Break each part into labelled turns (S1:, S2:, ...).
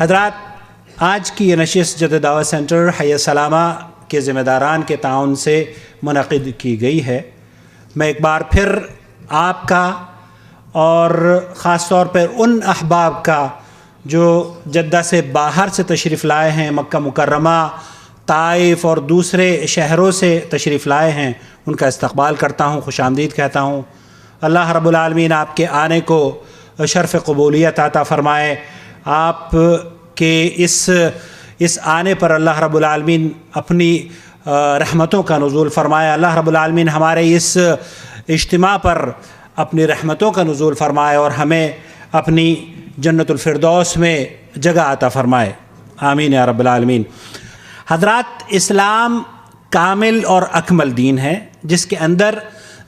S1: حضرات، آج کی یہ نشست جدید دعوت سینٹر حی سلامہ کے ذمہ داران کے تعاون سے منعقد کی گئی ہے۔ میں ایک بار پھر آپ کا اور خاص طور پر ان احباب کا جو جدہ سے باہر سے تشریف لائے ہیں، مکہ مکرمہ، طائف اور دوسرے شہروں سے تشریف لائے ہیں، ان کا استقبال کرتا ہوں، خوش آمدید کہتا ہوں۔ اللہ رب العالمین آپ کے آنے کو شرف قبولیت عطا فرمائے۔ آپ کے اس آنے پر اللہ رب العالمین اپنی رحمتوں کا نزول فرمائے۔ اللہ رب العالمین ہمارے اس اجتماع پر اپنی رحمتوں کا نزول فرمائے اور ہمیں اپنی جنت الفردوس میں جگہ عطا فرمائے، آمین یا رب العالمین۔ حضرات، اسلام کامل اور اکمل دین ہے جس کے اندر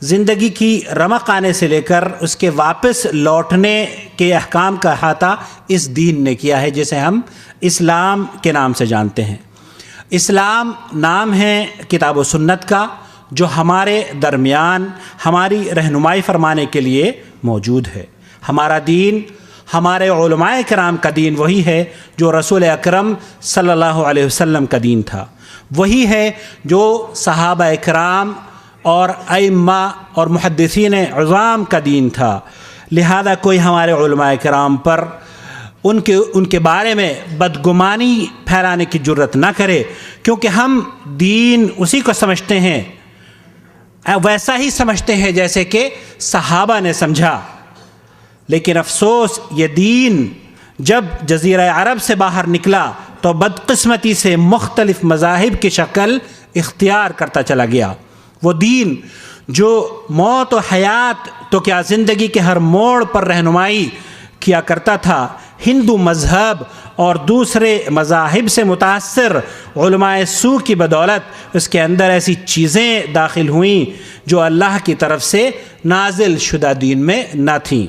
S1: زندگی کی رمق آنے سے لے کر اس کے واپس لوٹنے کے احکام کا احاطہ اس دین نے کیا ہے، جسے ہم اسلام کے نام سے جانتے ہیں۔ اسلام نام ہے کتاب و سنت کا، جو ہمارے درمیان ہماری رہنمائی فرمانے کے لیے موجود ہے۔ ہمارا دین، ہمارے علماء کرام کا دین وہی ہے جو رسول اکرم صلی اللہ علیہ وسلم کا دین تھا، وہی ہے جو صحابہ کرام اور ائمہ اور محدثین عظام کا دین تھا۔ لہذا کوئی ہمارے علماء کرام پر ان کے بارے میں بدگمانی پھیلانے کی جرت نہ کرے، کیونکہ ہم دین اسی کو سمجھتے ہیں، ویسا ہی سمجھتے ہیں جیسے کہ صحابہ نے سمجھا۔ لیکن افسوس، یہ دین جب جزیرہ عرب سے باہر نکلا تو بدقسمتی سے مختلف مذاہب کی شکل اختیار کرتا چلا گیا۔ وہ دین جو موت و حیات تو کیا زندگی کے ہر موڑ پر رہنمائی کیا کرتا تھا، ہندو مذہب اور دوسرے مذاہب سے متاثر علماء سو کی بدولت اس کے اندر ایسی چیزیں داخل ہوئیں جو اللہ کی طرف سے نازل شدہ دین میں نہ تھیں۔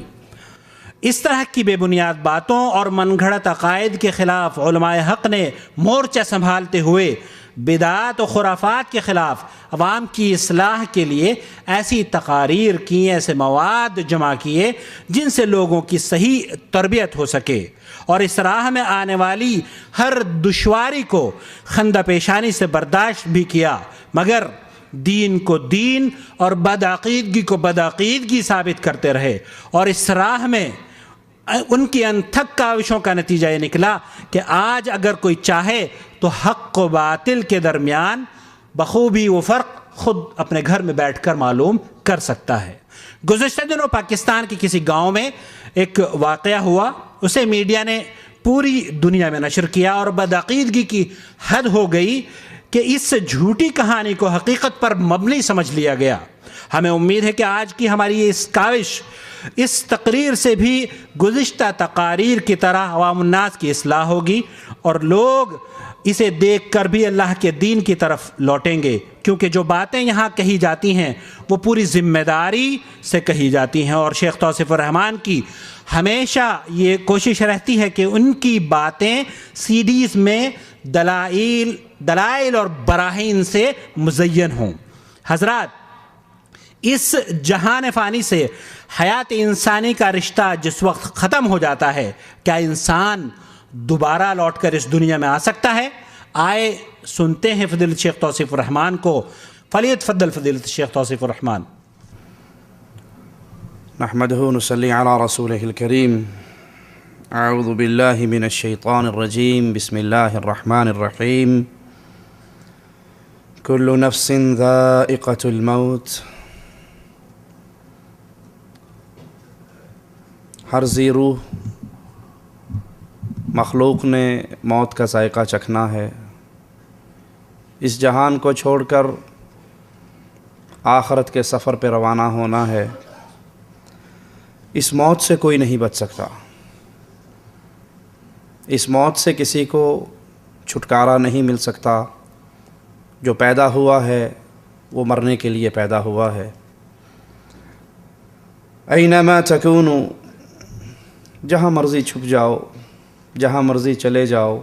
S1: اس طرح کی بے بنیاد باتوں اور من گھڑت عقائد کے خلاف علماء حق نے مورچہ سنبھالتے ہوئے بدعات و خرافات کے خلاف عوام کی اصلاح کے لیے ایسی تقاریر کی، ایسے مواد جمع کیے جن سے لوگوں کی صحیح تربیت ہو سکے، اور اس راہ میں آنے والی ہر دشواری کو خندہ پیشانی سے برداشت بھی کیا، مگر دین کو دین اور بدعقیدگی کو بدعقیدگی ثابت کرتے رہے۔ اور اس راہ میں ان کی انتھک کاوشوں کا نتیجہ یہ نکلا کہ آج اگر کوئی چاہے تو حق و باطل کے درمیان بخوبی وہ فرق خود اپنے گھر میں بیٹھ کر معلوم کر سکتا ہے۔ گزشتہ دنوں پاکستان کے کسی گاؤں میں ایک واقعہ ہوا، اسے میڈیا نے پوری دنیا میں نشر کیا اور بدعقیدگی کی حد ہو گئی کہ اس جھوٹی کہانی کو حقیقت پر مبنی سمجھ لیا گیا۔ ہمیں امید ہے کہ آج کی ہماری اس کاوش اس تقریر سے بھی گزشتہ تقاریر کی طرح عوام الناس کی اصلاح ہوگی اور لوگ اسے دیکھ کر بھی اللہ کے دین کی طرف لوٹیں گے، کیونکہ جو باتیں یہاں کہی جاتی ہیں وہ پوری ذمہ داری سے کہی جاتی ہیں، اور شیخ توصیف الرحمان کی ہمیشہ یہ کوشش رہتی ہے کہ ان کی باتیں CDs میں دلائل اور براہین سے مزین ہوں۔ حضرات، اس جہان فانی سے حیات انسانی کا رشتہ جس وقت ختم ہو جاتا ہے، کیا انسان دوبارہ لوٹ کر اس دنیا میں آ سکتا ہے؟ آئے سنتے ہیں فضیلت شیخ توصیف الرحمان کو۔ فلیتفضل فضیلت شیخ توصیف الرحمان۔
S2: نحمده نصلي على رسوله الكريم۔ اعوذ باللہ من الشیطان الرجیم، بسم اللہ الرحمن الرحیم۔ كل نفس ذائقة الموت، ہر ذی روح مخلوق نے موت کا ذائقہ چکھنا ہے۔ اس جہان کو چھوڑ کر آخرت کے سفر پہ روانہ ہونا ہے۔ اس موت سے کوئی نہیں بچ سکتا، اس موت سے کسی کو چھٹکارا نہیں مل سکتا۔ جو پیدا ہوا ہے وہ مرنے کے لیے پیدا ہوا ہے۔ اینما تکونوا، جہاں مرضی چھپ جاؤ، جہاں مرضی چلے جاؤ،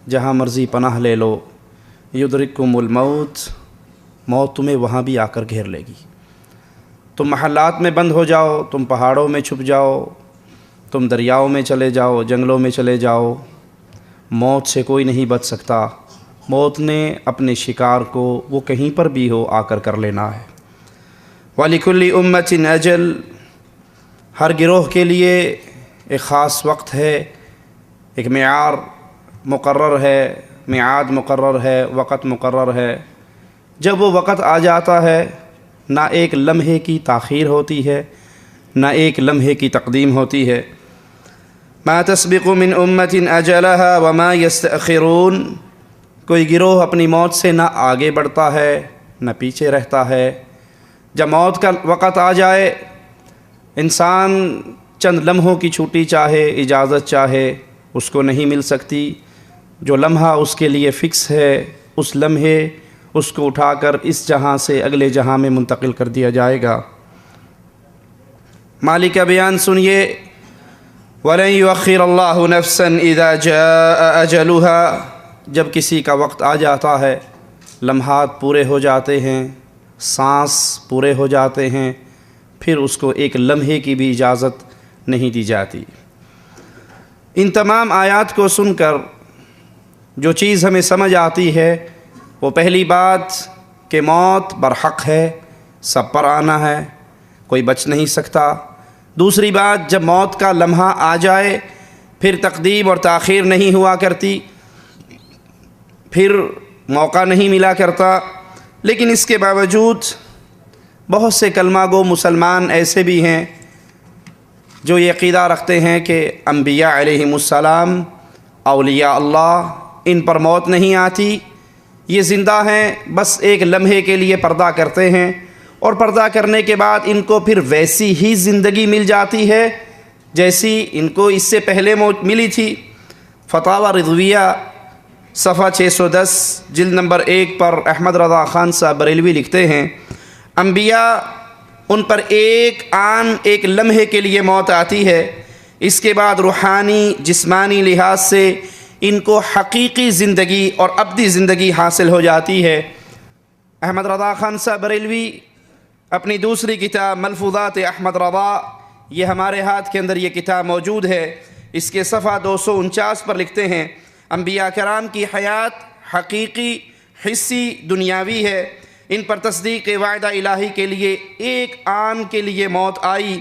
S2: جہاں مرضی پناہ لے لو، یدرککم الموت، موت تمہیں وہاں بھی آ کر گھیر لے گی۔ تم محلات میں بند ہو جاؤ، تم پہاڑوں میں چھپ جاؤ، تم دریاؤں میں چلے جاؤ، جنگلوں میں چلے جاؤ، موت سے کوئی نہیں بچ سکتا، موت نے اپنے شکار کو وہ کہیں پر بھی ہو آ کر لینا ہے۔ وَلِكُلِّ أُمَّةٍ أَجَلٌ، ہر گروہ کے لیے ایک خاص وقت ہے، ایک معیار مقرر ہے، میعاد مقرر ہے، وقت مقرر ہے۔ جب وہ وقت آ جاتا ہے نہ ایک لمحے کی تاخیر ہوتی ہے نہ ایک لمحے کی تقدیم ہوتی ہے۔ مَا تَسْبِقُ مِنْ أُمَّةٍ أَجَلَهَا وَمَا يَسْتَأْخِرُونَ، کوئی گروہ اپنی موت سے نہ آگے بڑھتا ہے نہ پیچھے رہتا ہے۔ جب موت کا وقت آ جائے، انسان چند لمحوں کی چھٹی چاہے، اجازت چاہے، اس کو نہیں مل سکتی۔ جو لمحہ اس کے لیے فکس ہے، اس لمحے اس کو اٹھا کر اس جہاں سے اگلے جہاں میں منتقل کر دیا جائے گا۔ مالک کا بیان سنیے، وَلَن يُؤَخِّرَ اللَّهُ نَفْسًا إِذَا جَاءَ أَجَلُهَا، جب کسی کا وقت آ جاتا ہے، لمحات پورے ہو جاتے ہیں، سانس پورے ہو جاتے ہیں، پھر اس کو ایک لمحے کی بھی اجازت نہیں دی جاتی۔ ان تمام آیات کو سن کر جو چیز ہمیں سمجھ آتی ہے وہ پہلی بات کہ موت برحق ہے، سب پر آنا ہے، کوئی بچ نہیں سکتا۔ دوسری بات، جب موت کا لمحہ آ جائے پھر تقدیم اور تاخیر نہیں ہوا کرتی، پھر موقع نہیں ملا کرتا۔ لیکن اس کے باوجود بہت سے کلمہ گو مسلمان ایسے بھی ہیں جو یہ عقیدہ رکھتے ہیں کہ انبیاء علیہم السلام، اولیاء اللہ، ان پر موت نہیں آتی، یہ زندہ ہیں، بس ایک لمحے کے لیے پردہ کرتے ہیں، اور پردہ کرنے کے بعد ان کو پھر ویسی ہی زندگی مل جاتی ہے جیسی ان کو اس سے پہلے موت ملی تھی۔ فتاوی رضویہ صفحہ 610 جلد نمبر 1 پر احمد رضا خان صاحب بریلوی لکھتے ہیں، انبیاء ان پر ایک آن ایک لمحے کے لیے موت آتی ہے، اس کے بعد روحانی جسمانی لحاظ سے ان کو حقیقی زندگی اور ابدی زندگی حاصل ہو جاتی ہے۔ احمد رضا خان صاحب بریلوی اپنی دوسری کتاب ملفوظات احمد رضا، یہ ہمارے ہاتھ کے اندر یہ کتاب موجود ہے، اس کے صفحہ 249 پر لکھتے ہیں، انبیاء کرام کی حیات حقیقی، حسی، دنیاوی ہے، ان پر تصدیق وعدہ الہی کے لیے ایک آن کے لیے موت آئی،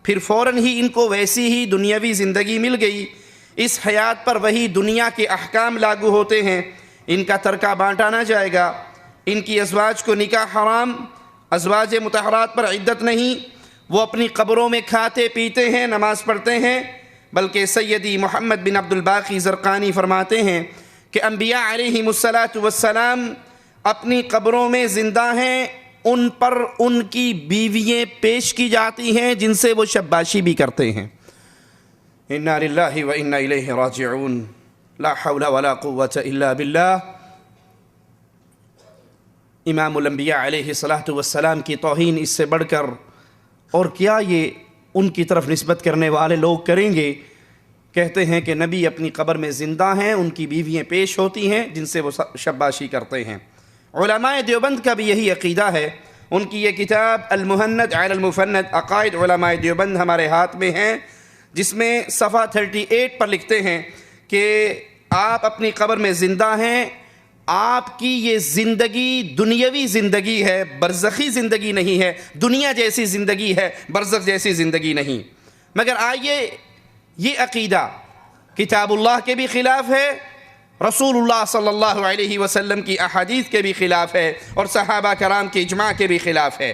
S2: پھر فوراً ہی ان کو ویسی ہی دنیاوی زندگی مل گئی۔ اس حیات پر وہی دنیا کے احکام لاگو ہوتے ہیں، ان کا ترکہ بانٹا نہ جائے گا، ان کی ازواج کو نکاح حرام، ازواج مطہرات پر عدت نہیں، وہ اپنی قبروں میں کھاتے پیتے ہیں، نماز پڑھتے ہیں، بلکہ سیدی محمد بن عبد الباقی زرقانی فرماتے ہیں کہ انبیاء علیہم السلام اپنی قبروں میں زندہ ہیں، ان پر ان کی بیوییں پیش کی جاتی ہیں جن سے وہ شباشی بھی کرتے ہیں۔ انا للہ و انا الیہ راجعون، لا حول ولا قوة الا باللہ۔ امام الانبیاء علیہ السلام کی توہین اس سے بڑھ کر اور کیا یہ ان کی طرف نسبت کرنے والے لوگ کریں گے؟ کہتے ہیں کہ نبی اپنی قبر میں زندہ ہیں، ان کی بیوییں پیش ہوتی ہیں جن سے وہ شباشی کرتے ہیں۔ علماء دیوبند کا بھی یہی عقیدہ ہے، ان کی یہ کتاب المہند علی المفند عقائد علماء دیوبند ہمارے ہاتھ میں ہیں، جس میں صفحہ 38 پر لکھتے ہیں کہ آپ اپنی قبر میں زندہ ہیں، آپ کی یہ زندگی دنیاوی زندگی ہے، برزخی زندگی نہیں ہے، دنیا جیسی زندگی ہے، برزخ جیسی زندگی نہیں۔ مگر آئیے، یہ عقیدہ کتاب اللہ کے بھی خلاف ہے، رسول اللہ صلی اللہ علیہ وسلم کی احادیث کے بھی خلاف ہے، اور صحابہ کرام کے اجماع کے بھی خلاف ہے۔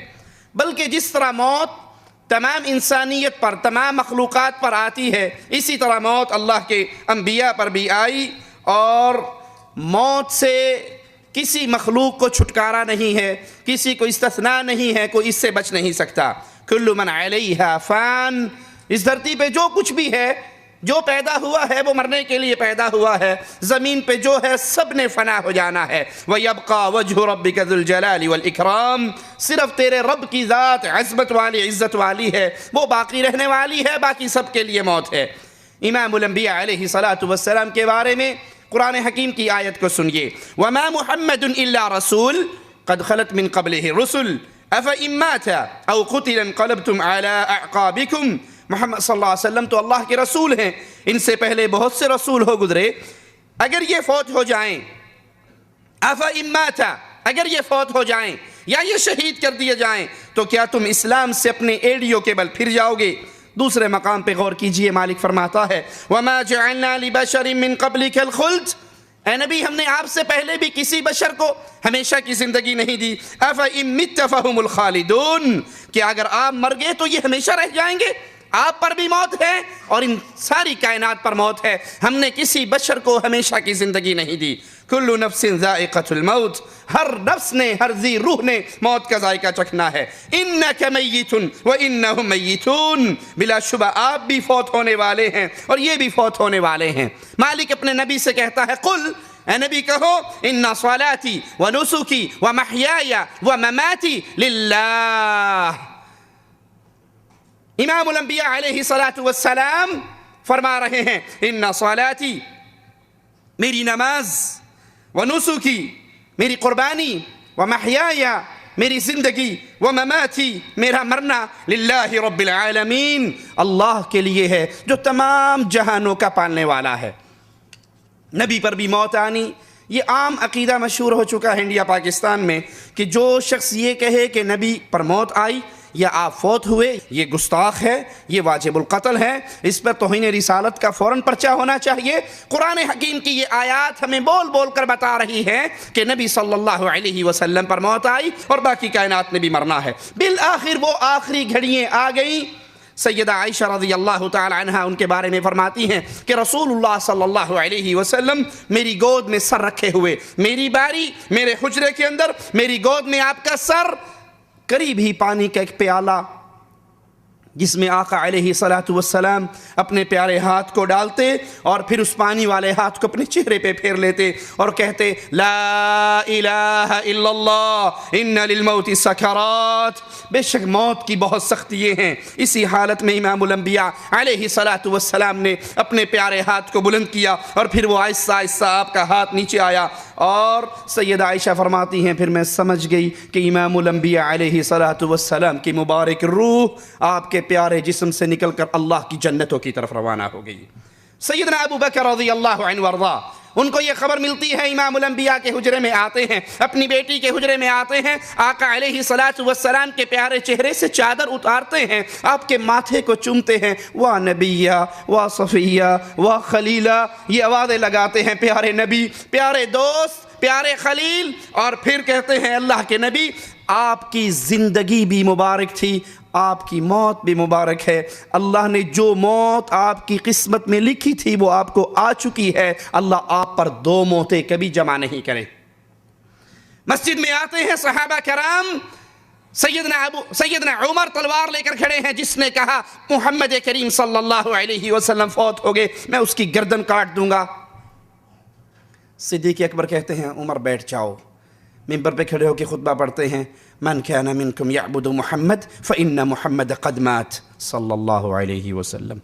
S2: بلکہ جس طرح موت تمام انسانیت پر، تمام مخلوقات پر آتی ہے، اسی طرح موت اللہ کے انبیاء پر بھی آئی، اور موت سے کسی مخلوق کو چھٹکارا نہیں ہے، کسی کو استثناء نہیں ہے، کوئی اس سے بچ نہیں سکتا۔ کل من علیہا فان، اس دھرتی پہ جو کچھ بھی ہے، جو پیدا ہوا ہے وہ مرنے کے لیے پیدا ہوا ہے، زمین پہ جو ہے سب نے فنا ہو جانا ہے۔ وَيَبْقَى وَجْهُ رَبِّكَ ذُو الْجَلَالِ وَالْإِكْرَامِ، صرف تیرے رب کی ذات عظمت والی، عزت والی ہے، وہ باقی رہنے والی ہے، باقی سب کے لیے موت ہے۔ امام الانبیاء علیہ السلام کے بارے میں قرآن حکیم کی آیت کو سنیے، وَمَا مُحَمَّدٌ إِلَّا رَسُولٌ قَدْ خَلَتْ مِن قَبْلِهِ الرُّسُلُ أَفَإِن مَّاتَ أَوْ قُتِلَ انقلبتم عَلَىٰ أَعْقَابِكُمْ۔ محمد صلی اللہ علیہ وسلم تو اللہ کے رسول ہیں، ان سے پہلے بہت سے رسول ہو گزرے، اگر یہ فوت ہو جائیں، افإن مات، اگر یہ فوت ہو جائیں یا یہ شہید کر دیے جائیں تو کیا تم اسلام سے اپنے ایڑیوں کے بل پھر جاؤ گے؟ دوسرے مقام پہ غور کیجئے، مالک فرماتا ہے وَمَا جَعَلْنَا لِبَشَرٍ مِّن قَبْلِكَ الْخُلْدَ، اے نبی ہم نے آپ سے پہلے بھی کسی بشر کو ہمیشہ کی زندگی نہیں دی۔ أَفَإِن مِّتَّ فَهُمُ الْخَالِدُونَ، کہ اگر آپ مر گئے تو یہ ہمیشہ رہ جائیں گے؟ آپ پر بھی موت ہے اور ان ساری کائنات پر موت ہے، ہم نے کسی بشر کو ہمیشہ کی زندگی نہیں دی۔ کل نفس ذائقۃ الموت، ہر نفس نے، ہر ذی روح نے موت کا ذائقہ چکھنا ہے۔ انک میت وانہم میتون، بلا شبہ آپ بھی فوت ہونے والے ہیں اور یہ بھی فوت ہونے والے ہیں۔ مالک اپنے نبی سے کہتا ہے قل، اے نبی کہو ان صلاتی ونسکی ومحیای ومماتی للہ۔ امام الانبیاء علیہ السلام فرما رہے ہیں ان صلاتی، میری نماز، ونسکی، میری قربانی، ومحیای، میری زندگی، ومماتی، میرا مرنا، للہ رب العالمین، اللہ کے لیے ہے جو تمام جہانوں کا پالنے والا ہے۔ نبی پر بھی موت آنی، یہ عام عقیدہ مشہور ہو چکا ہے انڈیا پاکستان میں کہ جو شخص یہ کہے کہ نبی پر موت آئی یا آپ فوت ہوئے، یہ گستاخ ہے، یہ واجب القتل ہے، اس پر توہین رسالت کا فوراً پرچہ ہونا چاہیے۔ قرآن حکیم کی یہ آیات ہمیں بول بول کر بتا رہی ہے کہ نبی صلی اللہ علیہ وسلم پر موت آئی اور باقی کائنات نے بھی مرنا ہے۔ بالآخر وہ آخری گھڑیاں آ گئیں۔ سیدہ عائشہ رضی اللہ تعالی عنہا ان کے بارے میں فرماتی ہیں کہ رسول اللہ صلی اللہ علیہ وسلم میری گود میں سر رکھے ہوئے، میری باری میرے حجرے کے اندر، میری گود میں آپ کا سر، قریب ہی پانی کا ایک پیالہ جس میں آقا علیہ السلام اپنے پیارے ہاتھ کو ڈالتے اور پھر اس پانی والے ہاتھ کو اپنے چہرے پہ پھیر لیتے اور کہتے لا الہ الا اللہ ان للموت سکرات، بے شک موت کی بہت سختیاں ہیں۔ اسی حالت میں امام الانبیاء علیہ السلام نے اپنے پیارے ہاتھ کو بلند کیا اور پھر وہ آہستہ آہستہ آپ کا ہاتھ نیچے آیا اور سیدہ عائشہ فرماتی ہیں پھر میں سمجھ گئی کہ امام الانبیاء علیہ السلام کی مبارک روح آپ کے پیارے جسم سے نکل کر اللہ کی جنتوں کی طرف روانہ ہو گئی۔ سیدنا ابو بکر رضی اللہ عنہ وارضا، ان کو یہ خبر ملتی ہے امام الانبیاء کے حجرے میں آتے ہیں، اپنی بیٹی کے حجرے میں آتے ہیں، آقا علیہ السلام کے پیارے چہرے سے چادر اتارتے ہیں، آپ کے ماتھے کو چومتے ہیں، وا نبیہ وا صفیہ وا خلیلہ، یہ آوازیں لگاتے ہیں، پیارے نبی، پیارے دوست، پیارے خلیل، اور پھر کہتے ہیں اللہ کے نبی آپ کی زندگی بھی مبارک تھی، آپ کی موت بھی مبارک ہے، اللہ نے جو موت آپ کی قسمت میں لکھی تھی وہ آپ کو آ چکی ہے، اللہ آپ پر دو موتیں کبھی جمع نہیں کرے۔ مسجد میں آتے ہیں صحابہ کرام، سیدنا عمر تلوار لے کر کھڑے ہیں، جس نے کہا محمد کریم صلی اللہ علیہ وسلم فوت ہو گئے، میں اس کی گردن کاٹ دوں گا۔ صدیق اکبر کہتے ہیں عمر بیٹھ جاؤ، ممبر پہ کھڑے ہو کے خطبہ پڑھتے ہیں، من كان منكم يعبد محمد فإن محمد قد مات صلی اللہ علیہ وسلم۔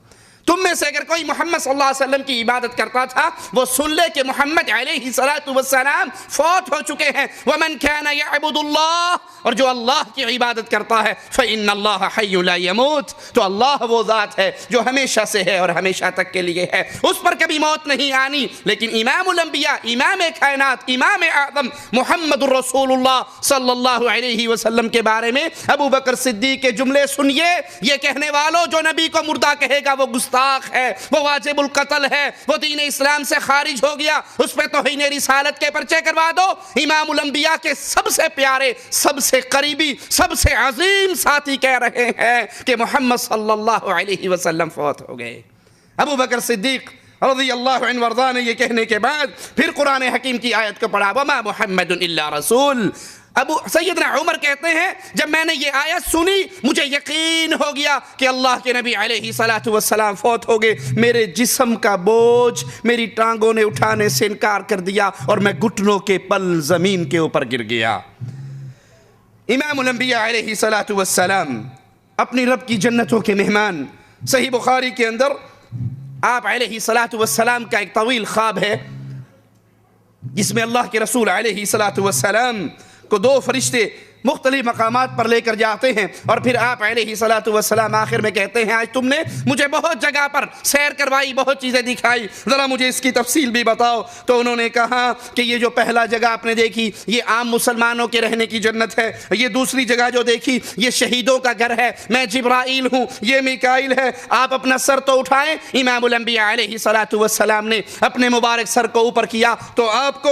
S2: تم میں سے اگر کوئی محمد صلی اللہ علیہ وسلم کی عبادت کرتا تھا وہ سن لے کہ محمد علیہ السلام فوت ہو چکے ہیں۔ ومن كان يعبد اللہ، اور جو اللہ کی عبادت کرتا ہے فإن اللہ حی لا يموت، تو اللہ وہ ذات ہے جو ہمیشہ سے ہے اور ہمیشہ تک کے لیے ہے، اس پر کبھی موت نہیں آنی۔ لیکن امام الانبیاء، امام کائنات، امام اعظم محمد الرسول اللہ صلی اللہ علیہ وسلم کے بارے میں ابو بکر صدیق کے جملے سنیے، یہ کہنے والوں جو نبی کو مردہ کہے گا وہ گستاخ ہے، وہ واجب القتل ہے، وہ دین اسلام سے خارج ہو گیا، اس پہ توہین رسالت کے پرچے کروا دو۔ امام الانبیاء کے سب سے پیارے، سب سے قریبی، سب سے عظیم ساتھی کہہ رہے ہیں کہ محمد صلی اللہ علیہ وسلم فوت ہو گئے۔ ابو بکر صدیق رضی اللہ عنہ وارضا نے یہ کہنے کے بعد پھر قرآن حکیم کی آیت کو پڑھا، وما محمد الا رسول۔ سیدنا عمر کہتے ہیں جب میں نے یہ آیت سنی مجھے یقین ہو گیا کہ اللہ کے نبی علیہ السلام فوت ہو گئے، میرے جسم کا بوجھ میری ٹانگوں نے اٹھانے سے انکار کر دیا اور میں گھٹنوں کے پل زمین کے اوپر گر گیا۔ امام الانبیاء علیہ السلام اپنی رب کی جنتوں کے مہمان، صحیح بخاری کے اندر آپ علیہ السلام کا ایک طویل خواب ہے جس میں اللہ کے رسول علیہ السلام کو دو فرشتے مختلف مقامات پر لے کر جاتے ہیں، اور پھر آپ علیہ صلاۃ والسلام آخر میں کہتے ہیں آج تم نے مجھے بہت جگہ پر سیر کروائی، بہت چیزیں دکھائی، ذرا مجھے اس کی تفصیل بھی بتاؤ۔ تو انہوں نے کہا کہ یہ جو پہلا جگہ آپ نے دیکھی یہ عام مسلمانوں کے رہنے کی جنت ہے، یہ دوسری جگہ جو دیکھی یہ شہیدوں کا گھر ہے، میں جبرائیل ہوں، یہ میکائیل ہے، آپ اپنا سر تو اٹھائیں۔ امام الانبیاء علیہ صلاۃ والسلام نے اپنے مبارک سر کو اوپر کیا تو آپ کو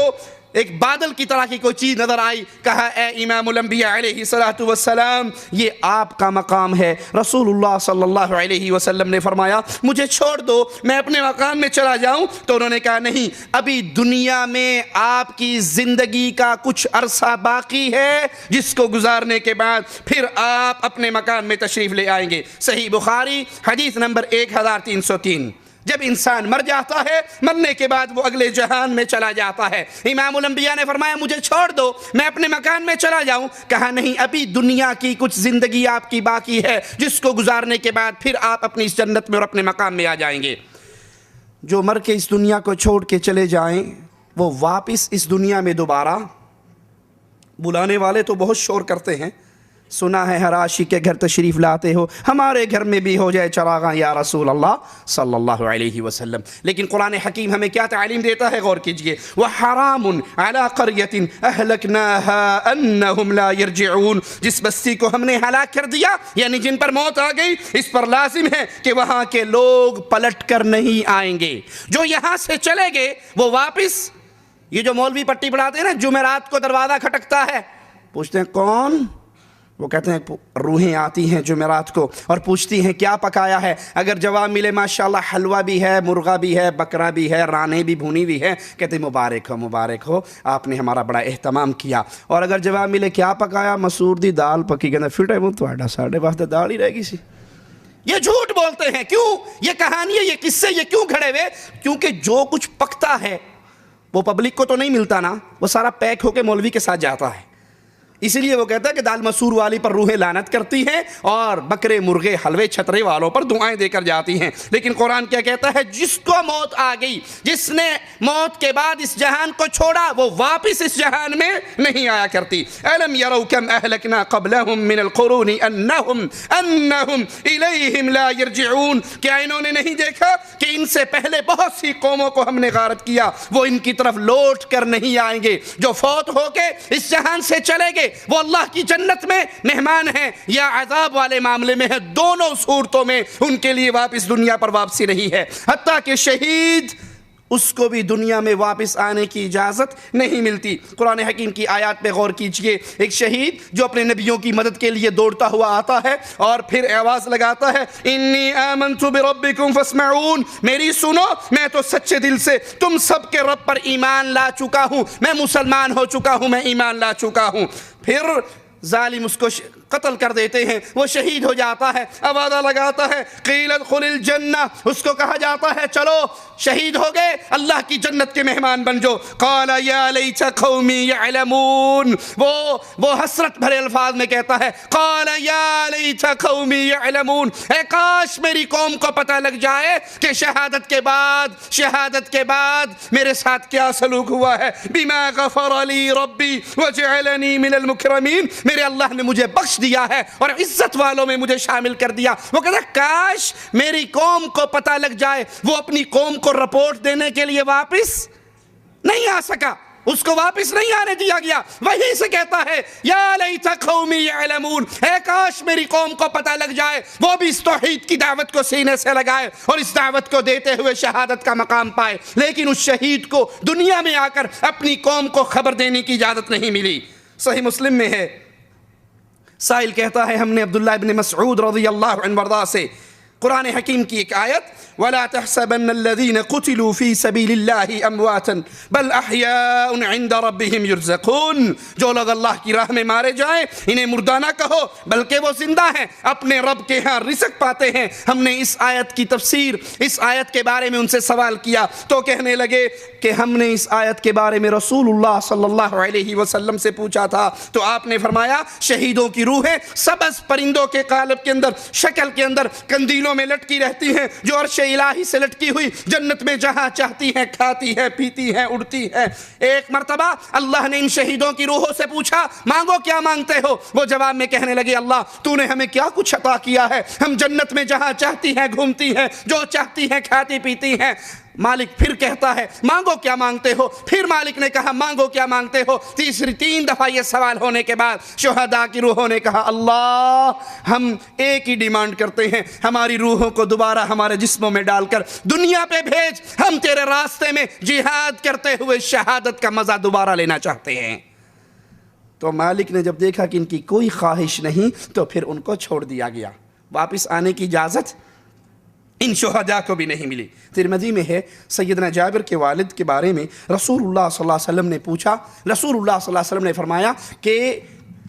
S2: ایک بادل کی طرح کی کوئی چیز نظر آئی، کہا اے امام الانبیاء علیہ صلاۃ والسلام یہ آپ کا مقام ہے۔ رسول اللہ صلی اللہ علیہ وسلم نے فرمایا مجھے چھوڑ دو، میں اپنے مقام میں چلا جاؤں، تو انہوں نے کہا نہیں، ابھی دنیا میں آپ کی زندگی کا کچھ عرصہ باقی ہے جس کو گزارنے کے بعد پھر آپ اپنے مکان میں تشریف لے آئیں گے۔ صحیح بخاری حدیث نمبر 1303۔ جب انسان مر جاتا ہے مرنے کے بعد وہ اگلے جہان میں چلا جاتا ہے۔ امام الانبیاء نے فرمایا مجھے چھوڑ دو، میں اپنے مکان میں چلا جاؤں، کہا نہیں، ابھی دنیا کی کچھ زندگی آپ کی باقی ہے جس کو گزارنے کے بعد پھر آپ اپنی اس جنت میں اور اپنے مقام میں آ جائیں گے۔ جو مر کے اس دنیا کو چھوڑ کے چلے جائیں وہ واپس اس دنیا میں دوبارہ، بلانے والے تو بہت شور کرتے ہیں، سنا ہے ہر عاشق کے گھر تشریف لاتے ہو، ہمارے گھر میں بھی ہو جائے چراغاں یا رسول اللہ صلی اللہ علیہ وسلم، لیکن قرآن حکیم ہمیں کیا تعلیم دیتا ہے، غور کیجئے، وَحَرَامٌ عَلَىٰ قَرْيَةٍ أَهْلَكْنَاهَا أَنَّهُمْ لَا يَرْجِعُونَ، جس بستی کو ہم نے ہلاک کر دیا یعنی جن پر موت آ گئی، اس پر لازم ہے کہ وہاں کے لوگ پلٹ کر نہیں آئیں گے۔ جو یہاں سے چلے گئے وہ واپس، یہ جو مولوی پٹی پڑھاتے ہیں نا، جمعرات کو دروازہ کھٹکتا ہے، پوچھتے ہیں کون؟ وہ کہتے ہیں روحیں آتی ہیں جمعرات کو اور پوچھتی ہیں کیا پکایا ہے، اگر جواب ملے ماشاءاللہ حلوہ بھی ہے، مرغا بھی ہے، بکرا بھی ہے، رانے بھی بھونی بھی ہے، کہتے ہیں مبارک ہو آپ نے ہمارا بڑا اہتمام کیا، اور اگر جواب ملے کیا پکایا، مسور دی دال پکی، کہتے ہیں پھر وہ تھوڑا ساڑھے واسطے دال ہی رہ گی سی۔ یہ جھوٹ بولتے ہیں، کیوں؟ یہ کہانی ہے، یہ قصے یہ کیوں کھڑے ہوئے؟ کیونکہ جو کچھ پکتا ہے وہ پبلک کو تو نہیں ملتا نا، وہ سارا پیک ہو کے مولوی کے ساتھ جاتا ہے، اسی لیے وہ کہتا ہے کہ دال مسور والی پر روحیں لعنت کرتی ہیں اور بکرے مرغے حلوے چھترے والوں پر دعائیں دے کر جاتی ہیں۔ لیکن قرآن کیا کہتا ہے، جس کو موت آ گئی، جس نے موت کے بعد اس جہان کو چھوڑا، وہ واپس اس جہان میں نہیں آیا کرتی۔ أَلَمْ يَرَوْا كَمْ أَهْلَكْنَا قَبْلَهُمْ مِنَ الْقُرُونِ أَنَّهُمْ إِلَيْهِمْ لَا يَرْجِعُونَ، کیا انہوں نے نہیں دیکھا کہ ان سے پہلے بہت سی قوموں کو ہم نے غارت کیا، وہ ان کی طرف لوٹ کر نہیں آئیں گے، جو فوت ہو کے اس جہان سے چلے گئے وہ اللہ کی جنت میں مہمان ہیں یا عذاب والے معاملے میں ہے، دونوں صورتوں میں ان کے لیے واپس دنیا پر واپسی نہیں ہے۔ حتیٰ کہ شہید، اس کو بھی دنیا میں واپس آنے کی اجازت نہیں ملتی۔ قرآن حکیم کی آیات پہ غور کیجئے، ایک شہید جو اپنے نبیوں کی مدد کے لیے دوڑتا ہوا آتا ہے اور پھر آواز لگاتا ہے انی آمنت بربکم فاسمعون، میری سنو، میں تو سچے دل سے تم سب کے رب پر ایمان لا چکا ہوں، میں مسلمان ہو چکا ہوں، میں ایمان لا چکا ہوں، پھر ظالم اس کو قتل کر دیتے ہیں، وہ شہید ہو جاتا ہے، آوازہ لگاتا ہے قیل ادخل الجنہ، اس کو کہا جاتا ہے چلو شہید ہو گئے اللہ کی جنت کے مہمان بن جو، قال یا لیت قومی یعلمون، وہ حسرت بھرے الفاظ میں کہتا ہے قال یا لیت قومی یعلمون، اے کاش میری قوم کو پتہ لگ جائے کہ شہادت کے بعد میرے ساتھ کیا سلوک ہوا ہے، بما غفر لی ربی وجعلنی من المکرمین، میرے اللہ نے مجھے بخش دیا ہے اور عزت والوں میں مجھے شامل کر دیا۔ وہ کہتا ہے کاش میری قوم کو پتہ لگ جائے، وہ اپنی قوم کو رپورٹ دینے کے لیے واپس نہیں آ سکا، اس کو واپس نہیں آنے دیا گیا، وہی سے کہتا ہے یا لیت قومی یعلمون، اے کاش میری قوم کو پتہ لگ جائے، وہ بھی اس توحید کی دعوت کو سینے سے لگائے اور اس دعوت کو دیتے ہوئے شہادت کا مقام پائے، لیکن اس شہید کو دنیا میں آ کر اپنی قوم کو خبر دینے کی اجازت نہیں ملی۔ صحیح مسلم میں ہے، سائل کہتا ہے ہم نے عبداللہ ابن مسعود رضی اللہ عنہ وارضاہ سے قرآن حکیم کی ایک آیت وَلَا تَحْسَبَنَّ الَّذِينَ قُتِلُوا فِي سَبِيلِ اللَّهِ أَمْوَاتًا بَلْ أَحْيَاءٌ عِنْدَ رَبِّهِمْ يُرْزَقُونَ، جو لوگ اللہ کی راہ میں مارے جائیں انہیں مردہ نہ کہو بلکہ وہ زندہ ہیں، اپنے رب کے ہاں رزق پاتے ہیں۔ ہم نے اس آیت کی تفسیر، اس آیت کے بارے میں ان سے سوال کیا تو کہنے لگے کہ ہم نے اس آیت کے بارے میں رسول اللہ صلی اللہ علیہ وسلم سے پوچھا تھا تو آپ نے فرمایا شہیدوں کی روحیں سبز پرندوں کے قالب کے اندر، شکل کے اندر، قندیلوں پنکھڑیوں میں لٹکی رہتی ہیں، جو عرش الہی سے لٹکی ہوئی جنت میں جہاں چاہتی ہیں کھاتی ہے، پیتی ہے، اڑتی ہے۔ ایک مرتبہ اللہ نے ان شہیدوں کی روحوں سے پوچھا مانگو کیا مانگتے ہو؟ وہ جواب میں کہنے لگے اللہ تو نے ہمیں کیا کچھ عطا کیا ہے، ہم جنت میں جہاں چاہتی ہیں گھومتی ہیں، جو چاہتی ہیں کھاتی پیتی ہیں۔ مالک پھر کہتا ہے مانگو کیا مانگتے ہو؟ پھر مالک نے کہا مانگو کیا مانگتے ہو؟ تین دفعہ یہ سوال ہونے کے بعد شہداء کی روحوں نے کہا اللہ ہم ایک ہی ڈیمانڈ کرتے ہیں، ہماری روحوں کو دوبارہ ہمارے جسموں میں ڈال کر دنیا پہ بھیج، ہم تیرے راستے میں جہاد کرتے ہوئے شہادت کا مزہ دوبارہ لینا چاہتے ہیں۔ تو مالک نے جب دیکھا کہ ان کی کوئی خواہش نہیں تو پھر ان کو چھوڑ دیا گیا، واپس آنے کی اجازت ان شہداء کو بھی نہیں ملی۔ ترمذی میں ہے سیدنا جابر کے والد کے بارے میں رسول اللہ صلی اللہ علیہ وسلم نے پوچھا، رسول اللہ صلی اللہ علیہ وسلم نے فرمایا کہ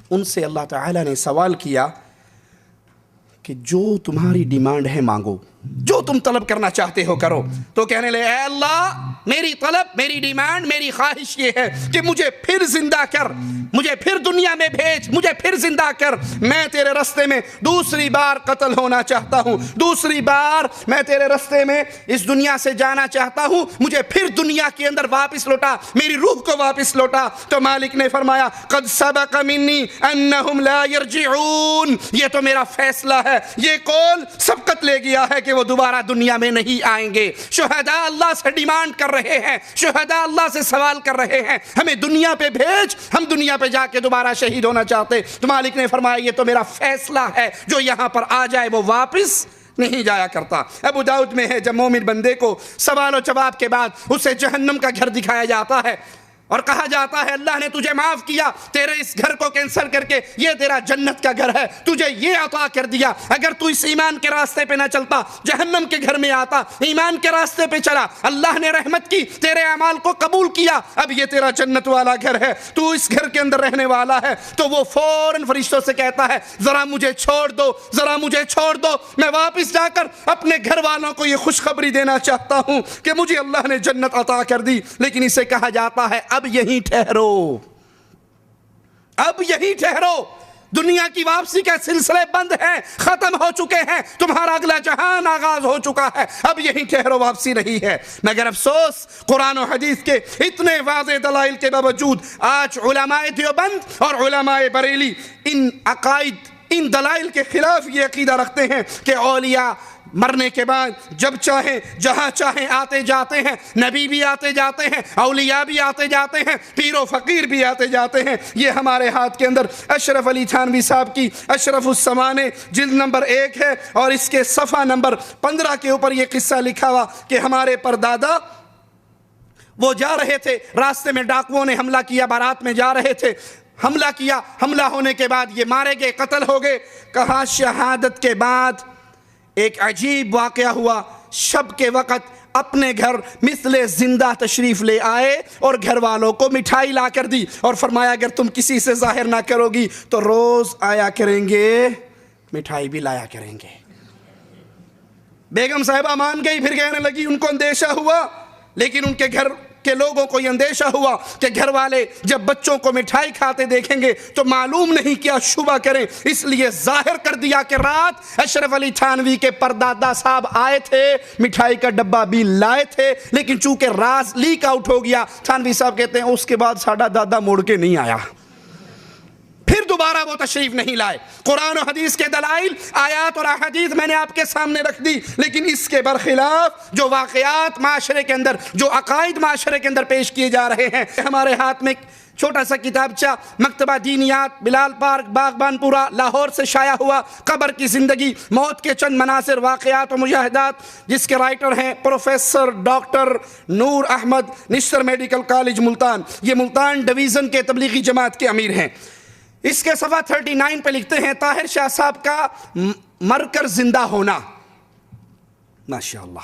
S2: ان سے اللہ تعالیٰ نے سوال کیا کہ جو تمہاری ڈیمانڈ ہے مانگو، جو تم طلب کرنا چاہتے ہو کرو۔ تو کہنے لگے اے اللہ میری طلب، میری ڈیمانڈ، میری خواہش یہ ہے کہ مجھے پھر زندہ کر، مجھے پھر دنیا میں بھیج، مجھے پھر زندہ کر، میں تیرے رستے میں دوسری بار قتل ہونا چاہتا ہوں، دوسری بار میں تیرے رستے میں اس دنیا سے جانا چاہتا ہوں، مجھے پھر دنیا کے اندر واپس لوٹا، میری روح کو واپس لوٹا۔ تو مالک نے فرمایا قد سبق منی انہم لا یرجعون، یہ تو میرا فیصلہ ہے، یہ قول سبقت لے گیا ہے کہ وہ دوبارہ دنیا میں نہیں آئیں گے۔ شہداء اللہ سے ڈیمانڈ کر رہے ہیں، شہداء اللہ سے سوال کر رہے ہیں ہمیں دنیا پہ بھیج، ہم دنیا پہ جا کے دوبارہ شہید ہونا چاہتے۔ تو مالک نے فرمایا یہ تو میرا فیصلہ ہے، جو یہاں پر آ جائے وہ واپس نہیں جایا کرتا۔ ابو داؤد میں ہے جب مومن بندے کو سوال و جواب کے بعد اسے جہنم کا گھر دکھایا جاتا ہے اور کہا جاتا ہے اللہ نے تجھے معاف کیا، تیرے اس گھر کو کینسل کر کے یہ تیرا جنت کا گھر ہے، تجھے یہ عطا کر دیا، اگر تو اس ایمان کے راستے پہ نہ چلتا جہنم کے گھر میں آتا، ایمان کے راستے پہ چلا، اللہ نے رحمت کی، تیرے اعمال کو قبول کیا، اب یہ تیرا جنت والا گھر ہے، تو اس گھر کے اندر رہنے والا ہے۔ تو وہ فوراً فرشتوں سے کہتا ہے ذرا مجھے چھوڑ دو، ذرا مجھے چھوڑ دو، میں واپس جا کر اپنے گھر والوں کو یہ خوشخبری دینا چاہتا ہوں کہ مجھے اللہ نے جنت عطا کر دی۔ لیکن اسے کہا جاتا ہے اب یہیں ٹھہرو، اب یہیں ٹھہرو، دنیا کی واپسی کے سلسلے بند ہیں، ختم ہو چکے ہیں، تمہارا اگلا جہان آغاز ہو چکا ہے، اب یہیں ٹھہرو، واپسی نہیں ہے۔ مگر افسوس قرآن و حدیث کے اتنے واضح دلائل کے باوجود آج علماء دیوبند اور علماء بریلی ان عقائد، ان دلائل کے خلاف یہ عقیدہ رکھتے ہیں کہ اولیاء مرنے کے بعد جب چاہیں جہاں چاہیں آتے جاتے ہیں، نبی بھی آتے جاتے ہیں، اولیاء بھی آتے جاتے ہیں، پیر و فقیر بھی آتے جاتے ہیں۔ یہ ہمارے ہاتھ کے اندر اشرف علی تھانوی صاحب کی اشرف السمانے جلد نمبر 1 ہے اور اس کے صفحہ نمبر 15 کے اوپر یہ قصہ لکھا ہوا کہ ہمارے پردادا وہ جا رہے تھے، راستے میں ڈاکوؤں نے حملہ کیا، بارات میں جا رہے تھے، حملہ کیا، حملہ ہونے کے بعد یہ مارے گئے، قتل ہو گئے۔ کہا شہادت کے بعد ایک عجیب واقعہ ہوا، شب کے وقت اپنے گھر مثل زندہ تشریف لے آئے اور گھر والوں کو مٹھائی لا کر دی اور فرمایا اگر تم کسی سے ظاہر نہ کرو گی تو روز آیا کریں گے، مٹھائی بھی لایا کریں گے۔ بیگم صاحبہ مان گئی، پھر کہنے لگی ان کو اندیشہ ہوا، لیکن ان کے گھر کہ لوگوں کو یہ اندیشہ ہوا کہ گھر والے جب بچوں کو مٹھائی کھاتے دیکھیں گے تو معلوم نہیں کیا شبہ کریں، اس لیے ظاہر کر دیا کہ رات اشرف علی تھانوی کے پردادا صاحب آئے تھے، مٹھائی کا ڈبہ بھی لائے تھے، لیکن چونکہ راز لیک آؤٹ ہو گیا، تھانوی صاحب کہتے ہیں اس کے بعد ساڈا دادا موڑ کے نہیں آیا، پھر دوبارہ وہ تشریف نہیں لائے۔ قرآن و حدیث کے دلائل، آیات اور احادیث میں نے آپ کے سامنے رکھ دی، لیکن اس کے برخلاف جو واقعات معاشرے کے اندر، جو عقائد معاشرے کے اندر پیش کیے جا رہے ہیں۔ ہمارے ہاتھ میں چھوٹا سا کتابچہ مکتبہ دینیات بلال پارک باغبان پورا لاہور سے شائع ہوا، قبر کی زندگی، موت کے چند مناظر، واقعات و مشاہدات، جس کے رائٹر ہیں پروفیسر ڈاکٹر نور احمد، نشتر میڈیکل کالج ملتان، یہ ملتان ڈویژن کے تبلیغی جماعت کے امیر ہیں۔ اس کے صفحہ 39 پہ لکھتے ہیں طاہر شاہ صاحب کا مر کر زندہ ہونا، ماشاءاللہ،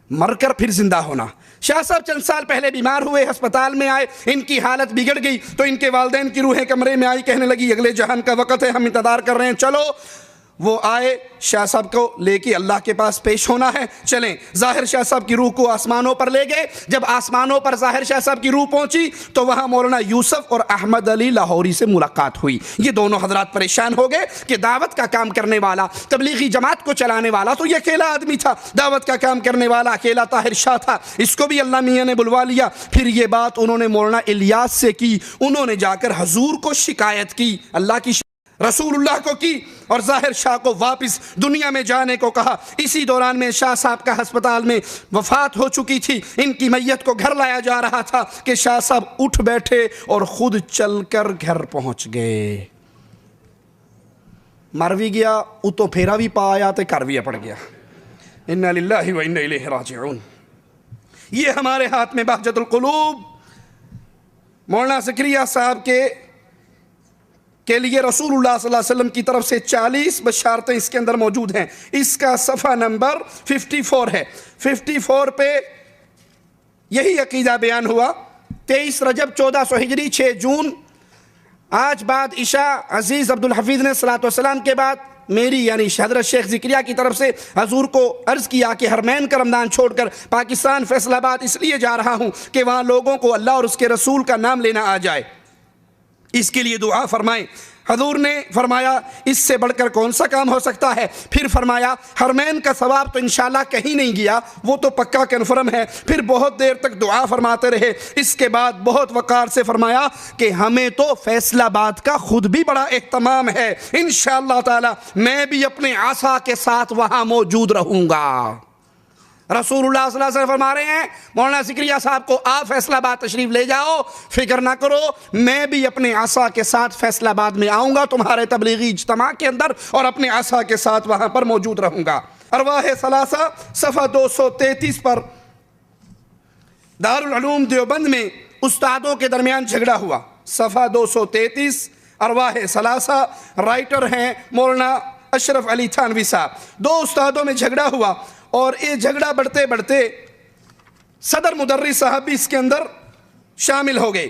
S2: مر کر پھر زندہ ہونا۔ شاہ صاحب چند سال پہلے بیمار ہوئے، ہسپتال میں آئے، ان کی حالت بگڑ گئی تو ان کے والدین کی روحیں کمرے میں آئی، کہنے لگی اگلے جہان کا وقت ہے، ہم انتظار کر رہے ہیں، چلو وہ آئے، شاہ صاحب کو لے کے اللہ کے پاس پیش ہونا ہے، چلیں ظاہر شاہ صاحب کی روح کو آسمانوں پر لے گئے۔ جب آسمانوں پر ظاہر شاہ صاحب کی روح پہنچی تو وہاں مولانا یوسف اور احمد علی لاہوری سے ملاقات ہوئی۔ یہ دونوں حضرات پریشان ہو گئے کہ دعوت کا کام کرنے والا، تبلیغی جماعت کو چلانے والا تو یہ اکیلا آدمی تھا، دعوت کا کام کرنے والا اکیلا طاہر شاہ تھا، اس کو بھی اللہ میاں نے بلوا لیا۔ پھر یہ بات انہوں نے مولانا الیاس سے کی، انہوں نے جا کر حضور کو شکایت کی، اللہ کی رسول اللہ کو کی، اور ظاہر شاہ کو واپس دنیا میں جانے کو کہا۔ اسی دوران میں شاہ صاحب کا ہسپتال میں وفات ہو چکی تھی، ان کی میت کو گھر لایا جا رہا تھا کہ شاہ صاحب اٹھ بیٹھے اور خود چل کر گھر پہنچ گئے۔ مر بھی گیا، اتو پھیرا بھی پا آیا تے کر بھی پڑ گیا۔ انا للہ و انا الیہ راجعون۔ یہ ہمارے ہاتھ میں بہجت القلوب مولانا زکریا صاحب کے لیے رسول اللہ صلی اللہ علیہ وسلم کی طرف سے 40 بشارتیں اس کے اندر موجود ہیں۔ اس کا صفحہ نمبر 54 ہے۔ 54 پہ یہی عقیدہ بیان ہوا۔ 23 رجب 1400 ہجری 6 جون آج بعد عشاء عزیز عبدالحفیظ نے صلاۃ والسلام کے بعد میری یعنی حضرت شیخ زکریا کی طرف سے حضور کو عرض کیا کہ حرمین کا رمضان چھوڑ کر پاکستان فیصل آباد اس لیے جا رہا ہوں کہ وہاں لوگوں کو اللہ اور اس کے رسول کا نام لینا آ جائے، اس کے لیے دعا فرمائیں۔ حضور نے فرمایا اس سے بڑھ کر کون سا کام ہو سکتا ہے؟ پھر فرمایا حرمین کا ثواب تو انشاءاللہ کہیں نہیں گیا، وہ تو پکا کنفرم ہے۔ پھر بہت دیر تک دعا فرماتے رہے۔ اس کے بعد بہت وقار سے فرمایا کہ ہمیں تو فیصل آباد کا خود بھی بڑا اہتمام ہے، انشاءاللہ تعالی میں بھی اپنے عصا کے ساتھ وہاں موجود رہوں گا۔ رسول اللہ صلی اللہ علیہ وسلم فرما رہے ہیں مولانا زکریا صاحب کو آپ فیصل آباد تشریف لے جاؤ، فکر نہ کرو، میں بھی اپنے عصا کے ساتھ فیصل آباد میں آؤں گا تمہارے تبلیغی اجتماع کے اندر، اور اپنے عصا کے ساتھ وہاں پر موجود رہوں گا۔ ارواح ثلاثہ صفحہ 233 پر دارالعلوم دیوبند میں استادوں کے درمیان جھگڑا ہوا۔ صفحہ 233 ارواح ثلاثہ، رائٹر ہیں مولانا اشرف علی تھانوی صاحب۔ دو استادوں میں جھگڑا ہوا اور یہ جھگڑا بڑھتے بڑھتے صدر مدرس صاحب بھی اس کے اندر شامل ہو گئے۔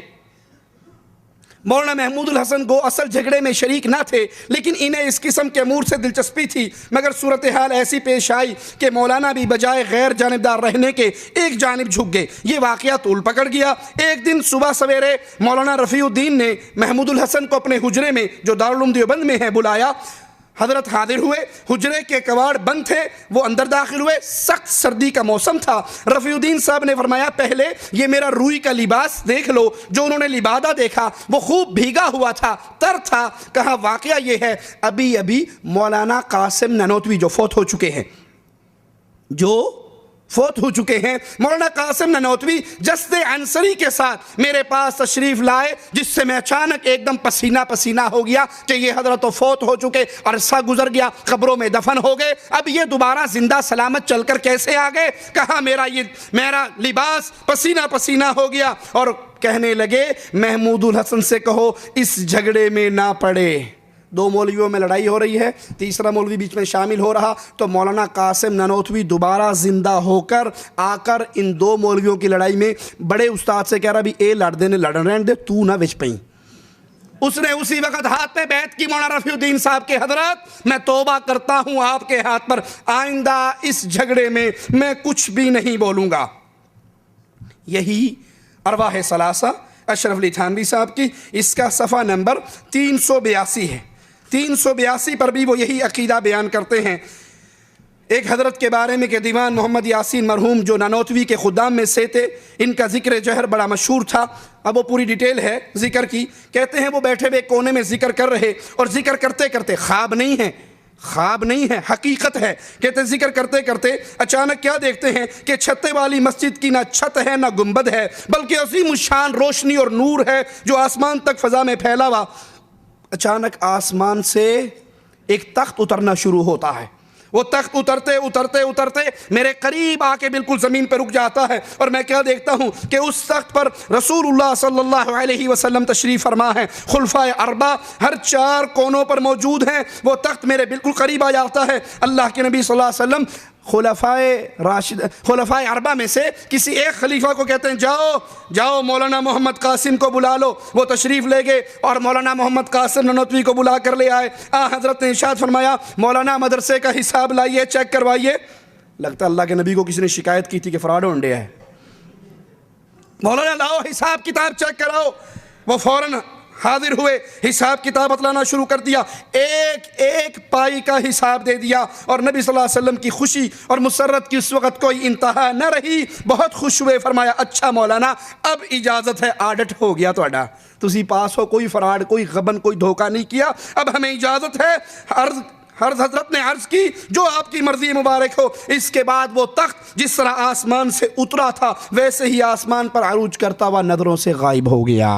S2: مولانا محمود الحسن گو اصل جھگڑے میں شریک نہ تھے، لیکن انہیں اس قسم کے امور سے دلچسپی تھی، مگر صورتحال ایسی پیش آئی کہ مولانا بھی بجائے غیر جانبدار رہنے کے ایک جانب جھک گئے۔ یہ واقعہ طول پکڑ گیا۔ ایک دن صبح سویرے مولانا رفیع الدین نے محمود الحسن کو اپنے حجرے میں جو دارالعلوم دیوبند میں ہے بلایا۔ حضرت حاضر ہوئے، حجرے کے کواڑ بند تھے، وہ اندر داخل ہوئے، سخت سردی کا موسم تھا۔ رفیع الدین صاحب نے فرمایا پہلے یہ میرا روئی کا لباس دیکھ لو۔ جو انہوں نے لبادہ دیکھا وہ خوب بھیگا ہوا تھا، تر تھا۔ کہا واقعہ یہ ہے ابھی مولانا قاسم نانوتوی جو فوت ہو چکے ہیں مولانا قاسم نانوتوی جسد عنصری کے ساتھ میرے پاس تشریف لائے، جس سے میں اچانک ایک دم پسینہ پسینہ ہو گیا کہ یہ حضرت تو فوت ہو چکے، عرصہ گزر گیا، قبروں میں دفن ہو گئے، اب یہ دوبارہ زندہ سلامت چل کر کیسے آ گئے؟ کہا میرا لباس پسینہ پسینہ ہو گیا، اور کہنے لگے محمود الحسن سے کہو اس جھگڑے میں نہ پڑے۔ دو مولویوں میں لڑائی ہو رہی ہے، تیسرا مولوی بیچ میں شامل ہو رہا، تو مولانا قاسم نانوتوی دوبارہ زندہ ہو کر آ کر ان دو مولویوں کی لڑائی میں بڑے استاد سے کہہ رہا بھی اے لڑ دے نے لڑن رہن دے، تو نہ وچ پئی۔ اس نے اسی وقت ہاتھ پہ بیعت کی مولانا رفیع الدین صاحب کے حضرت میں توبہ کرتا ہوں آپ کے ہاتھ پر، آئندہ اس جھگڑے میں میں کچھ بھی نہیں بولوں گا۔ یہی ارواح ثلاثہ اشرف علی تھانوی صاحب کی، اس کا صفحہ نمبر 382 ہے۔ 382 پر بھی وہ یہی عقیدہ بیان کرتے ہیں۔ ایک حضرت کے بارے میں کہ دیوان محمد یاسین مرحوم جو نانوتوی کے خدام میں سے تھے، ان کا ذکر جہر بڑا مشہور تھا۔ اب وہ پوری ڈیٹیل ہے ذکر کی۔ کہتے ہیں وہ بیٹھے ہوئے کونے میں ذکر کر رہے، اور ذکر کرتے کرتے خواب نہیں ہے حقیقت ہے، کہتے ذکر کرتے کرتے اچانک کیا دیکھتے ہیں کہ چھتے والی مسجد کی نہ چھت ہے نہ گنبد ہے، بلکہ عظیم الشان روشنی اور نور ہے جو آسمان تک فضا میں پھیلا ہوا۔ اچانک آسمان سے ایک تخت اترنا شروع ہوتا ہے، وہ تخت اترتے میرے قریب آ کے بالکل زمین پہ رک جاتا ہے، اور میں کیا دیکھتا ہوں کہ اس تخت پر رسول اللہ صلی اللہ علیہ وسلم تشریف فرما ہے، خلفائے اربعہ ہر 4 کونوں پر موجود ہیں۔ وہ تخت میرے بالکل قریب آ جاتا ہے، اللہ کے نبی صلی اللہ علیہ وسلم خلفائے اربعہ میں سے کسی ایک خلیفہ کو کہتے ہیں جاؤ مولانا محمد قاسم کو بلا لو، وہ تشریف لے گئے اور مولانا محمد قاسم نانوتوی کو بلا کر لے آئے۔ حضرت نے ارشاد فرمایا مولانا مدرسے کا حساب لائیے، چیک کروائیے۔ لگتا اللہ کے نبی کو کسی نے شکایت کی تھی کہ فراڈ ہو انڈیا ہے، مولانا لاؤ حساب کتاب چیک کراؤ۔ وہ فوراً حاضر ہوئے، حساب کتاب بتلانا شروع کر دیا، ایک ایک پائی کا حساب دے دیا، اور نبی صلی اللہ علیہ وسلم کی خوشی اور مسرت کی اس وقت کوئی انتہا نہ رہی، بہت خوش ہوئے۔ فرمایا اچھا مولانا اب اجازت ہے، آڈٹ ہو گیا تہاڈا، تسی پاس ہو، کوئی فراڈ کوئی غبن کوئی دھوکہ نہیں کیا، اب ہمیں اجازت ہے۔ حضرت نے عرض کی جو آپ کی مرضی مبارک ہو۔ اس کے بعد وہ تخت جس طرح آسمان سے اترا تھا ویسے ہی آسمان پر عروج کرتا ہوا نظروں سے غائب ہو گیا۔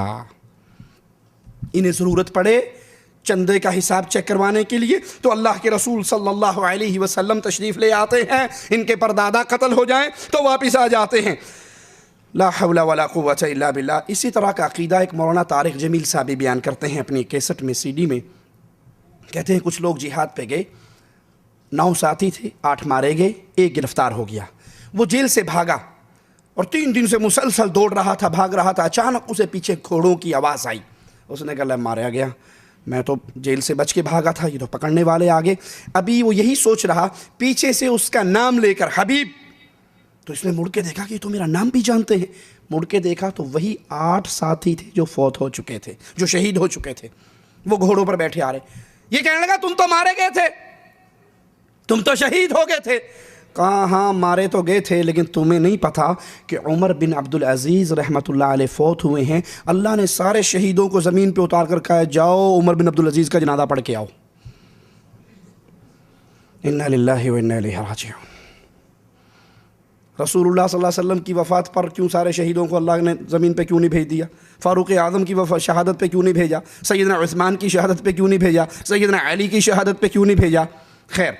S2: انہیں ضرورت پڑے چندے کا حساب چیک کروانے کے لیے تو اللہ کے رسول صلی اللہ علیہ وسلم تشریف لے آتے ہیں، ان کے پردادا قتل ہو جائیں تو واپس آ جاتے ہیں۔ لا حول ولا قوت الا باللہ۔ اسی طرح کا عقیدہ ایک مولانا طارق جمیل صاحب بھی بیان کرتے ہیں اپنی کیسٹ میں، CD میں۔ کہتے ہیں کچھ لوگ جہاد پہ گئے، 9 ساتھی تھے، 8 مارے گئے، 1 گرفتار ہو گیا۔ وہ جیل سے بھاگا اور 3 دن سے مسلسل دوڑ رہا تھا، بھاگ رہا تھا، اچانک اسے پیچھے گھوڑوں کی آواز آئی۔ اس نے کہا لے مارا گیا، میں تو جیل سے بچ کے بھاگا تھا، یہ تو پکڑنے والے آگے۔ ابھی وہ یہی سوچ رہا، پیچھے سے اس کا نام لے کر حبیب، تو اس نے مڑ کے دیکھا کہ تو میرا نام بھی جانتے ہیں۔ مڑ کے دیکھا تو وہی 8 ساتھی تھے جو فوت ہو چکے تھے، جو شہید ہو چکے تھے۔ وہ گھوڑوں پر بیٹھے آ رہے، یہ کہنے لگا تم تو مارے گئے تھے، تم تو شہید ہو گئے تھے۔ کہا ہاں مارے تو گئے تھے، لیکن تمہیں نہیں پتا کہ عمر بن عبدالعزیز رحمۃ اللہ علیہ فوت ہوئے ہیں۔ اللہ نے سارے شہیدوں کو زمین پہ اتار کر کہا جاؤ عمر بن عبدالعزیز کا جنازہ پڑھ کے آؤ۔ انا للہ و انا الیہ راجعون۔ رسول اللہ صلی اللہ علیہ وسلم کی وفات پر کیوں سارے شہیدوں کو اللہ نے زمین پہ کیوں نہیں بھیج دیا؟ فاروق اعظم کی شہادت پہ کیوں نہیں بھیجا؟ سیدنا عثمان کی شہادت پہ کیوں نہیں بھیجا؟ سیدنا علی کی شہادت پہ کیوں نہیں بھیجا؟ خیر،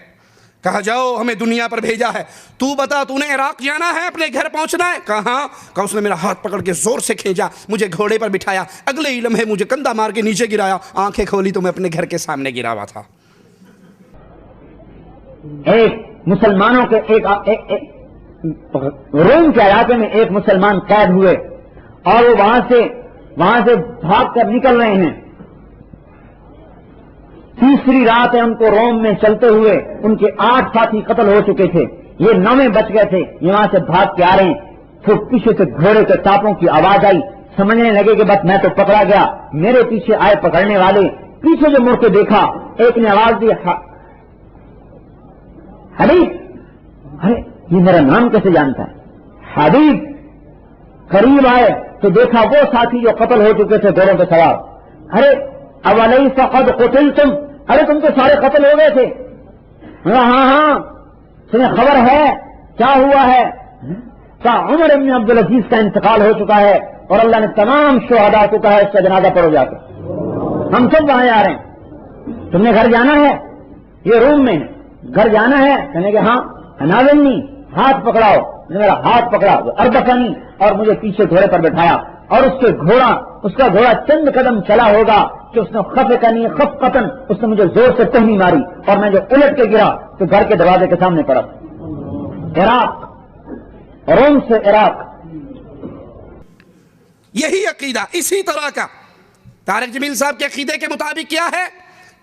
S2: کہا جاؤ ہمیں دنیا پر بھیجا ہے، تو بتا تو نے عراق جانا ہے، اپنے گھر پہنچنا ہے؟ کہا کہ اس نے میرا ہاتھ پکڑ کے زور سے کھینچا، مجھے گھوڑے پر بٹھایا، اگلے ہی لمحے مجھے کندھا مار کے نیچے گرایا، آنکھیں کھولی تو میں اپنے گھر کے سامنے گرا ہوا تھا۔
S3: ایک مسلمانوں کے روم کے علاقے میں ایک مسلمان قید ہوئے اور وہ وہاں سے بھاگ کر نکل رہے ہیں۔ تیسری رات ہے ان کو روم میں چلتے ہوئے، ان کے 8 ساتھی قتل ہو چکے تھے، یہ 9 بچ گئے تھے، یہ وہاں سے بھاگ کے آ رہے ہیں۔ پھر پیچھے سے گھوڑے کے ٹاپوں کی آواز آئی، سمجھنے لگے کہ بس میں تو پکڑا گیا۔ میرے پیچھے آئے پکڑنے والے، پیچھے جو مڑ کے دیکھا ایک نے آواز دی حبیب، ارے یہ میرا نام کیسے جانتا ہے؟ حبیب۔ قریب آئے تو دیکھا وہ ساتھی جو قتل ہو چکے تھے گھوڑوں پہ سوار۔ ارے اولیس قد قتلتم، ارے تم تو سارے قتل ہو گئے تھے۔ ہاں تمہیں خبر ہے کیا ہوا ہے؟ کہا عمر بن عبدالعزیز کا انتقال ہو چکا ہے اور اللہ نے تمام شہداء کو کہا اس کا جنازہ پڑھو جا کر، ہم سب وہاں آ رہے ہیں، تم نے گھر جانا ہے؟ یہ روم میں گھر جانا ہے؟ کہنے کہ ہاں۔ ناولنی، ہاتھ پکڑاؤ، میرا ہاتھ پکڑا، اربکانی، اور مجھے پیچھے گھوڑے پر بٹھایا، اور اس کا گھوڑا چند قدم چلا ہوگا کہ اس نے خفقنی خفقتن، اس نے مجھے زور سے ٹہنی ماری اور میں جو الٹ کے گرا تو گھر کے دروازے کے سامنے پڑا۔ عراق، روم سے عراق۔
S2: یہی عقیدہ اسی طرح کا طارق جمیل صاحب کے عقیدے کے مطابق کیا ہے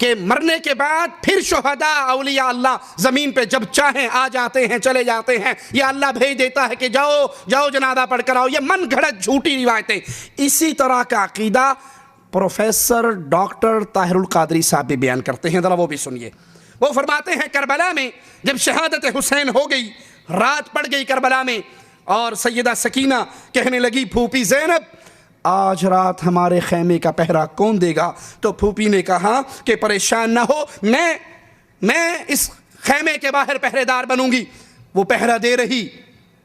S2: کہ مرنے کے بعد پھر شہداء اولیاء اللہ زمین پہ جب چاہیں آ جاتے ہیں، چلے جاتے ہیں، یا اللہ بھیج دیتا ہے کہ جاؤ جنازہ پڑھ کر آؤ۔ یہ من گھڑت جھوٹی روایتیں۔ اسی طرح کا عقیدہ پروفیسر ڈاکٹر طاہر القادری صاحب بھی بیان کرتے ہیں، ذرا وہ بھی سنیے۔ وہ فرماتے ہیں کربلا میں جب شہادت حسین ہو گئی، رات پڑ گئی کربلا میں، اور سیدہ سکینہ کہنے لگی پھوپھی زینب آج رات ہمارے خیمے کا پہرا کون دے گا؟ تو پھوپھی نے کہا کہ پریشان نہ ہو، میں اس خیمے کے باہر پہرے دار بنوں گی۔ وہ پہرا دے رہی،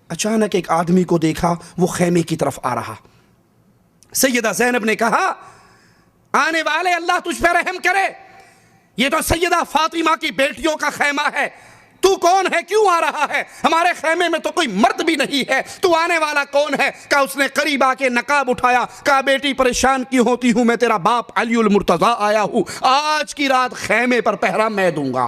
S2: اچانک ایک آدمی کو دیکھا وہ خیمے کی طرف آ رہا۔ سیدہ زینب نے کہا آنے والے اللہ تجھ پہ رحم کرے، یہ تو سیدہ فاطمہ کی بیٹیوں کا خیمہ ہے، تو کون ہے، کیوں آ رہا ہے؟ ہمارے خیمے میں تو کوئی مرد بھی نہیں ہے، تو آنے والا کون ہے؟ کہا اس نے قریب آ کے نقاب اٹھایا، کہا بیٹی پریشان کیوں ہوتی ہوں، میں تیرا باپ علی المرتضیٰ آیا ہوں، آج کی رات خیمے پر پہرا میں دوں گا۔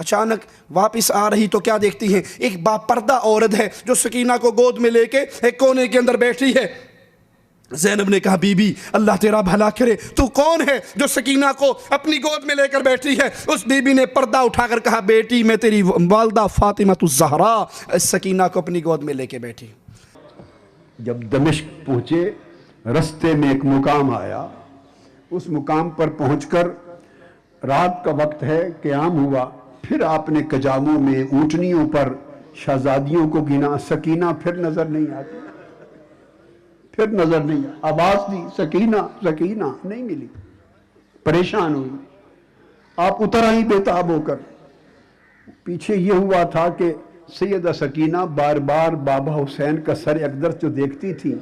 S2: اچانک واپس آ رہی تو کیا دیکھتی ہیں؟ ایک باپردہ عورت ہے جو سکینہ کو گود میں لے کے ایک کونے کے اندر بیٹھی ہے۔ زینب نے کہا بی بی اللہ تیرا بھلا کرے، تو کون ہے جو سکینہ کو اپنی گود میں لے کر بیٹھی ہے؟ اس بی بی نے پردہ اٹھا کر کہا بیٹی میں تیری والدہ فاطمہ الزہرا سکینہ کو اپنی گود میں لے کے بیٹھی۔
S4: جب دمشق پہنچے رستے میں ایک مقام آیا، اس مقام پر پہنچ کر رات کا وقت ہے، قیام ہوا، پھر آپ نے کجاووں میں اونٹنیوں پر شہزادیوں کو گنا، سکینہ پھر نظر نہیں آتی، پھر نظر نہیں، آواز دی سکینہ سکینہ نہیں ملی، پریشان ہوئی، آپ اتر آئی بےتاب ہو کر۔ پیچھے یہ ہوا تھا کہ سیدہ سکینہ بار بار بابا حسین کا سر اقدس جو دیکھتی تھی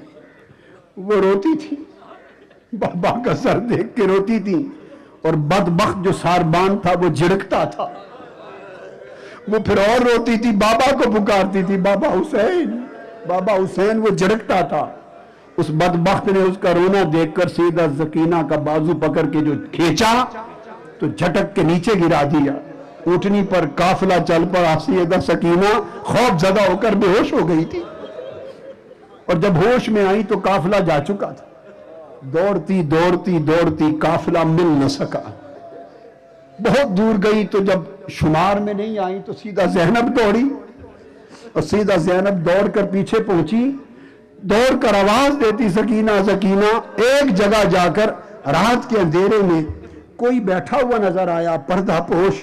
S4: وہ روتی تھی، بابا کا سر دیکھ کے روتی تھی، اور بدبخت جو ساربان تھا وہ جھڑکتا تھا، وہ پھر اور روتی تھی، بابا کو پکارتی تھی بابا حسین بابا حسین، وہ جھڑکتا تھا۔ اس بدبخت نے اس کا رونا دیکھ کر سیدہ سکینہ کا بازو پکڑ کے جو کھینچا تو جھٹک کے نیچے گرا دیا۔ اونٹنی پر قافلہ چل پڑا، سیدہ سکینہ خوف زدہ ہو کر بے ہوش ہو گئی تھی، اور جب ہوش میں آئی تو قافلہ جا چکا تھا۔ دوڑتی دوڑتی دوڑتی قافلہ مل نہ سکا، بہت دور گئی تو جب شمار میں نہیں آئی تو سیدہ زینب دوڑی، اور سیدہ زینب دوڑ کر پیچھے پہنچی، دوڑ کر آواز دیتی سکینہ سکینہ۔ ایک جگہ جا کر رات کے اندھیرے میں کوئی بیٹھا ہوا نظر آیا، پردہ پوش،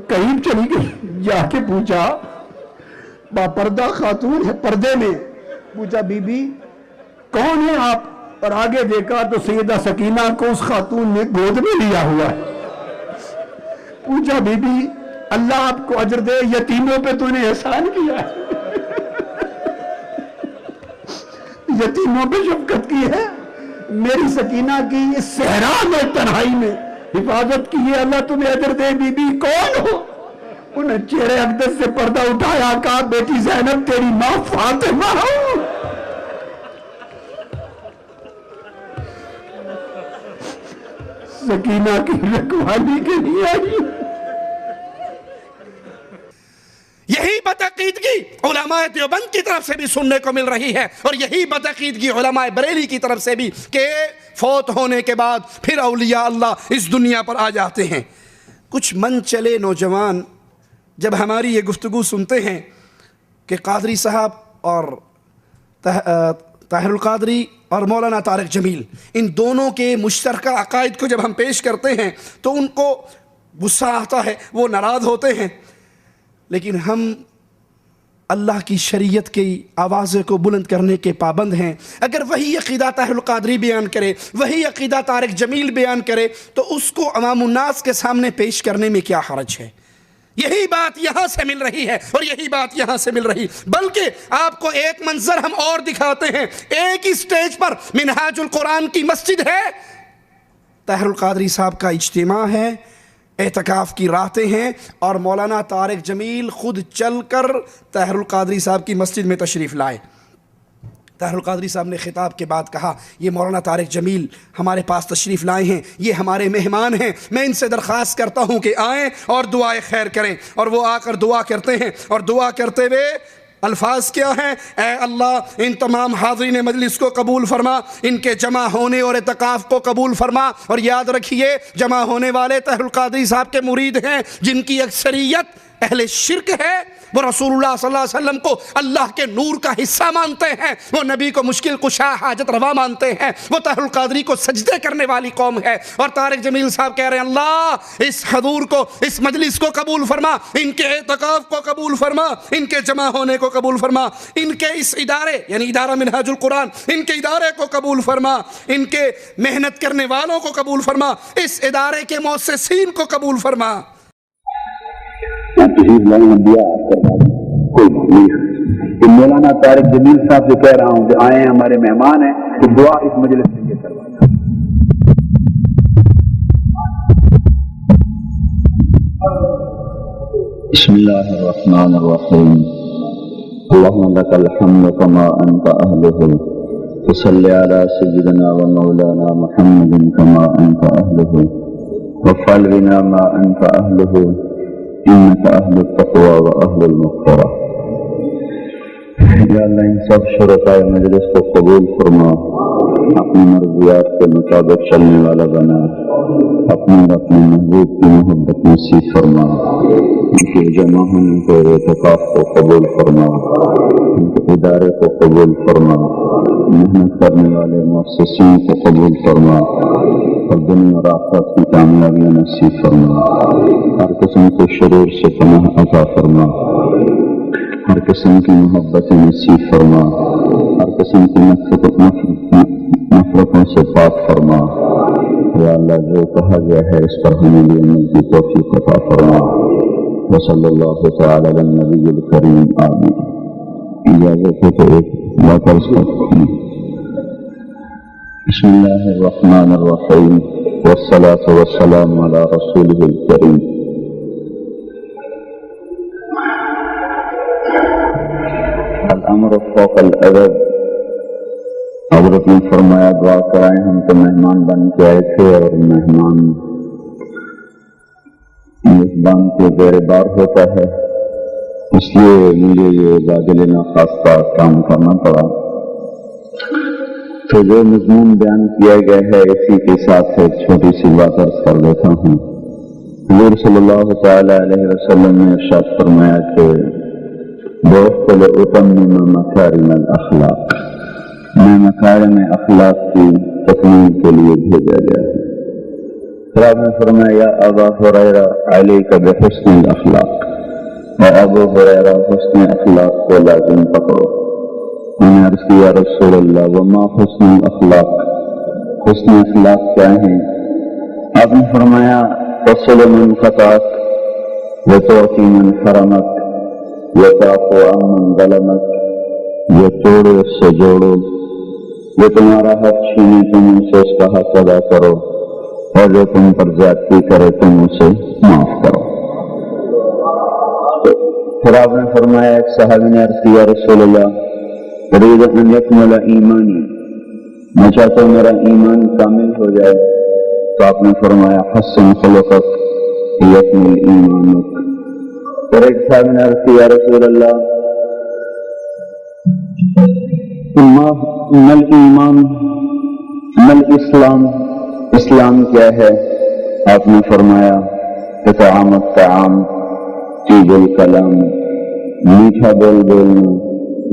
S4: قریب چلی گئی، جا کے پوچھا، باپردہ خاتون ہے پردے میں، پوچھا بی بی کون ہے آپ؟ اور آگے دیکھا تو سیدہ سکینہ کو اس خاتون نے گود میں لیا ہوا ہے۔ پوچھا بی بی اللہ آپ کو اجر دے، یتیموں پہ تو نے احسان کیا ہے، یتیموں پہ شفقت کی ہے، میری سکینہ کی اس صحرا میں تنہائی میں حفاظت کی ہے، اللہ تمہیں اجر دے۔ بی بی کون ہو؟ انہیں چہرے اقدس سے پردہ اٹھایا، کہا بیٹی زینب تیری ماں فاطمہ ہو۔ سکینہ کی رکھوالی کے لیے آئی۔
S2: یہی بدعقیدگی علماء دیوبند کی طرف سے بھی سننے کو مل رہی ہے، اور یہی بدعقیدگی علماء بریلی کی طرف سے بھی، کہ فوت ہونے کے بعد پھر اولیاء اللہ اس دنیا پر آ جاتے ہیں۔ کچھ من چلے نوجوان جب ہماری یہ گفتگو سنتے ہیں کہ قادری صاحب اور طاہر القادری اور مولانا طارق جمیل، ان دونوں کے مشترکہ عقائد کو جب ہم پیش کرتے ہیں تو ان کو غصہ آتا ہے، وہ ناراض ہوتے ہیں، لیکن ہم اللہ کی شریعت کی آوازیں کو بلند کرنے کے پابند ہیں۔ اگر وہی عقیدہ طاہر القادری بیان کرے، وہی عقیدہ طارق جمیل بیان کرے، تو اس کو عوام الناس کے سامنے پیش کرنے میں کیا حرج ہے؟ یہی بات یہاں سے مل رہی ہے اور یہی بات یہاں سے مل رہی، بلکہ آپ کو ایک منظر ہم اور دکھاتے ہیں۔ ایک ہی سٹیج پر منہاج القرآن کی مسجد ہے، طاہر القادری صاحب کا اجتماع ہے، اعتکاف کی راتیں ہیں، اور مولانا طارق جمیل خود چل کر طاہر القادری صاحب کی مسجد میں تشریف لائے۔ طاہر القادری صاحب نے خطاب کے بعد کہا یہ مولانا طارق جمیل ہمارے پاس تشریف لائے ہیں، یہ ہمارے مہمان ہیں، میں ان سے درخواست کرتا ہوں کہ آئیں اور دعائے خیر کریں۔ اور وہ آ کر دعا کرتے ہیں، اور دعا کرتے ہوئے الفاظ کیا ہیں؟ اے اللہ ان تمام حاضرین مجلس کو قبول فرما، ان کے جمع ہونے اور اعتکاف کو قبول فرما، اور یاد رکھیے جمع ہونے والے طاہر القادری صاحب کے مرید ہیں جن کی اکثریت اہل شرک ہے، وہ رسول اللہ صلی اللہ علیہ وسلم کو اللہ کے نور کا حصہ مانتے ہیں، وہ نبی کو مشکل کشا حاجت روا مانتے ہیں، وہ طاہر القادری کو سجدے کرنے والی قوم ہے۔ اور طارق جمیل صاحب کہہ رہے ہیں اللہ اس حضور کو، اس مجلس کو قبول فرما، ان کے اعتکاف کو قبول فرما، ان کے جمع ہونے کو قبول فرما، ان کے اس ادارے یعنی ادارہ منہاج القرآن، ان کے ادارے کو قبول فرما، ان کے محنت کرنے والوں کو قبول فرما، اس ادارے کے مؤسسین کو قبول فرما۔
S5: کوئی مولانا طارق جمیل صاحب سے کہہ رہا ہوں کہ آئے ہمارے مہمان ہیں، کہ دعا اس مجلس میں یہ کروانا۔ بسم اللہ الرحمن الرحیم، اللہم لک الحمد کما انت اہلہ، وصلی علی سیدنا و مولانا محمد کما انت اہلہ، وافعل بنا ما أنت أهله إنك أهل التقوى وأهل المغفرة. یا اللہ ان سب شرکائے مجلس کو قبول فرما، اپنی مرضیات کے مطابق چلنے والا بنا، اپنے اور اپنے محبوب کی محبت نصیب فرما، ان کے جمع ہونے کے اعتکاف کو قبول فرما، ان کے ادارے کو قبول فرما، محنت کرنے والے مؤسسین کو قبول فرما اور دنیا اور آخرت کی کامیابیاں نصیب فرما، ہر قسم کے شرور سے پناہ عطا فرما، ہر قسم کی محبت نصیب فرما، ہر قسم کی نفرتوں سے پاک فرما. یا اللہ جو کہا گیا ہے اس پر ہمیں بھی عمل کی توفیق عطا فرما. وصلی اللہ تعالی علی النبی الکریم آمین. اجازت ہے تو ایک بات عرض کرتا ہوں. بسم اللہ الرحمن الرحیم والصلاة والسلام علی رسولہ الکریم. الامر فوق الادب. حضرت نے فرمایا دعا کرائیں، ہم تو مہمان بن کے آئے تھے اور مہمان میزبان کے زیر بار ہوتا ہے، اس لیے مجھے یہ باجل ناخواستہ کام کرنا پڑا. تو جو مضمون بیان کیا گیا ہے اسی کے ساتھ ایک چھوٹی سی بات عرض کر دیتا ہوں. حضور صلی اللہ تعالی علیہ وسلم نے ارشاد فرمایا کہ دوست لأتمم مکارم الاخلاق، میں مکارم اخلاق کی تکمیل کے لیے بھیجا گیا ہے. پھر آپ نے فرمایا یا ابا ہریرہ علیک بحسن الاخلاق، اے ابو ہریرہ حسن اخلاق کو لازم پکڑو. میں نے عرض کیا رسول اللہ وما حسن الاخلاق، حسن اخلاق کیا ہیں؟ آپ نے فرمایا تصل من قطعک وتعطی من حرمک وتعفو عمن ظلمک، یہ توڑو اس سے جوڑو، یہ تمہارا حق چھینے تم اسے اس کا حق ادا کرو، اور جو تم پر زیادتی کرے تم اسے معاف کرو. پھر آپ نے فرمایا ایک صحابی نے عرض کیا رسول اللہ اريد ان يكمل ایمانی، میں چاہتا ہوں میرا ایمان کامل ہو جائے. تو آپ نے فرمایا حسن خلقک یکمل ایمانک. اور ایک صاحب نے عرض کیا رسول اللہ مل ایمان مل اسلام، اسلام کیا ہے؟ آپ نے فرمایا اطعام الطعام طیب الکلام، میٹھا بول بولنا،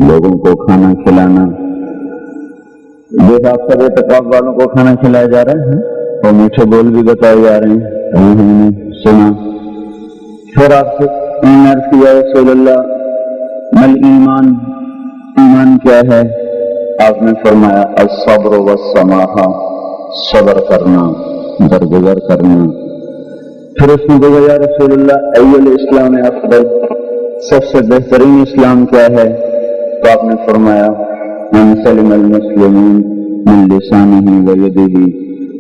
S5: لوگوں کو کھانا کھلانا. دیکھ آپ سب اعتکاف والوں کو کھانا کھلایا جا رہا ہے اور میٹھے بول بھی بتائے جا رہے ہیں، ہم نے سنا. پھر آپ سے عرض کیا رسول اللہ مل ایمان، ایمان کیا ہے؟ آپ نے فرمایا الصبر والسماحہ، صبر کرنا، درگزر کرنا. پھر اس نے کہا یا رسول اللہ ای الاسلام افضل، سب سے بہترین اسلام کیا ہے؟ تو آپ نے فرمایا من سلم المسلمون من لسانہ ویدہ،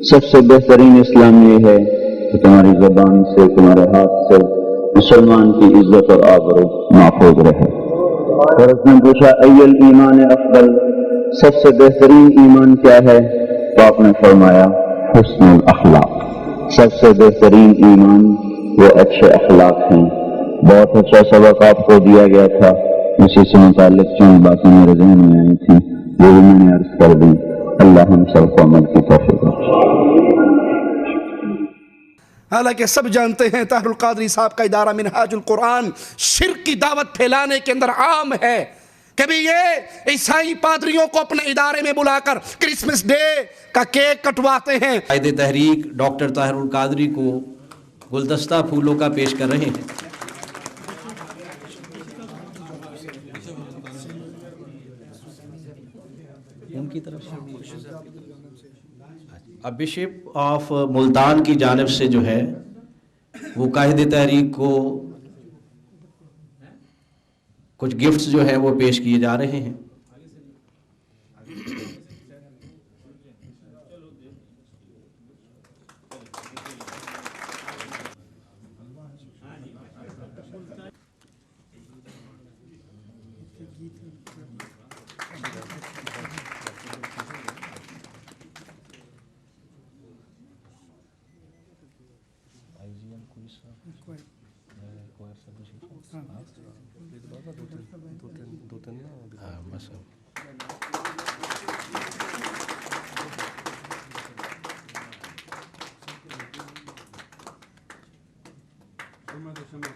S5: سب سے بہترین اسلام یہ ہے کہ تمہاری زبان سے، تمہارے ہاتھ سے مسلمان کی عزت اور آبرو محفوظ رہے. اور اس نے پوچھا ای الایمان افضل، سب سے بہترین ایمان کیا ہے؟ تو آپ نے فرمایا حسن الاخلاق، سب سے بہترین ایمان وہ اچھے اخلاق ہیں. بہت اچھا سبق آپ کو دیا گیا تھا، اسی سے متعلق چند باتیں میرے ذہن میں آئی تھیں، وہ بھی میں نے عرض کر دی. اللہ ہم سب کو عمل کی توفیق بخشے.
S2: حالانکہ سب جانتے ہیں طاہر القادری صاحب کا ادارہ منہاج القرآن شرک کی دعوت پھیلانے کے اندر عام ہے. کبھی یہ عیسائی پادریوں کو اپنے ادارے میں بلا کر کرسمس ڈے کا کیک کٹواتے ہیں.
S6: قائد تحریک ڈاکٹر طاہر القادری کو گلدستہ پھولوں کا پیش کر رہے ہیں. ان کی طرف اب بشپ آف ملتان کی جانب سے جو ہے وہ قائد تحریک کو کچھ گفٹس جو ہے وہ پیش کیے جا رہے ہیں.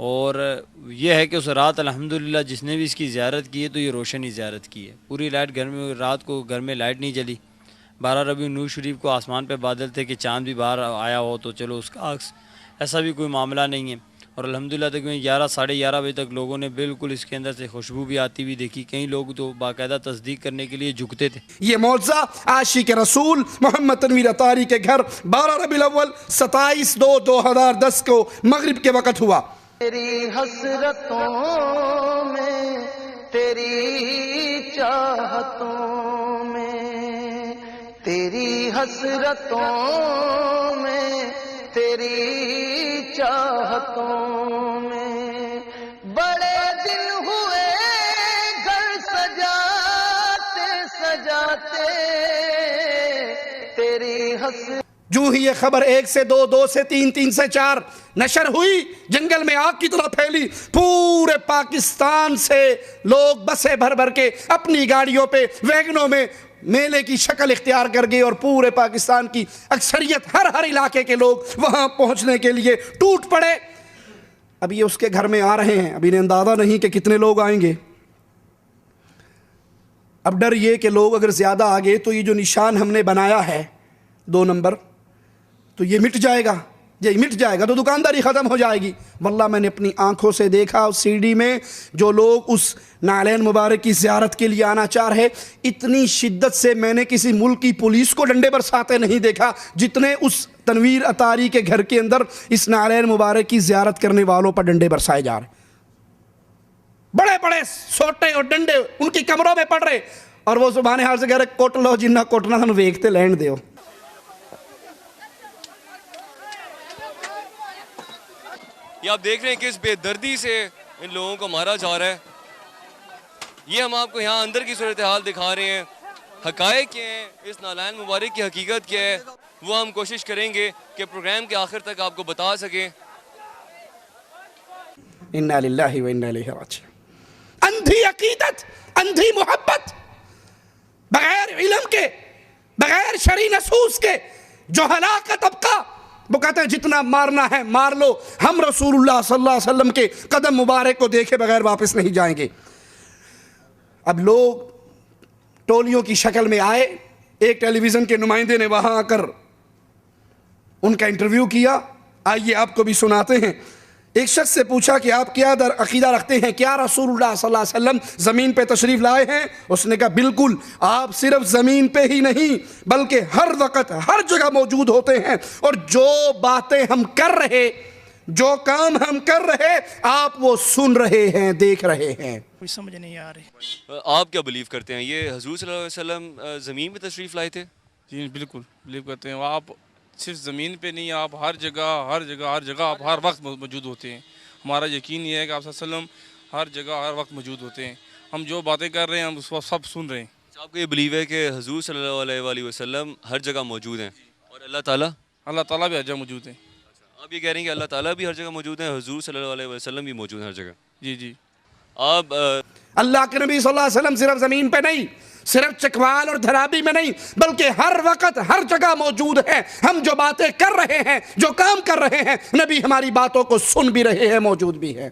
S7: اور یہ ہے کہ اس رات الحمدللہ جس نے بھی اس کی زیارت کی ہے تو یہ روشن ہی زیارت کی ہے. پوری لائٹ گھر میں، رات کو گھر میں لائٹ نہیں جلی. 12 ربیع النور شریف کو آسمان پہ بادل تھے کہ چاند بھی باہر آیا ہو تو چلو اس کا عکس، ایسا بھی کوئی معاملہ نہیں ہے. اور الحمدللہ تقریباً 11 ساڑھے 11 بجے تک لوگوں نے بالکل اس کے اندر سے خوشبو بھی آتی ہوئی دیکھی. کئی لوگ تو باقاعدہ تصدیق کرنے کے لیے جھکتے تھے.
S8: یہ معجزہ عاشق رسول محمد تنویر اطاری کے گھر 12 ربیع الاول 27/2/2010 کو مغرب کے وقت ہوا.
S9: تیری حسرتوں میں، تیری چاہتوں میں، تیری حسرتوں میں، تیری چاہتوں میں، بڑے دن ہوئے گھر سجاتے سجاتے تیری حسرت.
S8: جو ہی یہ خبر 1 سے 2، 2 سے 3، 3 سے 4 نشر ہوئی، جنگل میں آگ کی طرح پھیلی. پورے پاکستان سے لوگ بسیں بھر بھر کے اپنی گاڑیوں پہ، ویگنوں میں میلے کی شکل اختیار کر گئے اور پورے پاکستان کی اکثریت، ہر علاقے کے لوگ وہاں پہنچنے کے لیے ٹوٹ پڑے. اب یہ اس کے گھر میں آ رہے ہیں، اب انہیں اندازہ نہیں کہ کتنے لوگ آئیں گے. اب ڈر یہ کہ لوگ اگر زیادہ آ گئے تو یہ جو نشان ہم نے بنایا ہے 2 نمبر، تو یہ مٹ جائے گا. یہ مٹ جائے گا تو دکانداری ختم ہو جائے گی. واللہ میں نے اپنی آنکھوں سے دیکھا اس سی ڈی میں جو لوگ اس نعلین مبارک کی زیارت کے لیے آنا چاہ رہے، اتنی شدت سے میں نے کسی ملک کی پولیس کو ڈنڈے برساتے نہیں دیکھا جتنے اس تنویر اطاری کے گھر کے اندر اس نعلین مبارک کی زیارت کرنے والوں پر ڈنڈے برسائے جا رہے. بڑے بڑے سوٹے اور ڈنڈے ان کی کمروں میں پڑ رہے، اور وہ زبان حال سے کہہ رہے کوٹ لو جنہ کوٹنا تھا ویکھتے لینڈ دیو.
S10: یہ آپ دیکھ رہے ہیں کہ اس بے دردی سے ان لوگوں کو مارا جا رہا ہے. یہ ہم آپ کو یہاں اندر کی صورتحال دکھا رہے ہیں. حقائق کیا ہیں، اس نعلین مبارک کی حقیقت کیا ہے، وہ ہم کوشش کریں گے کہ پروگرام کے آخر تک آپ کو بتا سکیں.
S8: انا للہ و انا الیہ راجعون. اندھی عقیدت، اندھی محبت، بغیر علم کے، بغیر شرعی نصوص کے جو ہلاک طبقہ، وہ کہتے ہیں جتنا مارنا ہے مار لو، ہم رسول اللہ صلی اللہ علیہ وسلم کے قدم مبارک کو دیکھے بغیر واپس نہیں جائیں گے. اب لوگ ٹولیوں کی شکل میں آئے. ایک ٹیلی ویژن کے نمائندے نے وہاں آ کر ان کا انٹرویو کیا. آئیے آپ کو بھی سناتے ہیں. ایک شخص سے پوچھا کہ آپ کیا عقیدہ رکھتے ہیں، کیا رسول اللہ صلی اللہ علیہ وسلم زمین پہ تشریف لائے ہیں؟ اس نے کہا بالکل، آپ صرف زمین پہ ہی نہیں بلکہ ہر وقت ہر جگہ موجود ہوتے ہیں، اور جو باتیں ہم کر رہے، جو کام ہم کر رہے، آپ وہ سن رہے ہیں، دیکھ رہے ہیں.
S11: کوئی سمجھ نہیں آ رہی.
S10: آپ کیا بلیو کرتے ہیں، یہ حضور صلی اللہ علیہ وسلم زمین پہ تشریف لائے تھے؟
S11: جی بالکل بلیو کرتے ہیں. آپ صرف زمین پہ نہیں، آپ ہر جگہ آپ ہر وقت موجود ہوتے ہیں. ہمارا یقین یہ ہے کہ آپ صلی اللہ علیہ وسلم ہر جگہ ہر وقت موجود ہوتے ہیں. ہم جو باتیں کر رہے ہیں ہم اس وقت سب سن رہے ہیں.
S10: آپ کو یہ بلیو ہے کہ حضور صلی اللہ علیہ وآلہ وسلم ہر جگہ موجود ہیں، اور اللہ تعالیٰ
S11: بھی ہر جگہ موجود ہیں.
S10: آپ یہ کہہ رہے ہیں کہ اللہ تعالیٰ بھی ہر جگہ موجود ہیں، حضور صلی اللہ علیہ وسلم بھی موجود ہیں ہر جگہ؟
S11: جی.
S10: آپ
S8: اللہ کے نبی صلی اللہ علیہ وسلم صرف زمین پہ نہیں، صرف چکوال اور دھرابی میں نہیں بلکہ ہر وقت ہر جگہ موجود ہے. ہم جو باتیں کر رہے ہیں، جو کام کر رہے ہیں، نبی ہماری باتوں کو سن بھی رہے ہیں، موجود بھی ہے.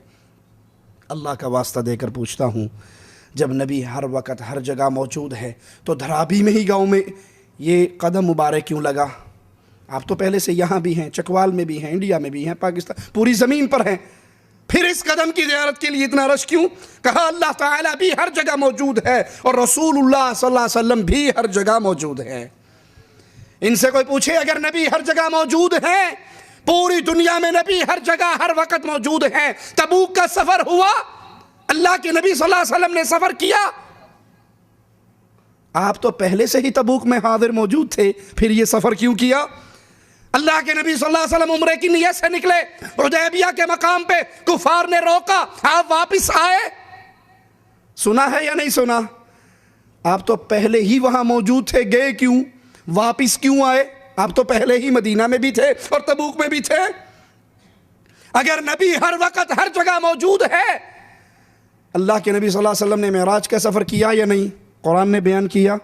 S8: اللہ کا واسطہ دے کر پوچھتا ہوں، جب نبی ہر وقت ہر جگہ موجود ہے تو دھرابی میں ہی گاؤں میں یہ قدم مبارک کیوں لگا؟ آپ تو پہلے سے یہاں بھی ہیں، چکوال میں بھی ہیں، انڈیا میں بھی ہیں، پاکستان پوری زمین پر ہیں. پھر اس قدم کی زیارت کے لیے اتنا رش کیوں؟ کہا اللہ تعالیٰ بھی ہر جگہ موجود ہے اور رسول اللہ صلی اللہ علیہ وسلم بھی ہر جگہ موجود ہے. ان سے کوئی پوچھے اگر نبی ہر جگہ موجود ہے، پوری دنیا میں نبی ہر جگہ ہر وقت موجود ہے، تبوک کا سفر ہوا، اللہ کے نبی صلی اللہ علیہ وسلم نے سفر کیا، آپ تو پہلے سے ہی تبوک میں حاضر موجود تھے، پھر یہ سفر کیوں کیا؟ اللہ کے نبی صلی اللہ علیہ وسلم عمرے کی نیت سے نکلے، حدیبیہ کے مقام پہ کفار نے روکا، آپ واپس آئے. سنا ہے یا نہیں سنا؟ آپ تو پہلے ہی وہاں موجود تھے، گئے کیوں؟ واپس کیوں آئے؟ آپ تو پہلے ہی مدینہ میں بھی تھے اور تبوک میں بھی تھے. اگر نبی ہر وقت ہر جگہ موجود ہے، اللہ کے نبی صلی اللہ علیہ وسلم نے معراج کا سفر کیا یا نہیں؟ قرآن نے بیان کیا.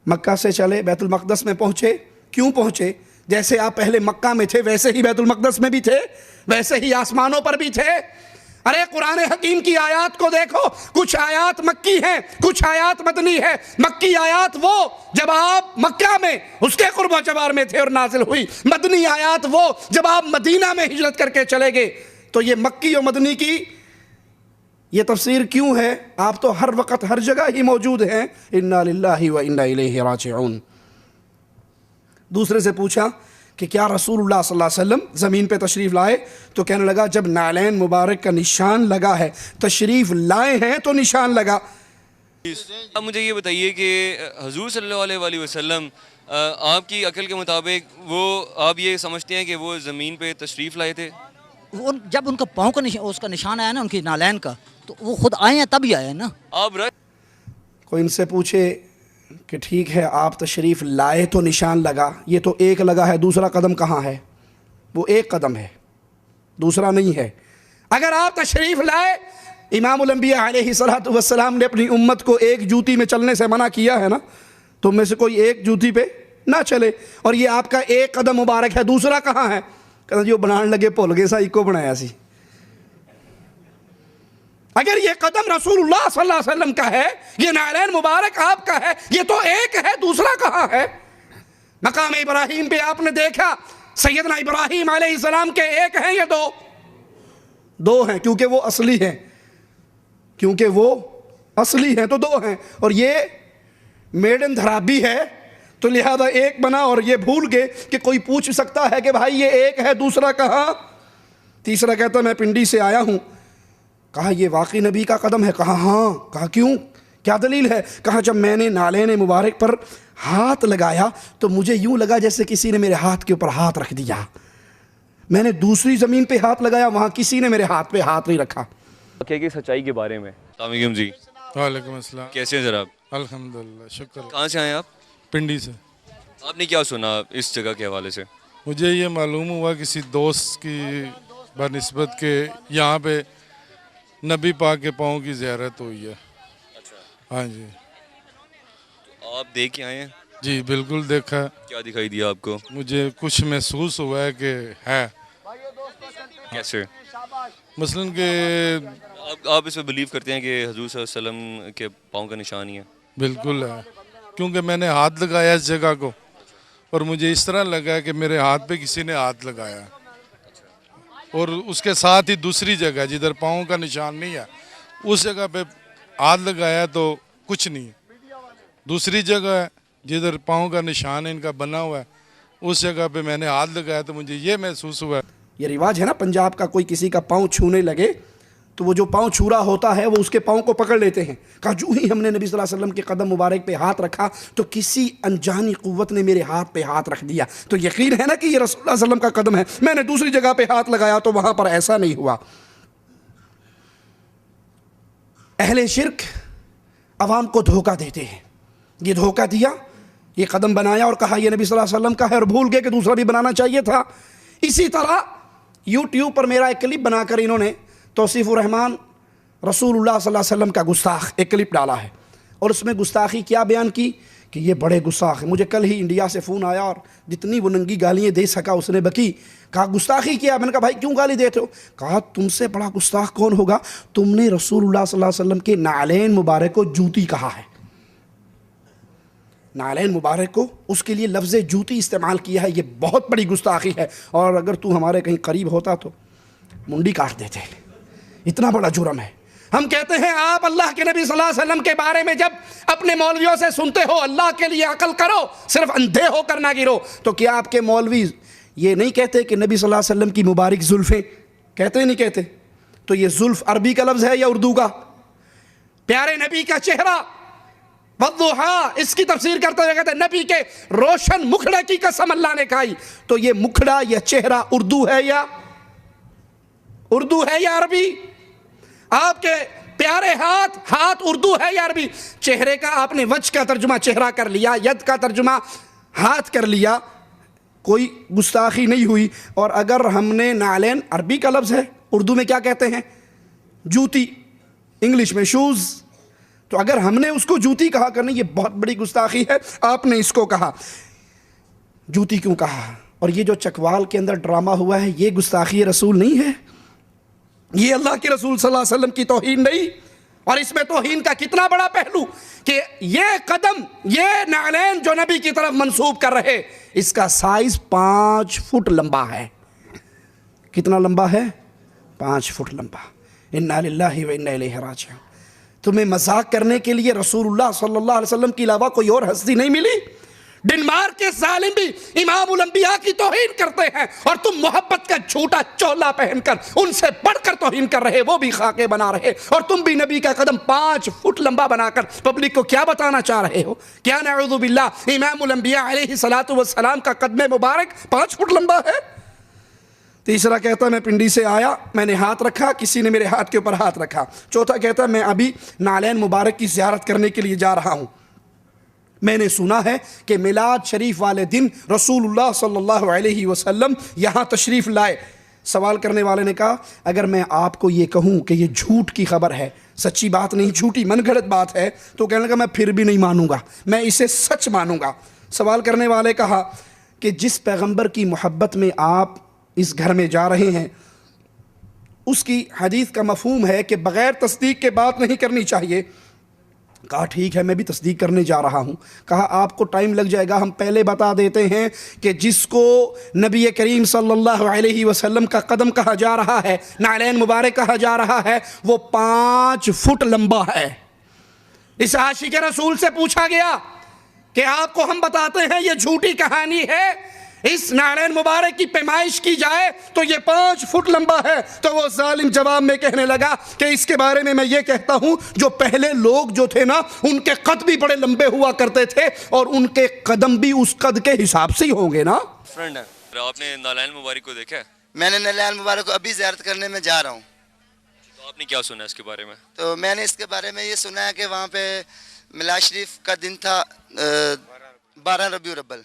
S8: مکہ سے چلے، بیت المقدس میں پہنچے. کیوں پہنچے؟ جیسے آپ پہلے مکہ میں تھے ویسے ہی بیت المقدس میں بھی تھے، ویسے ہی آسمانوں پر بھی تھے۔ ارے قرآن حکیم کی آیات کو دیکھو، کچھ آیات مکی ہیں، کچھ آیات مدنی ہے۔ مکی آیات وہ جب آپ مکہ میں اس کے قرب و جوار میں تھے اور نازل ہوئی، مدنی آیات وہ جب آپ مدینہ میں ہجرت کر کے چلے گئے۔ تو یہ مکی و مدنی کی یہ تفسیر کیوں ہے؟ آپ تو ہر وقت ہر جگہ ہی موجود ہیں۔ انا للہ و انا الیہ راجعون۔ دوسرے سے پوچھا کہ کیا رسول اللہ صلی اللہ علیہ وسلم زمین پہ تشریف لائے؟ تو کہنے لگا جب نعلین مبارک کا نشان لگا ہے، تشریف لائے ہیں تو نشان لگا۔
S10: اب مجھے یہ بتائیے کہ حضور صلی اللہ علیہ وآلہ وسلم آپ کی عقل کے مطابق وہ آپ یہ سمجھتے ہیں کہ وہ زمین پہ تشریف لائے تھے؟
S12: جب ان کا پاؤں کا اس کا نشان آیا نا، ان کی نعلین کا، تو وہ خود آئے ہیں تب ہی آئے ہیں نا۔
S10: آپ
S8: کوئی ان سے پوچھے کہ ٹھیک ہے آپ تشریف لائے تو نشان لگا، یہ تو ایک لگا ہے، دوسرا قدم کہاں ہے؟ وہ ایک قدم ہے، دوسرا نہیں ہے۔ اگر آپ تشریف لائے، امام الانبیاء علیہ الصلوۃ والسلام نے اپنی امت کو ایک جوتی میں چلنے سے منع کیا ہے نا، تو میں سے کوئی ایک جوتی پہ نہ چلے، اور یہ آپ کا ایک قدم مبارک ہے، دوسرا کہاں ہے؟ کہتے جو بنان لگے بھول گئے سا ایک کو بنایا سی۔ اگر یہ قدم رسول اللہ صلی اللہ علیہ وسلم کا ہے، یہ نعلین مبارک آپ کا ہے، یہ تو ایک ہے، دوسرا کہاں ہے؟ مقام ابراہیم پہ آپ نے دیکھا سیدنا ابراہیم علیہ السلام کے ایک ہیں یا دو ہیں؟ کیونکہ وہ اصلی ہیں، کیونکہ وہ اصلی ہیں تو دو ہیں، اور یہ میڈن دھرابی ہے تو لہذا ایک بنا، اور یہ بھول گئے کہ کوئی پوچھ سکتا ہے کہ بھائی یہ ایک ہے دوسرا کہاں؟ تیسرا کہتا میں پنڈی سے آیا ہوں۔ کہا یہ واقعی نبی کا قدم ہے؟ کہا ہاں۔ کہا کیوں، کیا دلیل ہے؟ کہا جب میں نے نعلین مبارک پر ہاتھ لگایا تو مجھے یوں لگا جیسے کسی نے میرے ہاتھ کے اوپر ہاتھ رکھ دیا۔ میں نے دوسری زمین پہ ہاتھ لگایا، وہاں کسی نے میرے ہاتھ پہ ہاتھ نہیں رکھا۔
S10: کہ سچائی کے بارے میں۔ السلام علیکم جی۔
S11: وعلیکم السلام۔
S10: کیسے ہیں سر آپ؟
S11: الحمدللہ، شکر۔
S10: کہاں سے آئے آپ؟
S11: پنڈی سے۔
S10: آپ نے کیا سنا اس جگہ کے حوالے سے؟
S11: مجھے یہ معلوم ہوا کسی دوست کی بنسبت کہ یہاں پہ نبی پاک کے پاؤں کی زیارت ہوئی ہے۔ ہاں جی۔
S10: آپ دیکھ کے آئے ہیں؟
S11: جی بالکل دیکھا۔
S10: کیا دکھائی دیا آپ کو؟
S11: مجھے کچھ محسوس ہوا ہے کہ ہے۔
S10: کیسے؟
S11: مثلاً کہ
S10: آپ اس پہ بلیو کرتے ہیں کہ حضور صلی اللہ علیہ وسلم کے پاؤں کا نشان ہی ہے؟
S11: بالکل ہے، کیونکہ میں نے ہاتھ لگایا اس جگہ کو، اور مجھے اس طرح لگا کہ میرے ہاتھ پہ کسی نے ہاتھ لگایا، اور اس کے ساتھ ہی دوسری جگہ جدھر پاؤں کا نشان نہیں ہے اس جگہ پہ ہاتھ لگایا تو کچھ نہیں۔ دوسری جگہ ہے جدھر پاؤں کا نشان ان کا بنا ہوا ہے، اس جگہ پہ میں نے ہاتھ لگایا تو مجھے یہ محسوس ہوا۔
S8: یہ رواج ہے نا پنجاب کا، کوئی کسی کا پاؤں چھونے لگے تو وہ جو پاؤں چھو رہا ہوتا ہے وہ اس کے پاؤں کو پکڑ لیتے ہیں۔ کہا جو ہی ہم نے نبی صلی اللہ علیہ وسلم کے قدم مبارک پہ ہاتھ رکھا تو کسی انجانی قوت نے میرے ہاتھ پہ ہاتھ رکھ دیا، تو یقین ہے نا کہ یہ رسول اللہ صلی اللہ علیہ وسلم کا قدم ہے۔ میں نے دوسری جگہ پہ ہاتھ لگایا تو وہاں پر ایسا نہیں ہوا۔ اہل شرک عوام کو دھوکہ دیتے ہیں، یہ دھوکہ دیا، یہ قدم بنایا اور کہا یہ نبی صلی اللہ علیہ وسلم کا ہے، اور بھول گئے کہ دوسرا بھی بنانا چاہیے تھا۔ اسی طرح یوٹیوب پر میرا ایک کلپ بنا کر انہوں نے توصیف الرحمن رسول اللہ صلی اللہ علیہ وسلم کا گستاخ ایک کلپ ڈالا ہے، اور اس میں گستاخی کیا بیان کی کہ یہ بڑے گستاخ ہیں۔ مجھے کل ہی انڈیا سے فون آیا اور جتنی وہ ننگی گالیاں دے سکا اس نے بکی۔ کہا گستاخی کیا؟ میں نے کہا بھائی کیوں گالی دیتے ہو؟ کہا تم سے بڑا گستاخ کون ہوگا، تم نے رسول اللہ صلی اللہ علیہ وسلم کے نعلین مبارک کو جوتی کہا ہے، نعلین مبارک کو اس کے لیے لفظ جوتی استعمال کیا ہے، یہ بہت بڑی گستاخی ہے، اور اگر تو ہمارے کہیں قریب ہوتا تو منڈی کاٹ دیتے، اتنا بڑا جرم ہے۔ ہم کہتے ہیں آپ اللہ کے نبی صلی اللہ علیہ وسلم کے بارے میں جب اپنے مولویوں سے سنتے ہو اللہ کے لیے عقل کرو، صرف اندھے ہو کر نہ گرو، تو کیا آپ کے مولوی یہ نہیں کہتے کہ نبی صلی اللہ علیہ وسلم کی مبارک زلفیں؟ کہتے نہیں کہتے؟ تو یہ زلف عربی کا لفظ ہے یا اردو کا؟ پیارے نبی کا چہرہ والضحیٰ، اس کی تفسیر کرتے ہوئے کہتے ہیں نبی کے روشن مکھڑے کی قسم اللہ نے کھائی، تو یہ مکھڑا یا چہرہ اردو ہے یا عربی؟ آپ کے پیارے ہاتھ اردو ہے یا عربی؟ چہرے کا آپ نے وجہ کا ترجمہ چہرہ کر لیا، ید کا ترجمہ ہاتھ کر لیا، کوئی گستاخی نہیں ہوئی۔ اور اگر ہم نے نعلین عربی کا لفظ ہے، اردو میں کیا کہتے ہیں؟ جوتی، انگلش میں شوز، تو اگر ہم نے اس کو جوتی کہا کرنے، یہ بہت بڑی گستاخی ہے۔ آپ نے اس کو کہا جوتی کیوں کہا؟ اور یہ جو چکوال کے اندر ڈرامہ ہوا ہے یہ گستاخی رسول نہیں ہے؟ یہ اللہ کے رسول صلی اللہ علیہ وسلم کی توہین نہیں؟ اور اس میں توہین کا کتنا بڑا پہلو کہ یہ قدم، یہ نعلین جو نبی کی طرف منسوب کر رہے، اس کا سائز 5 فٹ لمبا ہے۔ کتنا لمبا ہے؟ 5 فٹ لمبا۔ انا للہ و انا الیہ راجعون۔ تمہیں مذاق کرنے کے لیے رسول اللہ صلی اللہ علیہ وسلم کے علاوہ کوئی اور ہستی نہیں ملی؟ ڈنمارک کے ظالم بھی امام الانبیاء کی توہین کرتے ہیں، اور تم محبت کا جھوٹا چولا پہن کر ان سے بڑھ کر توہین کر رہے، وہ بھی خاکے بنا رہے، اور تم بھی نبی کا قدم 5 فٹ لمبا بنا کر پبلک کو کیا بتانا چاہ رہے ہو؟ کیا نعوذ باللہ امام الانبیاء علیہ الصلوۃ والسلام کا قدم مبارک 5 فٹ لمبا ہے؟ تیسرا کہتا میں پنڈی سے آیا، میں نے ہاتھ رکھا، کسی نے میرے ہاتھ کے اوپر ہاتھ رکھا۔ چوتھا کہتا میں ابھی نعلین مبارک کی زیارت کرنے کے لیے جا رہا ہوں، میں نے سنا ہے کہ میلاد شریف والے دن رسول اللہ صلی اللہ علیہ وسلم یہاں تشریف لائے۔ سوال کرنے والے نے کہا اگر میں آپ کو یہ کہوں کہ یہ جھوٹ کی خبر ہے، سچی بات نہیں، جھوٹی من گھڑت بات ہے، تو کہنے لگا میں پھر بھی نہیں مانوں گا، میں اسے سچ مانوں گا۔ سوال کرنے والے کہا کہ جس پیغمبر کی محبت میں آپ اس گھر میں جا رہے ہیں، اس کی حدیث کا مفہوم ہے کہ بغیر تصدیق کے بات نہیں کرنی چاہیے۔ کہا ٹھیک ہے میں بھی تصدیق کرنے جا رہا ہوں۔ کہا آپ کو ٹائم لگ جائے گا، ہم پہلے بتا دیتے ہیں کہ جس کو نبی کریم صلی اللہ علیہ وسلم کا قدم کہا جا رہا ہے، نعلین مبارک کہا جا رہا ہے، وہ 5 فٹ لمبا ہے۔ اس عاشق رسول سے پوچھا گیا کہ آپ کو ہم بتاتے ہیں یہ جھوٹی کہانی ہے، اس نعلین مبارک کی پیمائش کی جائے تو یہ 5 فٹ لمبا ہے، تو وہ ظالم جواب میں کہنے لگا کہ اس کے بارے میں یہ کہتا ہوں جو پہلے لوگ جو تھے نا ان کے قد بھی بڑے لمبے ہوا کرتے تھے، اور ان کے قدم بھی اس قد کے حساب سے ہی ہوں گے نا۔
S10: فرینڈ ہے، آپ نے نعلین مبارک کو دیکھا ہے؟
S13: میں نے نعلین مبارک کو ابھی زیارت کرنے میں جا رہا ہوں۔
S10: تو آپ نے کیا سنا اس کے بارے میں؟
S13: تو میں نے اس کے بارے میں یہ سنا ہے کہ وہاں پہ میلاد شریف کا دن تھا 12 ربیع الاول،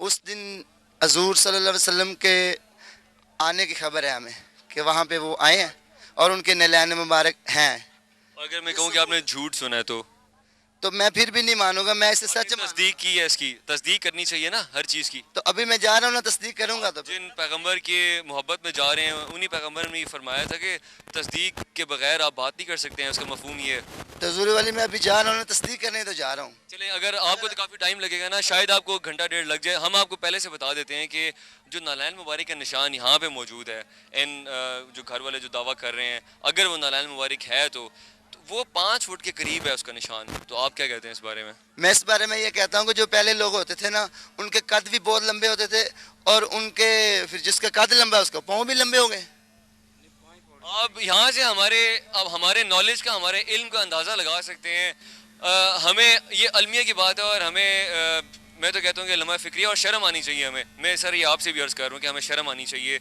S13: اس دن حضور صلی اللہ علیہ وسلم کے آنے کی خبر ہے ہمیں کہ وہاں پہ وہ آئے ہیں اور ان کے نعلین مبارک ہیں۔
S10: اگر میں کہوں کہ آپ نے جھوٹ سنا ہے
S13: تو میں پھر بھی نہیں مانوں گا، میں اسے سچ
S10: تصدیق کی ہے، اس کی تصدیق کرنی چاہیے نا ہر چیز کی۔
S13: تو ابھی میں جا رہا ہوں نا، تصدیق کروں گا۔ تو
S10: جن پیغمبر کے محبت میں جا رہے ہیں انہی پیغمبر نے یہ فرمایا تھا کہ تصدیق کے بغیر آپ بات نہیں کر سکتے ہیں، اس کا مفہوم یہ ہے۔
S13: تو حضور والی میں ابھی جا رہا ہوں نا، تصدیق کرنے تو جا رہا ہوں۔
S10: چلیں اگر آپ کو تو کافی ٹائم لگے گا نا، شاید آپ کو گھنٹہ ڈیڑھ لگ جائے، ہم آپ کو پہلے سے بتا دیتے ہیں کہ جو نعلین مبارک کا نشان یہاں پہ موجود ہے، ان جو گھر والے جو دعویٰ کر رہے ہیں اگر وہ نعلین مبارک ہے تو وہ 5 فٹ کے قریب ہے اس کا نشان۔ تو آپ کیا کہتے ہیں اس بارے میں؟
S13: میں اس بارے میں یہ کہتا ہوں کہ جو پہلے لوگ ہوتے تھے نا ان کے قد بھی بہت لمبے ہوتے تھے، اور ان کے پھر جس کا قد لمبا ہے اس کا پاؤں بھی لمبے ہو گئے۔
S10: اب یہاں سے ہمارے نالج کا، ہمارے علم کا اندازہ لگا سکتے ہیں۔ ہمیں یہ علمیہ کی بات ہے، اور ہمیں میں تو کہتا ہوں کہ لمحہ فکریہ اور شرم آنی چاہیے ہمیں۔ میں سر یہ آپ سے بھی عرض کر رہا ہوں کہ ہمیں شرم آنی چاہیے،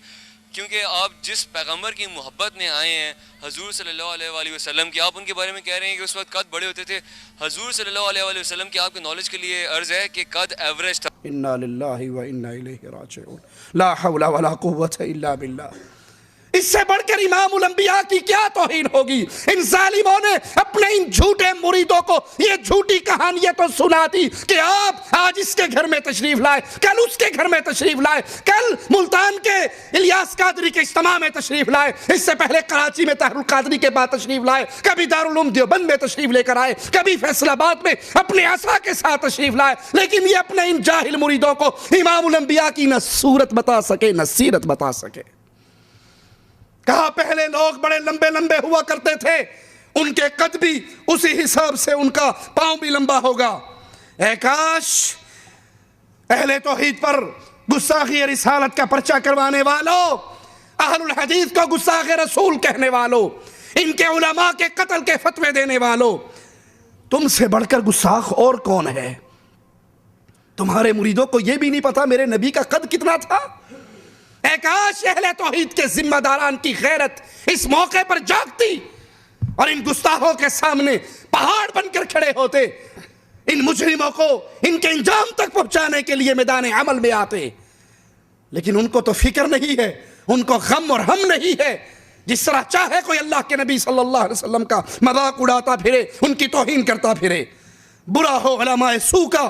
S10: کیونکہ آپ جس پیغمبر کی محبت میں آئے ہیں حضور صلی اللہ علیہ وآلہ وسلم کی، آپ ان کے بارے میں کہہ رہے ہیں کہ اس وقت قد بڑے ہوتے تھے۔ حضور صلی اللہ علیہ وآلہ وسلم کی آپ کے نالج کے لیے عرض ہے کہ قد ایوریج تھا۔
S8: انا للہ و انا الیہ راجعون، لا حول ولا قوت الا باللہ۔ اس سے بڑھ کر امام الانبیاء کی کیا توہین ہوگی؟ ان ظالموں نے اپنے ان جھوٹے مریدوں کو یہ جھوٹی کہانیاں تو سنا دی کہ آپ آج اس کے گھر میں تشریف لائے، کل اس کے گھر میں تشریف لائے، کل ملتان کے الیاس قادری کے اجتماع میں تشریف لائے، اس سے پہلے کراچی میں طاہر القادری کے بعد تشریف لائے، کبھی دارالعلوم دیوبند میں تشریف لے کر آئے، کبھی فیصل آباد میں اپنے عصا کے ساتھ تشریف لائے، لیکن یہ اپنے ان جاہل مریدوں کو امام الانبیاء کی نہ صورت بتا سکے نہ سیرت بتا سکے۔ کہا پہلے لوگ بڑے لمبے لمبے ہوا کرتے تھے، ان کے قد بھی اسی حساب سے ان کا پاؤں بھی لمبا ہوگا۔ اے کاش اہل توحید پر گستاخی رسالت کا پرچہ کروانے والوں، اہل الحدیث کو گستاخ رسول کہنے والوں، ان کے علماء کے قتل کے فتوے دینے والوں، تم سے بڑھ کر گستاخ اور کون ہے؟ تمہارے مریدوں کو یہ بھی نہیں پتا میرے نبی کا قد کتنا تھا؟ اے کاش اہل توحید کے ذمہ داران کی غیرت اس موقع پر جاگتی اور ان گستاخوں کے سامنے پہاڑ بن کر کھڑے ہوتے، ان مجرموں کو ان کے انجام تک پہنچانے کے لیے میدان عمل میں آتے، لیکن ان کو تو فکر نہیں ہے، ان کو غم اور ہم نہیں ہے۔ جس طرح چاہے کوئی اللہ کے نبی صلی اللہ علیہ وسلم کا مذاق اڑاتا پھرے، ان کی توہین کرتا پھرے، برا ہو علماء سو کا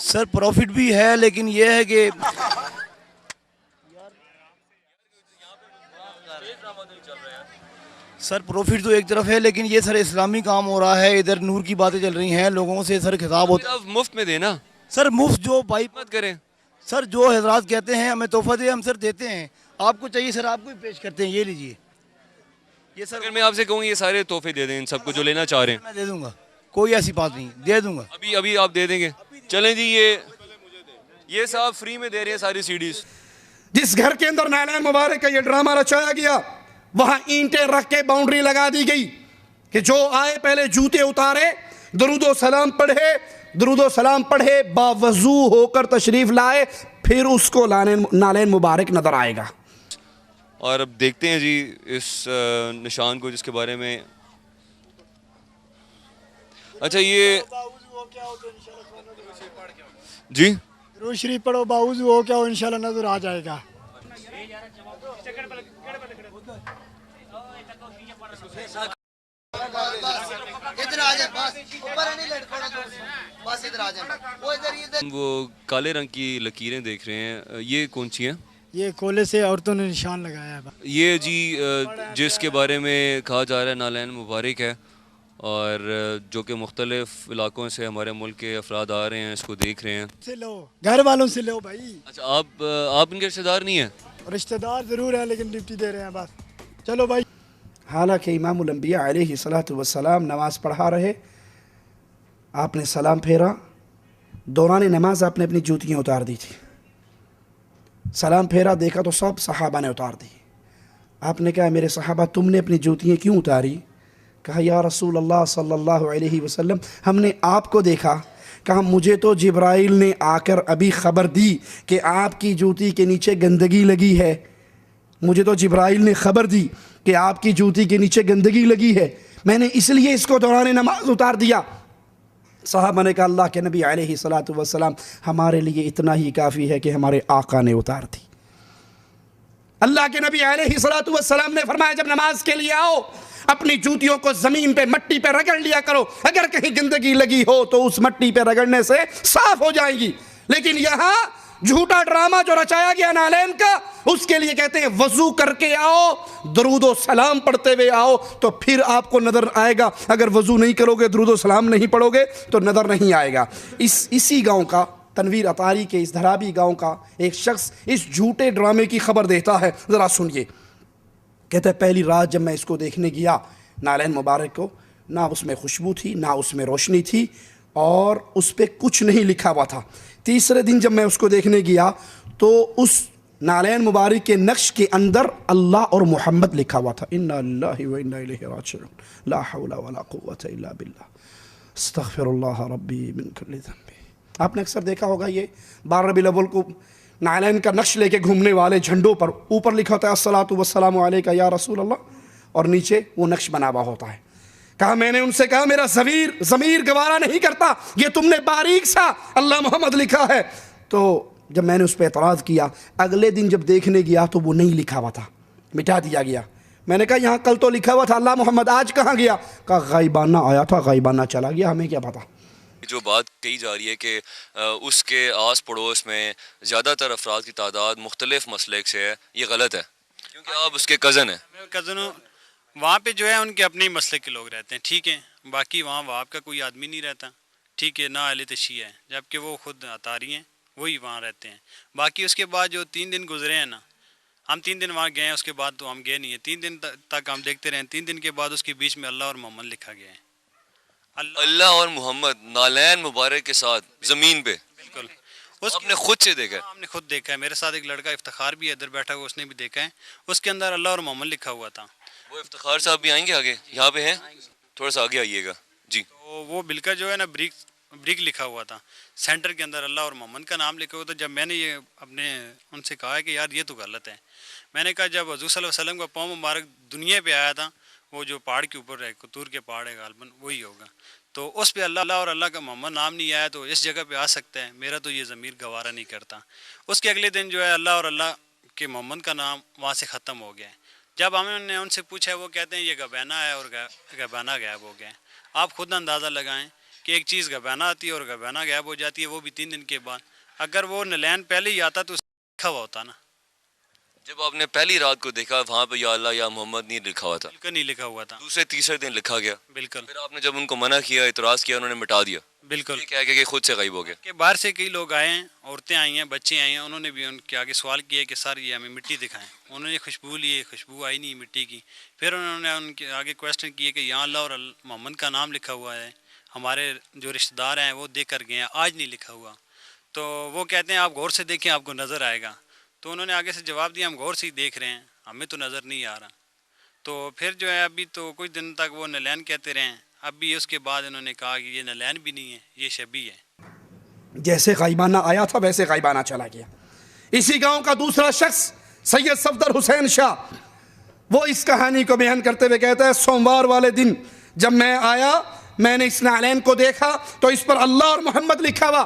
S14: سر پروفٹ بھی ہے لیکن یہ ہے کہ سر پروفٹ تو ایک طرف ہے لیکن یہ سر اسلامی کام ہو رہا ہے, ادھر نور کی باتیں چل رہی ہیں, لوگوں سے سر خطاب ہوتا
S10: آپ مفت میں دینا
S14: سر, مفت جو بھائی
S10: مت کریں
S14: سر, جو حضرات کہتے ہیں ہمیں تحفہ دے ہم سر دیتے ہیں, آپ کو چاہیے سر آپ کو ہی پیش کرتے ہیں, یہ لیجئے. یہ سر
S10: اگر میں آپ سے کہوں یہ سارے تحفے دے دیں ان سب کو جو لینا چاہ رہے ہیں.
S14: میں دے دوں گا, کوئی ایسی بات نہیں, دے دوں گا
S10: ابھی آپ دے دیں گے. چلیں جی, یہ صاحب فری میں دے رہے ہیں ساری CDs.
S8: جس گھر کے اندر نالین مبارک کا یہ ڈرامہ رچایا گیا وہاں اینٹیں رکھ کے باؤنڈری لگا دی گئی کہ جو آئے پہلے جوتے اتارے, درود و سلام پڑھے, باوضو ہو کر تشریف لائے, پھر اس کو نالین مبارک نظر آئے گا.
S10: اور اب دیکھتے ہیں جی اس نشان کو جس کے بارے میں, اچھا یہ جی
S15: درود شریف پڑھو, باوضو ہو کیا ہو, انشاءاللہ نظر آ جائے گا.
S10: وہ کالے رنگ کی لکیریں دیکھ رہے ہیں, یہ کون سی ہیں؟
S15: یہ کولے سے عورتوں نے نشان لگایا ہے.
S10: یہ جی جس کے بارے میں کہا جا رہا ہے نالین مبارک ہے, اور جو کہ مختلف علاقوں سے ہمارے ملک کے افراد آ رہے ہیں, اس کو دیکھ رہے ہیں.
S15: سے لو, گھر والوں سے لو بھائی.
S10: اچھا آپ ان کے رشتہ دار نہیں ہیں؟
S15: رشتہ دار ضرور ہیں لیکن ڈیوٹی دے رہے ہیں بس. چلو بھائی.
S2: حالانکہ امام الانبیاء علیہ السلام نماز پڑھا رہے, آپ نے سلام پھیرا, دوران نماز آپ نے اپنی جوتیاں اتار دی تھی. سلام پھیرا, دیکھا تو سب صحابہ نے اتار دی. آپ نے کہا میرے صحابہ تم نے اپنی جوتیاں کیوں اتاری؟ کہا یا رسول اللہ صلی اللہ علیہ وسلم ہم نے آپ کو دیکھا. کہا مجھے تو جبرائیل نے آ کر ابھی خبر دی کہ آپ کی جوتی کے نیچے گندگی لگی ہے. مجھے تو جبرائیل نے خبر دی کہ آپ کی جوتی کے نیچے گندگی لگی ہے, میں نے اس لیے اس کو دوران نماز اتار دیا. صحابہ نے کہا اللہ کے نبی علیہ السلام ہمارے لیے اتنا ہی کافی ہے کہ ہمارے آقا نے اتار دی. اللہ کے نبی علیہ السلام نے فرمایا جب نماز کے لیے آؤ اپنی جوتیوں کو زمین پہ مٹی پہ رگڑ لیا کرو, اگر کہیں گندگی لگی ہو تو اس مٹی پہ رگڑنے سے صاف ہو جائیں گی. لیکن یہاں جھوٹا ڈرامہ جو رچایا گیا نالین کا, اس کے لیے کہتے ہیں وضو کر کے آؤ, درود و سلام پڑھتے ہوئے آؤ تو پھر آپ کو نظر آئے گا. اگر وضو نہیں کرو گے, درود و سلام نہیں پڑھو گے تو نظر نہیں آئے گا. اسی گاؤں کا, تنویر اطاری کے اس دھرابی گاؤں کا ایک شخص اس جھوٹے ڈرامے کی خبر دیتا ہے, ذرا سنیے. کہتا ہے پہلی رات جب میں اس کو دیکھنے گیا نالین مبارک کو, نہ اس میں خوشبو تھی نہ اس میں روشنی تھی اور اس پہ کچھ نہیں لکھا ہوا تھا. تیسرے دن جب میں اس کو دیکھنے گیا تو اس نالین مبارک کے نقش کے اندر اللہ اور محمد لکھا ہوا تھا. انا للہ و انا الیہ راجعون, لا حول ولا قوة الا باللہ, استغفر اللہ ربی من کل ذنب. آپ نے اکثر دیکھا ہوگا یہ 12 ربیع الاول کو نالین کا نقش لے کے گھومنے والے جھنڈوں پر اوپر لکھا ہوتا ہے الصلاۃ والسلام علیک یا رسول اللہ, اور نیچے وہ نقش بنا ہوا ہوتا ہے. کہا میں نے ان سے کہا میرا ضمیر گوارا نہیں کرتا, یہ تم نے باریک سا اللہ محمد لکھا ہے. تو جب میں نے اس پہ اعتراض کیا, اگلے دن جب دیکھنے گیا تو وہ نہیں لکھا ہوا تھا, مٹا دیا گیا. میں نے کہا یہاں کل تو لکھا ہوا تھا اللہ محمد, آج کہاں گیا؟ کہا غائبانہ آیا تھا, غائبانہ چلا گیا, ہمیں کیا پتا.
S10: جو بات کہی جا رہی ہے کہ اس کے آس پڑوس میں زیادہ تر افراد کی تعداد مختلف مسلک سے ہے, یہ غلط ہے کیونکہ آپ اس کے کزن ہیں.
S16: کزن ہوں, وہاں پہ جو ہے ان کے اپنے مسلک کے لوگ رہتے ہیں, ٹھیک ہے, باقی وہاں وہاب کا کوئی آدمی نہیں رہتا, ٹھیک ہے, نہ اہل تشیع ہے, جبکہ وہ خود اطاری ہیں, وہی وہاں رہتے ہیں. باقی اس کے بعد جو 3 دن گزرے ہیں نا, ہم 3 دن وہاں گئے ہیں, اس کے بعد تو ہم گئے نہیں ہیں. 3 دن تک ہم دیکھتے رہے, 3 دن کے بعد اس کے بیچ میں اللہ اور محمد لکھا گیا ہے.
S10: اللہ اور محمد نالین مبارک کے ساتھ زمین پہ,
S16: بالکل
S10: آپ نے خود سے دیکھا ہے؟
S16: ہم نے خود دیکھا ہے, میرے ساتھ ایک لڑکا افتخار بھی ہے ادھر بیٹھا ہوا, اس نے بھی دیکھا ہے, اس کے اندر اللہ اور محمد لکھا ہوا تھا.
S10: وہ افتخار صاحب بھی آئیں گے آگے, یہاں پہ ہیں, تھوڑا سا آگے آئیے گا جی.
S16: تو وہ بل کا جو ہے نا بریک لکھا ہوا تھا, سینٹر کے اندر اللہ اور محمد کا نام لکھا ہوا تھا. جب میں نے یہ اپنے ان سے کہا کہ یار یہ تو غلط ہے, میں نے کہا جب حضور صلی اللہ علیہ وسلم کا پاؤں مبارک دنیا پہ آیا تھا, وہ جو پہاڑ کے اوپر ہے, کتور کے پہاڑ ہے غالباً, وہی ہوگا, تو اس پہ اللہ اور اللہ کا محمد نام نہیں آیا, تو اس جگہ پہ آ سکتا ہے. میرا تو یہ ضمیر گوارا نہیں کرتا. اس کے اگلے دن جو ہے اللہ اور اللہ کے محمد کا نام وہاں سے ختم ہو گیا ہے. جب ہم نے ان سے پوچھا, وہ کہتے ہیں یہ گبینہ ہے اور گبینہ غائب ہو گیا ہے. آپ خود اندازہ لگائیں کہ ایک چیز گبانا آتی ہے اور گبانا غائب ہو جاتی ہے، وہ بھی 3 دن کے بعد. اگر وہ نلین پہلے ہی آتا تو اس لکھا ہوا ہوتا نا.
S10: جب آپ نے پہلی رات کو دیکھا وہاں پہ یا اللہ یا محمد نہیں لکھا ہوا تھا،
S16: بالکل نہیں لکھا ہوا تھا.
S10: دوسرے تیسرے دن لکھا گیا.
S16: بالکل.
S10: پھر آپ نے جب ان کو منع کیا، اعتراض کیا، انہوں نے مٹا دیا.
S16: بالکل.
S10: یہ کہہ کہ خود سے غائب ہو گیا.
S16: کہ باہر سے کئی لوگ آئے ہیں، عورتیں آئی ہیں، بچے آئے ہیں، انہوں نے بھی ان کے آگے سوال کیا کہ سر یہ ہمیں مٹی دکھائیں. انہوں نے خوشبو لی، خوشبو آئی نہیں مٹی کی. پھر انہوں نے ان کے آگے کویسچن کیے کہ یہاں اللہ اور محمد کا نام لکھا ہوا ہے، ہمارے جو رشتہ دار ہیں وہ دیکھ کر گئے ہیں، آج نہیں لکھا ہوا. تو وہ کہتے ہیں آپ غور سے دیکھیں آپ کو نظر آئے گا. تو انہوں نے آگے سے جواب دیا ہم غور سے ہی دیکھ رہے ہیں، ہمیں تو نظر نہیں آ رہا. تو پھر جو ہے ابھی تو کچھ دن تک وہ نلین کہتے رہے ہیں. اب بھی اس کے بعد انہوں نے کہا کہ یہ نلین بھی نہیں ہے، یہ شبی ہے.
S8: جیسے غائبانہ آیا تھا ویسے غائبانہ چلا گیا. اسی گاؤں کا دوسرا شخص سید صفدر حسین شاہ، وہ اس کہانی کو بیان کرتے ہوئے کہتا ہے سوموار والے دن جب میں آیا میں نے اس نعلین کو دیکھا تو اس پر اللہ اور محمد لکھا ہوا.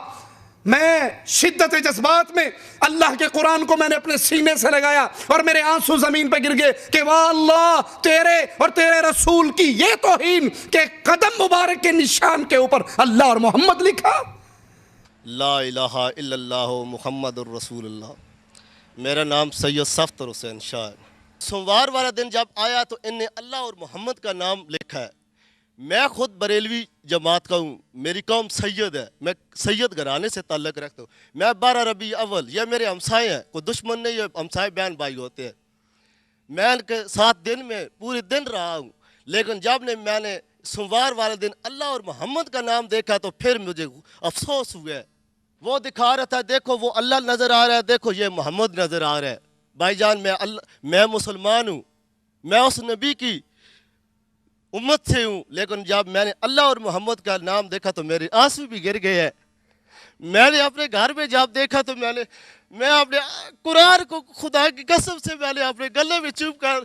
S8: میں شدت جذبات میں اللہ کے قرآن کو میں نے اپنے سینے سے لگایا اور میرے آنسو زمین پہ گر گئے کہ واہ اللہ تیرے اور تیرے رسول کی یہ توہین کہ قدم مبارک کے نشان کے اوپر اللہ اور محمد لکھا.
S17: لا الہ الا اللہ محمد الرسول اللہ. میرا نام سید صفدر حسین شاہ ہے. سوموار والا دن جب آیا تو ان نے اللہ اور محمد کا نام لکھا ہے. میں خود بریلوی جماعت کا ہوں، میری قوم سید ہے، میں سید گھرانے سے تعلق رکھتا ہوں. میں 12 ربیع اول، یہ میرے ہمسائے ہیں، کوئی دشمن نہیں، یہ ہمسائے بہن بھائی ہوتے ہیں. میں ان کے ساتھ دن میں پورے دن رہا ہوں، لیکن جب میں نے سوموار والے دن اللہ اور محمد کا نام دیکھا تو پھر مجھے افسوس ہوا ہے. وہ دکھا رہا تھا دیکھو وہ اللہ نظر آ رہا ہے، دیکھو یہ محمد نظر آ رہا ہے. بھائی جان میں مسلمان ہوں، میں اس نبی کی امت سے ہوں، لیکن جب میں نے اللہ اور محمد کا نام دیکھا تو میرے آنسو بھی گر گئے ہیں. میں نے اپنے گھر میں جب دیکھا تو میں اپنے قرآن کو خدا کی قسم سے میں نے اپنے گلے میں چوب کر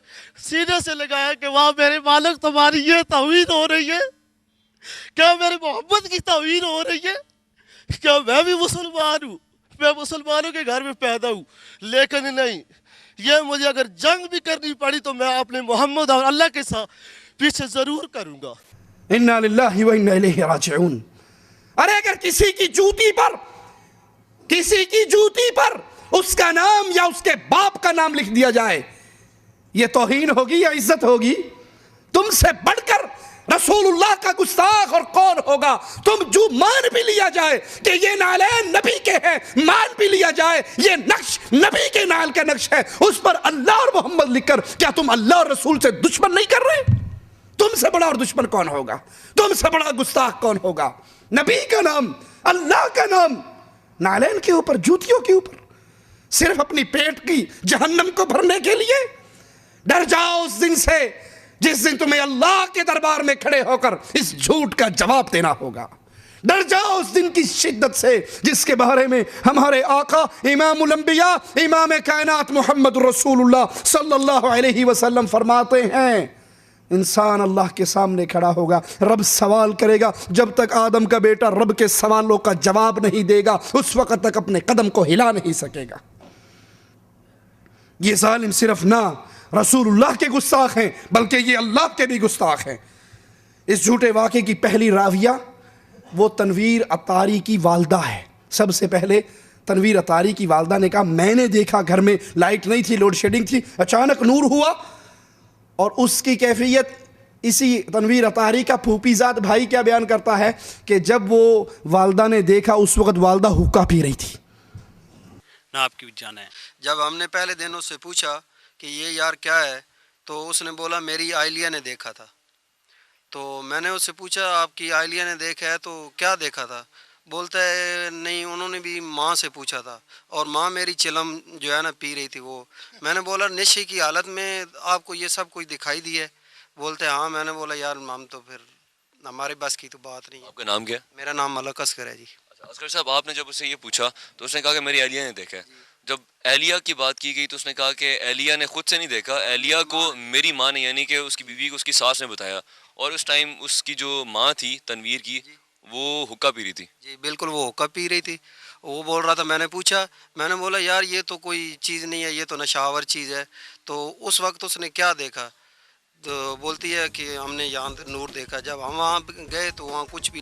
S17: سینے سے لگایا کہ واہ میرے مالک تمہاری یہ توہین ہو رہی ہے، کیا میرے محمد کی توہین ہو رہی ہے؟ کیا میں بھی مسلمان ہوں؟ میں مسلمانوں کے گھر میں پیدا ہوں، لیکن نہیں، یہ مجھے اگر جنگ بھی کرنی پڑی تو میں اپنے محمد اور اللہ کے ساتھ پیچھے ضرور کروں گا.
S8: انا للہ و انا الیہ راجعون. ارے اگر کسی کی جوتی پر اس کا نام یا اس کے باپ کا نام لکھ دیا جائے یہ توہین ہوگی یا عزت ہوگی؟ تم سے بڑھ کر رسول اللہ کا گستاخ اور کون ہوگا؟ تم جو مان بھی لیا جائے کہ یہ نعلین نبی کے ہیں، مان بھی لیا جائے یہ نقش نبی کے نال کا نقش ہے، اس پر اللہ اور محمد لکھ کر کیا تم اللہ اور رسول سے دشمن نہیں کر رہے؟ تم سے بڑا اور دشمن کون ہوگا؟ تم سے بڑا گستاخ کون ہوگا؟ نبی کا نام، اللہ کا نام نعلین کے اوپر، جوتیوں کے اوپر، صرف اپنی پیٹ کی جہنم کو بھرنے کے لیے. ڈر جاؤ اس دن سے جس دن تمہیں اللہ کے دربار میں کھڑے ہو کر اس جھوٹ کا جواب دینا ہوگا. ڈر جاؤ اس دن کی شدت سے جس کے بارے میں ہمارے آقا امام الانبیاء امام کائنات محمد رسول اللہ صلی اللہ علیہ وسلم فرماتے ہیں انسان اللہ کے سامنے کھڑا ہوگا، رب سوال کرے گا، جب تک آدم کا بیٹا رب کے سوالوں کا جواب نہیں دے گا اس وقت تک اپنے قدم کو ہلا نہیں سکے گا. یہ ظالم صرف نہ رسول اللہ کے گستاخ ہیں بلکہ یہ اللہ کے بھی گستاخ ہیں. اس جھوٹے واقعے کی پہلی راویہ وہ تنویر اطاری کی والدہ ہے. سب سے پہلے تنویر اطاری کی والدہ نے کہا میں نے دیکھا گھر میں لائٹ نہیں تھی، لوڈ شیڈنگ تھی، اچانک نور ہوا. اور اس کی کیفیت اسی تنویر اطاری کا پھوپھی زاد بھائی کیا بیان کرتا ہے کہ جب وہ والدہ نے دیکھا اس وقت والدہ حقہ پی رہی تھی.
S16: نہ آپ کی جانا ہے.
S18: جب ہم نے پہلے دن اس سے پوچھا کہ یہ یار کیا ہے تو اس نے بولا میری اہلیہ نے دیکھا تھا. تو میں نے اس سے پوچھا آپ کی اہلیہ نے دیکھا ہے تو کیا دیکھا تھا؟ بولتا ہے نہیں انہوں نے بھی ماں سے پوچھا تھا اور ماں میری چلم جو ہے نا پی رہی تھی. وہ میں نے بولا نشے کی حالت میں آپ کو یہ سب کچھ دکھائی دی ہے؟ بولتے ہیں ہاں. میں نے بولا یار مام تو پھر ہمارے بس کی تو بات نہیں ہے.
S10: آپ کا نام کیا؟
S18: میرا نام ملک اصغر ہے جی.
S10: اصغر صاحب آپ نے جب اسے یہ پوچھا تو اس نے کہا کہ میری اہلیہ نے دیکھا ہے. جب اہلیہ کی بات کی گئی تو اس نے کہا کہ اہلیہ نے خود سے نہیں دیکھا، اہلیہ کو میری ماں نے یعنی کہ اس کی بیوی کو اس کی ساس نے بتایا اور اس ٹائم اس کی جو ماں تھی تنویر کی وہ حقہ پی رہی تھی.
S18: جی بالکل وہ حقہ پی رہی تھی. وہ بول رہا تھا میں نے پوچھا میں نے بولا یار یہ تو کوئی چیز نہیں ہے، یہ تو نشاور چیز ہے. تو اس وقت اس نے کیا دیکھا؟ تو بولتی ہے کہ ہم نے یہاں نور دیکھا. جب ہم وہاں گئے تو وہاں کچھ بھی.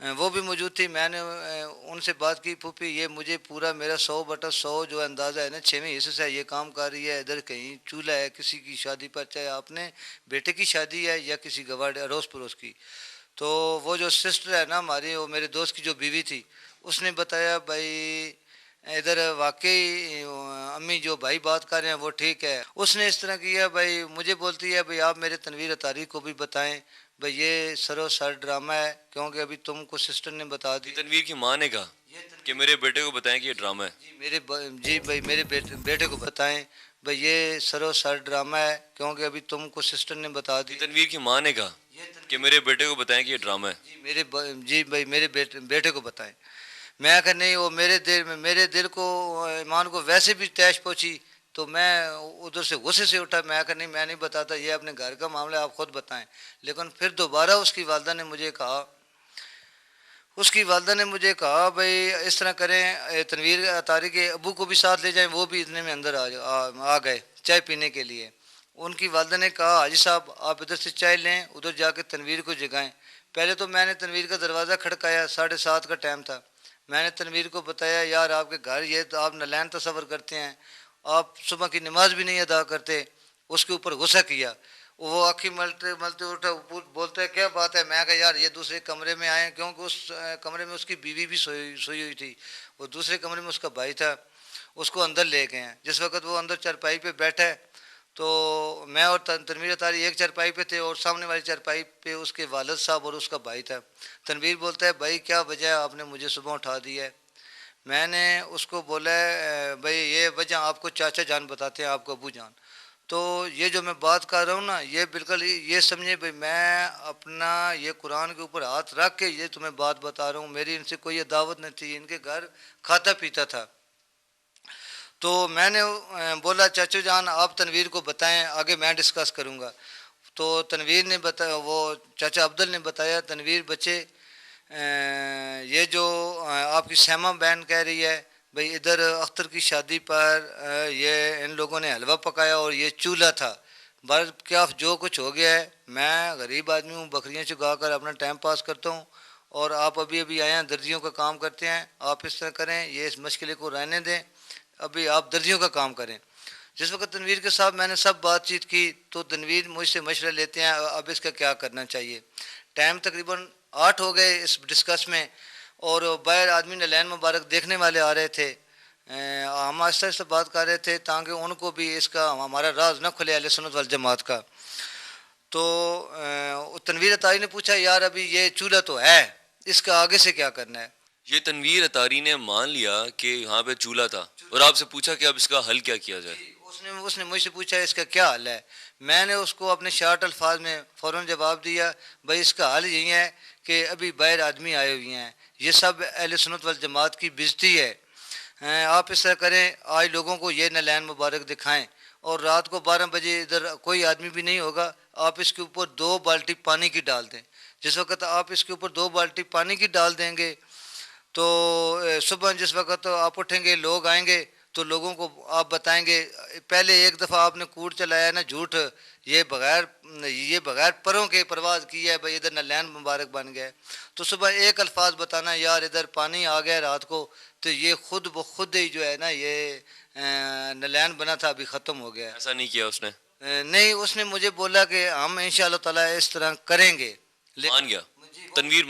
S1: وہ بھی موجود تھی. میں نے ان سے بات کی, پھوپھی یہ مجھے پورا میرا 100/100 جو اندازہ ہے نا 6ویں حصے سے یہ کام کر رہی ہے, ادھر کہیں چولہا ہے کسی کی شادی پر, چاہے آپ نے بیٹے کی شادی ہے یا کسی گواڑ اڑوس پڑوس کی. تو وہ جو سسٹر ہے نا ہماری, وہ میرے دوست کی جو بیوی تھی, اس نے بتایا بھائی ادھر واقعی امی جو بھائی بات کر رہے ہیں وہ ٹھیک ہے. اس نے اس طرح کیا بھائی, مجھے بولتی ہے بھائی آپ میرے تنویر اطاری کو بھی بتائیں بھئی یہ سرو سر ڈرامہ ہے, کیونکہ ابھی تم کو سسٹر نے بتا دی.
S10: تنویر کی ماں نے کہا کہ میرے بیٹے کو بتائیں کہ یہ ڈرامہ ہے.
S1: جی بھائی میرے بیٹے کو بتائیں بھئی یہ سرو سر ڈرامہ ہے, کیونکہ ابھی تم کو سسٹر نے بتا دی.
S10: تنویر کی ماں نے کہا کہ میرے بیٹے کو بتائیں کہ یہ ڈرامہ ہے.
S1: جی بھائی میرے بیٹے کو بتائیں. میں کہ نہیں, وہ میرے دل کو ایمان کو ویسے بھی تیش پہنچی, تو میں ادھر سے غصے سے اٹھا. میں کہ نہیں میں نہیں بتاتا, یہ اپنے گھر کا معاملہ آپ خود بتائیں. لیکن پھر دوبارہ اس کی والدہ نے مجھے کہا بھئی اس طرح کریں, تنویر اطاری کے ابو کو بھی ساتھ لے جائیں, وہ بھی اتنے میں اندر آ گئے چائے پینے کے لیے. ان کی والدہ نے کہا حاجی صاحب آپ ادھر سے چائے لیں, ادھر جا کے تنویر کو جگائیں. پہلے تو میں نے تنویر کا دروازہ کھڑکایا, 7:30 کا ٹائم تھا. میں نے تنویر کو بتایا یار آپ کے گھر یہ تو آپ نالین تصور کرتے ہیں, آپ صبح کی نماز بھی نہیں ادا کرتے. اس کے اوپر غصہ کیا, وہ آنکھیں ملتے اٹھا بولتا ہے کیا بات ہے. میں کہا یار یہ دوسرے کمرے میں آئے, کیونکہ اس کمرے میں اس کی بیوی بھی سوئی ہوئی تھی, وہ دوسرے کمرے میں اس کا بھائی تھا, اس کو اندر لے گئے ہیں. جس وقت وہ اندر چارپائی پہ بیٹھا ہے تو میں اور تنویر اطاری ایک چارپائی پہ تھے, اور سامنے والی چارپائی پہ اس کے والد صاحب اور اس کا بھائی تھا. تنویر بولتا ہے بھائی کیا وجہ ہے آپ نے مجھے صبح اٹھا دیا ہے. میں نے اس کو بولا ہے بھئی یہ وجہ آپ کو چاچا جان بتاتے ہیں, آپ کو ابو جان. تو یہ جو میں بات کر رہا ہوں نا, یہ بالکل یہ سمجھے بھئی میں اپنا یہ قرآن کے اوپر ہاتھ رکھ کے یہ تمہیں بات بتا رہا ہوں. میری ان سے کوئی دعوت نہیں تھی, ان کے گھر کھاتا پیتا تھا. تو میں نے بولا چاچو جان آپ تنویر کو بتائیں, آگے میں ڈسکس کروں گا. تو تنویر نے بتایا, وہ چاچا عبدل نے بتایا تنویر بچے یہ جو آپ کی سیما بہن کہہ رہی ہے بھئی ادھر اختر کی شادی پر یہ ان لوگوں نے حلوہ پکایا اور یہ چولہا تھا. کیا جو کچھ ہو گیا ہے, میں غریب آدمی ہوں, بکریاں چگا کر اپنا ٹائم پاس کرتا ہوں, اور آپ ابھی آئے ہیں درزیوں کا کام کرتے ہیں. آپ اس طرح کریں, یہ اس مشکلے کو رہنے دیں, ابھی آپ درزیوں کا کام کریں. جس وقت تنویر کے ساتھ میں نے سب بات چیت کی تو تنویر مجھ سے مشورہ لیتے ہیں اب اس کا کیا کرنا چاہیے. ٹائم تقریباً 8 ہو گئے اس ڈسکس میں, اور باہر آدمی نالین مبارک دیکھنے والے آ رہے تھے. ہم آہستہ آہستہ بات کر رہے تھے تاکہ ان کو بھی اس کا ہمارا راز نہ کھلے اہل سنت والجماعت کا. تو تنویر اطاری نے پوچھا یار ابھی یہ چولہا تو ہے, اس کا آگے سے کیا کرنا ہے.
S10: یہ تنویر اطاری نے مان لیا کہ یہاں پہ چولہا تھا, اور آپ سے پوچھا کہ اب اس کا حل کیا کیا جائے.
S1: اس نے مجھ سے پوچھا اس کا کیا حل ہے. میں نے اس کو اپنے شارٹ الفاظ میں فوراً جواب دیا بھائی اس کا حل یہی ہے کہ ابھی باہر آدمی آئے ہوئے ہیں, یہ سب اہل سنت والجماعت کی بےزتی ہے. آپ اس طرح کریں, آج لوگوں کو یہ نالین مبارک دکھائیں, اور رات کو 12 بجے ادھر کوئی آدمی بھی نہیں ہوگا, آپ اس کے اوپر 2 بالٹی پانی کی ڈال دیں. جس وقت آپ اس کے اوپر 2 بالٹی پانی کی ڈال دیں گے تو صبح جس وقت آپ اٹھیں گے لوگ آئیں گے تو لوگوں کو آپ بتائیں گے پہلے ایک دفعہ آپ نے کوڑ چلایا نا جھوٹ, یہ بغیر پروں کے پرواز کی ہے بھائی ادھر نالین مبارک بن گیا. تو صبح ایک الفاظ بتانا یار ادھر پانی آ گیا رات کو, تو یہ خود بخود ہی جو ہے نا یہ نالین بنا تھا ابھی ختم ہو گیا.
S10: ایسا نہیں کیا اس نے؟
S1: نہیں, اس نے مجھے بولا کہ ہم انشاءاللہ تعالیٰ اس طرح کریں گے.
S10: مان گیا, تنویر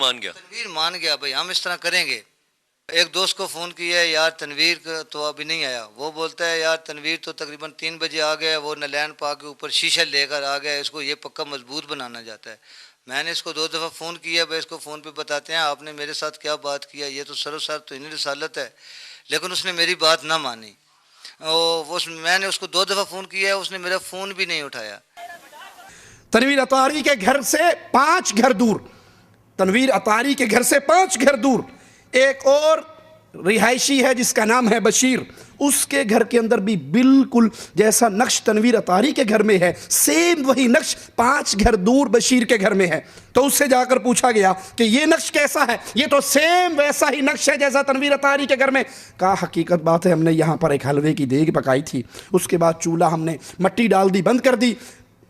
S10: مان
S1: گیا بھائی ہم اس طرح کریں گے. ایک دوست کو فون کیا یار تنویر تو ابھی نہیں آیا. وہ بولتا ہے یار تنویر تو تقریباً 3 بجے آ گیا, وہ نالین پا کے اوپر شیشہ لے کر آ گیا, اس کو یہ پکا مضبوط بنانا جاتا ہے. میں نے اس کو 2 دفعہ فون کیا, بھائی اس کو فون پہ بتاتے ہیں آپ نے میرے ساتھ کیا بات کیا, یہ تو سر تو انہیں رسالت ہے. لیکن اس نے میری بات نہ مانی. میں نے اس کو 2 دفعہ فون کیا, اس نے میرا فون بھی نہیں اٹھایا.
S8: تنویر اطاری کے گھر سے 5 گھر دور, تنویر اطاری کے گھر سے 5 گھر دور ایک اور رہائشی ہے جس کا نام ہے بشیر. اس کے گھر کے اندر بھی بالکل جیسا نقش تنویر اطاری کے گھر میں ہے, سیم وہی نقش 5 گھر دور بشیر کے گھر میں ہے. تو اس سے جا کر پوچھا گیا کہ یہ نقش کیسا ہے؟ یہ تو سیم ویسا ہی نقش ہے جیسا تنویر اطاری کے گھر میں. کہا حقیقت بات ہے, ہم نے یہاں پر ایک حلوے کی دیگ پکائی تھی, اس کے بعد چولہا ہم نے مٹی ڈال دی, بند کر دی,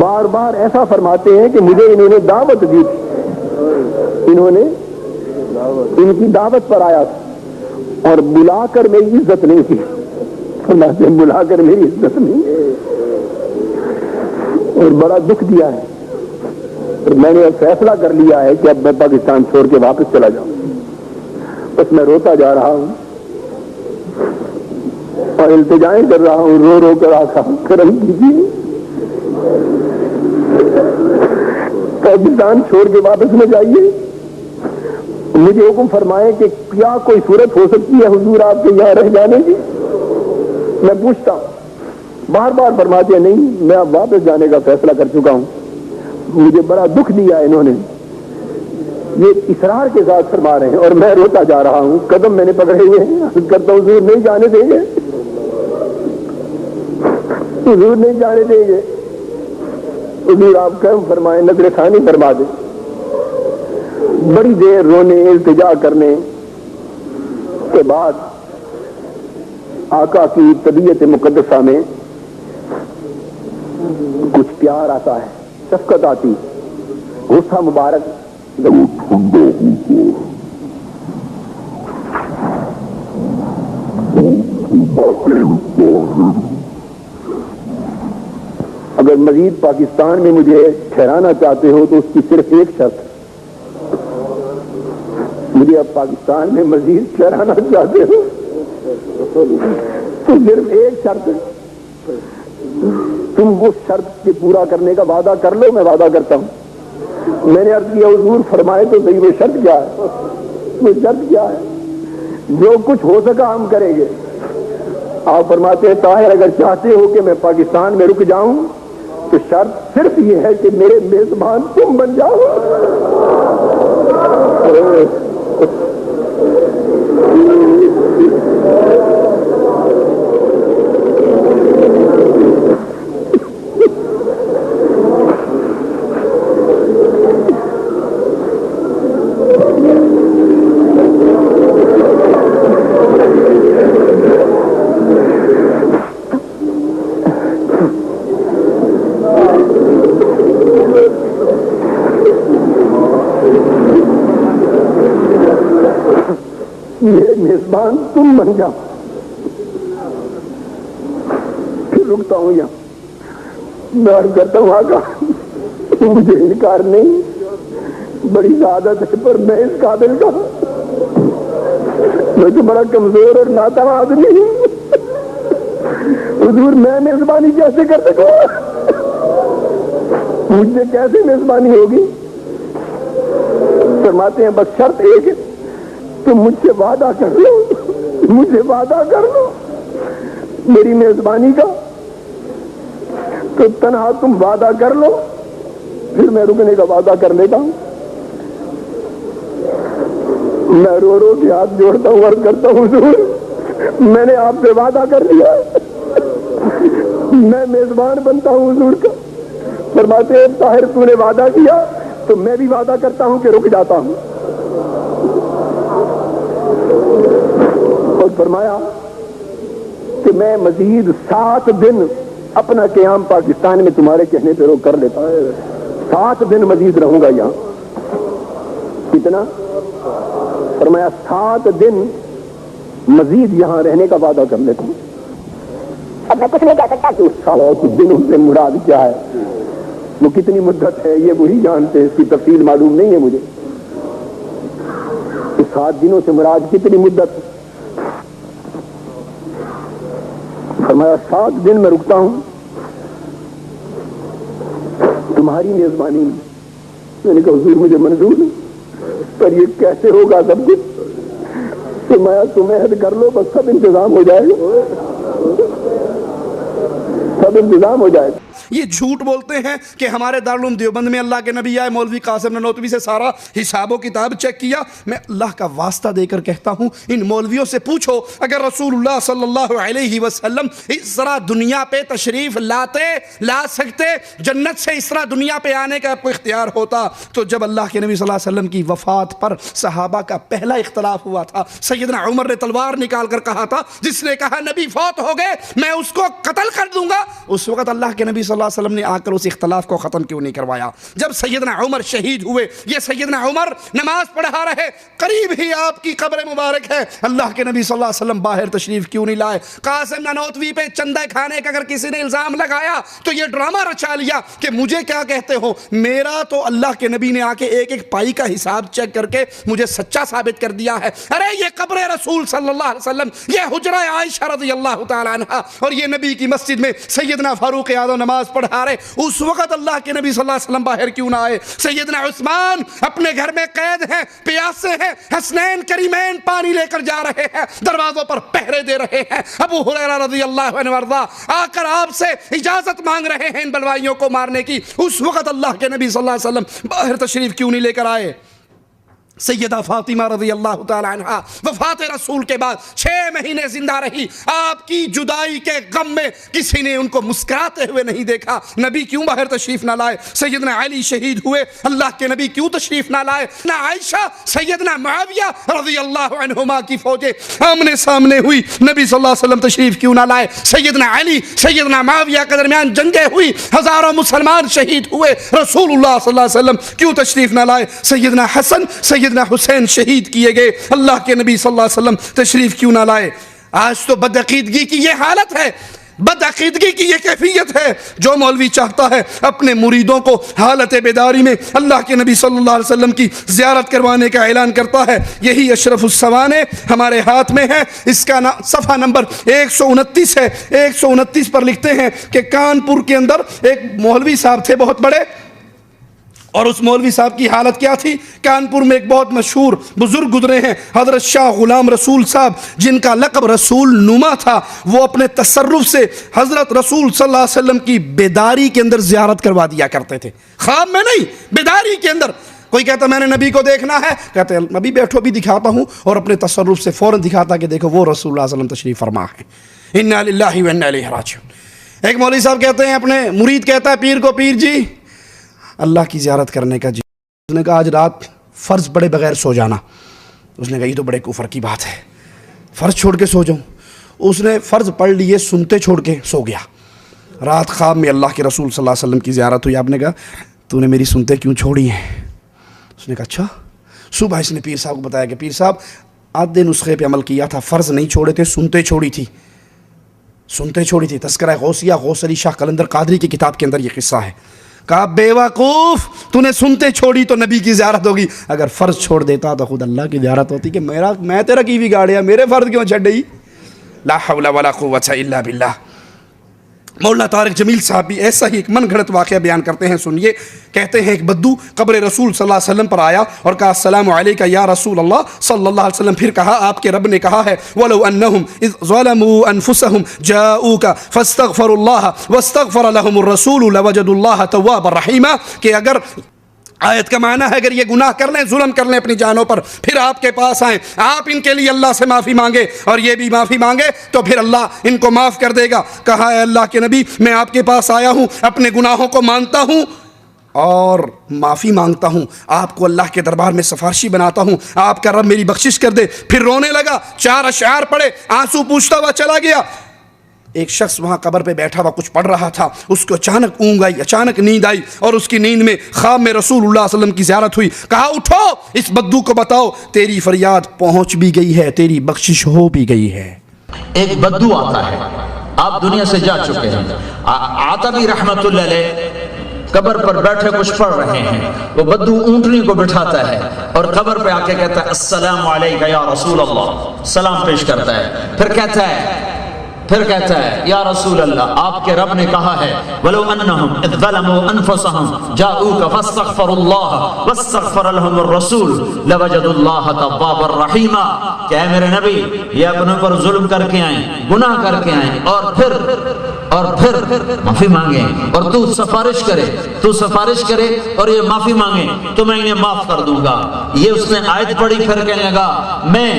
S4: بار بار ایسا فرماتے ہیں کہ مجھے انہوں نے دعوت دی تھی، انہوں نے ان کی دعوت پر آیا تھا اور بلا کر میری عزت نہیں کی، فرماتے ہیں بلا کر میری عزت نہیں اور بڑا دکھ دیا ہے، اور میں نے اب فیصلہ کر لیا ہے کہ اب میں پاکستان چھوڑ کے واپس چلا جاؤں، بس میں روتا جا رہا ہوں اور التجائیں کر رہا ہوں، رو رو کر آقا کرم کیجیے، پاکستان چھوڑ کے واپس نہ جائیے، مجھے حکم فرمائے کہ کیا کوئی صورت ہو سکتی ہے حضور آپ کے یہاں رہ جانے کی؟ میں پوچھتا ہوں، بار بار فرماتے ہیں نہیں، میں اب واپس جانے کا فیصلہ کر چکا ہوں، مجھے بڑا دکھ دیا انہوں نے، یہ اصرار کے ساتھ فرما رہے ہیں اور میں روتا جا رہا ہوں، قدم میں نے پکڑے ہوئے ہیں، عرض کرتا ہوں حضور نہیں جانے دیں گے، حضور نہیں جانے دیں گے، حضور آپ کرم فرمائیں، نظر ثانی فرما دیں۔ بڑی دیر رونے التجا کرنے کے بعد آقا کی طبیعت مقدسہ میں کچھ پیار آتا ہے، شفقت آتی، غصہ مبارک اگر مزید پاکستان میں مجھے ٹھہرانا چاہتے ہو تو اس کی صرف ایک شرط، مجھے اب پاکستان میں مزید ٹھہرانا چاہتے ہو تو صرف ایک شرط ہے، تم اس شرط کے پورا کرنے کا وعدہ کر لو، میں وعدہ کرتا ہوں۔ میں نے عرض کیا حضور فرمائے تو صحیح، وہ شرط کیا ہے؟ وہ شرط کیا ہے؟ جو کچھ ہو سکا ہم کریں گے۔ آپ فرماتے ہیں طاہر اگر چاہتے ہو کہ میں پاکستان میں رک جاؤں تو شرط صرف یہ ہے کہ میرے میزبان تم بن جاؤ۔ میزبان تم بن جاؤ، پھر رکتا ہوں یہاں، میں عرض کرتا ہوں آقا مجھے انکار نہیں، بڑی سعادت ہے، پر میں اس قابل کا میں تو بڑا کمزور اور ناتواں آدمی ہوں، حضور میں میزبانی کیسے کر سکوں؟ مجھ سے کیسے میزبانی ہوگی؟ فرماتے ہیں بس شرط ایک ہے، تم مجھ سے وعدہ کر لو، مجھے وعدہ کر لو میری میزبانی کا، تو تنہا تم وعدہ کر لو، پھر میں رکنے کا وعدہ کر لیتا ہوں۔ میں رو رو کے ہاتھ جوڑتا ہوں، عرض کرتا ہوں حضور میں نے آپ سے وعدہ کر لیا، میں میزبان بنتا ہوں حضور کا۔ فرماتے ہیں طاہر تو نے وعدہ کیا تو میں بھی وعدہ کرتا ہوں کہ رک جاتا ہوں، اور فرمایا کہ میں مزید 7 دن اپنا قیام پاکستان میں تمہارے کہنے پہ روک کر لیتا ہوں، 7 دن مزید رہوں گا یہاں۔ کتنا؟ فرمایا 7 دن مزید یہاں رہنے کا وعدہ کر لیتا ہوں۔ اب میں کچھ نہیں کہہ سکتا کہ اس 7 دنوں سے مراد کیا ہے، وہ کتنی مدت ہے یہ وہی جانتے ہیں، اس کی تفصیل معلوم نہیں ہے مجھے، 7 دنوں سے مراد کتنی مدت؟ فرمایا 7 دن میں رکتا ہوں تمہاری میزبانی میں۔ میں نے کہا حضور مجھے منظور ہے، پر یہ کیسے ہوگا سب کچھ؟ فرمایا تم عہد کر لو، بس سب انتظام ہو جائے گا، سب انتظام ہو جائے گا۔
S8: یہ جھوٹ بولتے ہیں کہ ہمارے دارالعلوم دیوبند میں اللہ کے نبی آئے، مولوی قاسم نانوتوی سے سارا حساب و کتاب چیک کیا۔ میں اللہ کا واسطہ دے کر کہتا ہوں ان مولویوں سے پوچھو اگر رسول اللہ صلی اللہ علیہ وسلم اس طرح دنیا پہ تشریف لا سکتے، جنت سے اس طرح دنیا پہ آنے کا آپ کو اختیار ہوتا تو جب اللہ کے نبی صلی اللہ علیہ وسلم کی وفات پر صحابہ کا پہلا اختلاف ہوا تھا، سیدنا عمر نے تلوار نکال کر کہا تھا، جس نے کہا نبی فوت ہو گئے میں اس کو قتل کر دوں گا، اس وقت اللہ کے نبی صلی اللہ علیہ وسلم نے آ کر اس اختلاف کو ختم کیوں نہیں کروایا؟ جب سیدنا عمر شہید ہوئے، یہ سیدنا عمر نماز پڑھا رہے، قریب ہی آپ کی قبر مبارک ہے، اللہ کے نبی صلی اللہ علیہ وسلم باہر تشریف کیوں نہیں لائے؟ قاسم نانوتوی پہ چندہ کھانے کا اگر کسی نے الزام لگایا تو یہ ڈرامہ رچا لیا کہ مجھے کیا کہتے ہو، میرا تو اللہ کے نبی نے آ کے ایک ایک پائی کا حساب چیک کر کے مجھے سچا ثابت کر دیا ہے۔ ارے یہ قبر رسول صلی اللہ علیہ وسلم، یہ حجرہ عائشہ رضی اللہ تعالیٰ عنہ، اور یہ نبی کی مسجد میں سیدنا فاروق اعظم نماز پڑھا رہے، اس وقت اللہ کے نبی صلی اللہ علیہ وسلم باہر کیوں نہ آئے؟ سیدنا عثمان اپنے گھر میں قید ہیں، پیاسے ہیں، حسنین کریمین پانی لے کر جا رہے ہیں، دروازوں پر پہرے دے رہے ہیں، ابو ہریرہ رضی اللہ عنہ وارضا آ کر آپ سے اجازت مانگ رہے ہیں ان بلوائیوں کو مارنے کی، اس وقت اللہ کے نبی صلی اللہ علیہ وسلم باہر تشریف کیوں نہیں لے کر آئے؟ سیدہ فاطمہ رضی اللہ تعالیٰ عنہ وفات رسول کے بعد 6 مہینے زندہ رہی، آپ کی جدائی کے غم میں کسی نے ان کو مسکراتے ہوئے نہیں دیکھا، نبی کیوں باہر تشریف نہ لائے؟ سیدنا علی شہید ہوئے، اللہ کے نبی کیوں تشریف نہ لائے؟ نہ عائشہ سیدنا معاویہ رضی اللہ عنہما کی فوجیں آمنے سامنے ہوئی، نبی صلی اللہ علیہ وسلم تشریف کیوں نہ لائے؟ سیدنا علی سیدنا معاویہ کے درمیان جنگیں ہوئی، ہزاروں مسلمان شہید ہوئے، رسول اللہ صلی اللہ علیہ وسلم کیوں تشریف نہ لائے؟ سیدنا حسن سیدنا حسین شہید کیے گئے، اللہ کے نبی صلی اللہ علیہ وسلم تشریف کیوں نہ لائے؟ آج تو بدعقیدگی کی یہ حالت ہے، بدعقیدگی کی یہ کیفیت ہے، جو مولوی چاہتا ہے اپنے مریدوں کو حالت بیداری میں اللہ کے نبی صلی اللہ علیہ وسلم کی زیارت کروانے کا اعلان کرتا ہے۔ یہی اشرف السوانح ہمارے ہاتھ میں ہے، اس کا صفحہ نمبر 129 ہے، 129 پر لکھتے ہیں کہ کانپور کے اندر ایک مولوی صاحب تھے بہت بڑے، اور اس مولوی صاحب کی حالت کیا تھی؟ کانپور میں ایک بہت مشہور بزرگ گزرے ہیں حضرت شاہ غلام رسول صاحب، جن کا لقب رسول نما تھا، وہ اپنے تصرف سے حضرت رسول صلی اللہ علیہ وسلم کی بیداری کے اندر زیارت کروا دیا کرتے تھے، خواب میں نہیں، بیداری کے اندر۔ کوئی کہتا میں نے نبی کو دیکھنا ہے، کہتے ہیں نبی بیٹھو بھی دکھاتا ہوں، اور اپنے تصرف سے فوراً دکھاتا کہ دیکھو وہ رسول اللہ صلی اللہ علیہ وسلم تشریف فرما ہے۔ انا للہ و انا الیہ راجعون۔ ایک مولوی صاحب کہتے ہیں، اپنے مرید کہتا ہے پیر کو، پیر جی اللہ کی زیارت کرنے کا جی، اس نے کہا آج رات فرض پڑے بغیر سو جانا۔ اس نے کہا یہ تو بڑے کفر کی بات ہے، فرض چھوڑ کے سو جاؤں۔ اس نے فرض پڑھ لیے، سنتے چھوڑ کے سو گیا۔ رات خواب میں اللہ کے رسول صلی اللہ علیہ وسلم کی زیارت ہوئی، آپ نے کہا تو نے میری سنتے کیوں چھوڑی ہیں؟ اس نے کہا اچھا۔ صبح اس نے پیر صاحب کو بتایا کہ پیر صاحب آدھے نسخے پہ عمل کیا تھا، فرض نہیں چھوڑے تھے، سنتے چھوڑی تھی، سنتے چھوڑی تھی۔ تذکرہ غوثیہ غوث علی شاہ قلندر قادری کی کتاب کے اندر یہ قصہ ہے۔ کہا بے وقوف، تو نے سنتے چھوڑی تو نبی کی زیارت ہوگی، اگر فرض چھوڑ دیتا تو خود اللہ کی زیارت ہوتی کہ میں تیرا کی بگاڑیا، میرے فرض کیوں چھڑ گئی؟ لا حول ولا قوت الا باللہ۔ مولانا طارق جمیل صاحب بھی ایسا ہی ایک من گھڑت واقعہ بیان کرتے ہیں، سنیے۔ کہتے ہیں ایک بدو قبر رسول صلی اللہ علیہ وسلم پر آیا اور کہا السلام علیکہ یا رسول اللہ صلی اللہ علیہ وسلم۔ پھر کہا آپ کے رب نے کہا ہے وَلَوْ أَنَّهُمْ إِذْ ظَلَمُوا أَنفُسَهُمْ جَاءُوكَ فَاسْتَغْفَرُوا اللَّهَ وَاسْتَغْفَرَ لَهُمُ الرَّسُولُ لَوَجَدُوا اللَّهَ تَوَّابًا رَحِيمًا، کہ اگر آیت کا معنی ہے اگر یہ گناہ کر لیں، ظلم کر لیں اپنی جانوں پر، پھر آپ کے پاس آئیں، آپ ان کے لیے اللہ سے معافی مانگے اور یہ بھی معافی مانگے تو پھر اللہ ان کو معاف کر دے گا۔ کہا اے اللہ کے نبی میں آپ کے پاس آیا ہوں، اپنے گناہوں کو مانتا ہوں اور معافی مانگتا ہوں، آپ کو اللہ کے دربار میں سفارشی بناتا ہوں، آپ کا رب میری بخشش کر دے۔ پھر رونے لگا، 4 اشعار پڑھے، آنسو پوچھتا ہوا چلا گیا۔ ایک شخص وہاں قبر پہ بیٹھا ہوا کچھ پڑھ رہا تھا، اس کو اچانک اونگ آئی، اچانک نیند آئی، اور اس کی نیند میں خواب میں رسول اللہ صلی اللہ علیہ وسلم کی زیارت ہوئی۔ کہا اٹھو، اس بدو کو بتاؤ تیری فریاد پہنچ بھی گئی ہے، تیری بخشش ہو بھی گئی ہے۔
S6: ایک بدو آتا ہے، آپ دنیا سے جا چکے ہیں، عاتبی رحمت اللہ علیہ قبر پر بیٹھے کچھ پڑھ رہے ہیں، وہ بدو اونٹنی کو بٹھاتا ہے اور قبر پہ آ کے کہتا ہے السلام علیکہ یا رسول اللہ، سلام پیش کرتا ہے، پھر کہتا ہے یا رسول اللہ آپ کے رب نے کہا ہے وَلَوْ أَنَّهُمْ إِذْ ظَلَمُوا أَنفُسَهُمْ جَاءُوكَ فَاسْتَغْفَرُوا اللَّهَ وَاسْتَغْفَرَ لَهُمُ الرَّسُولُ لَوَجَدُوا اللَّهَ تَوَّابًا رَحِيمًا، کہ اے میرے نبی یہ اپنے پر ظلم کر کے آئیں، گناہ کر کے آئیں، اور پھر معافی مانگیں، اور تو سفارش کرے اور یہ معافی مانگیں تو میں انہیں معاف کر دوں گا۔ یہ اس نے آیت پڑھی، پھر کہنے لگا میں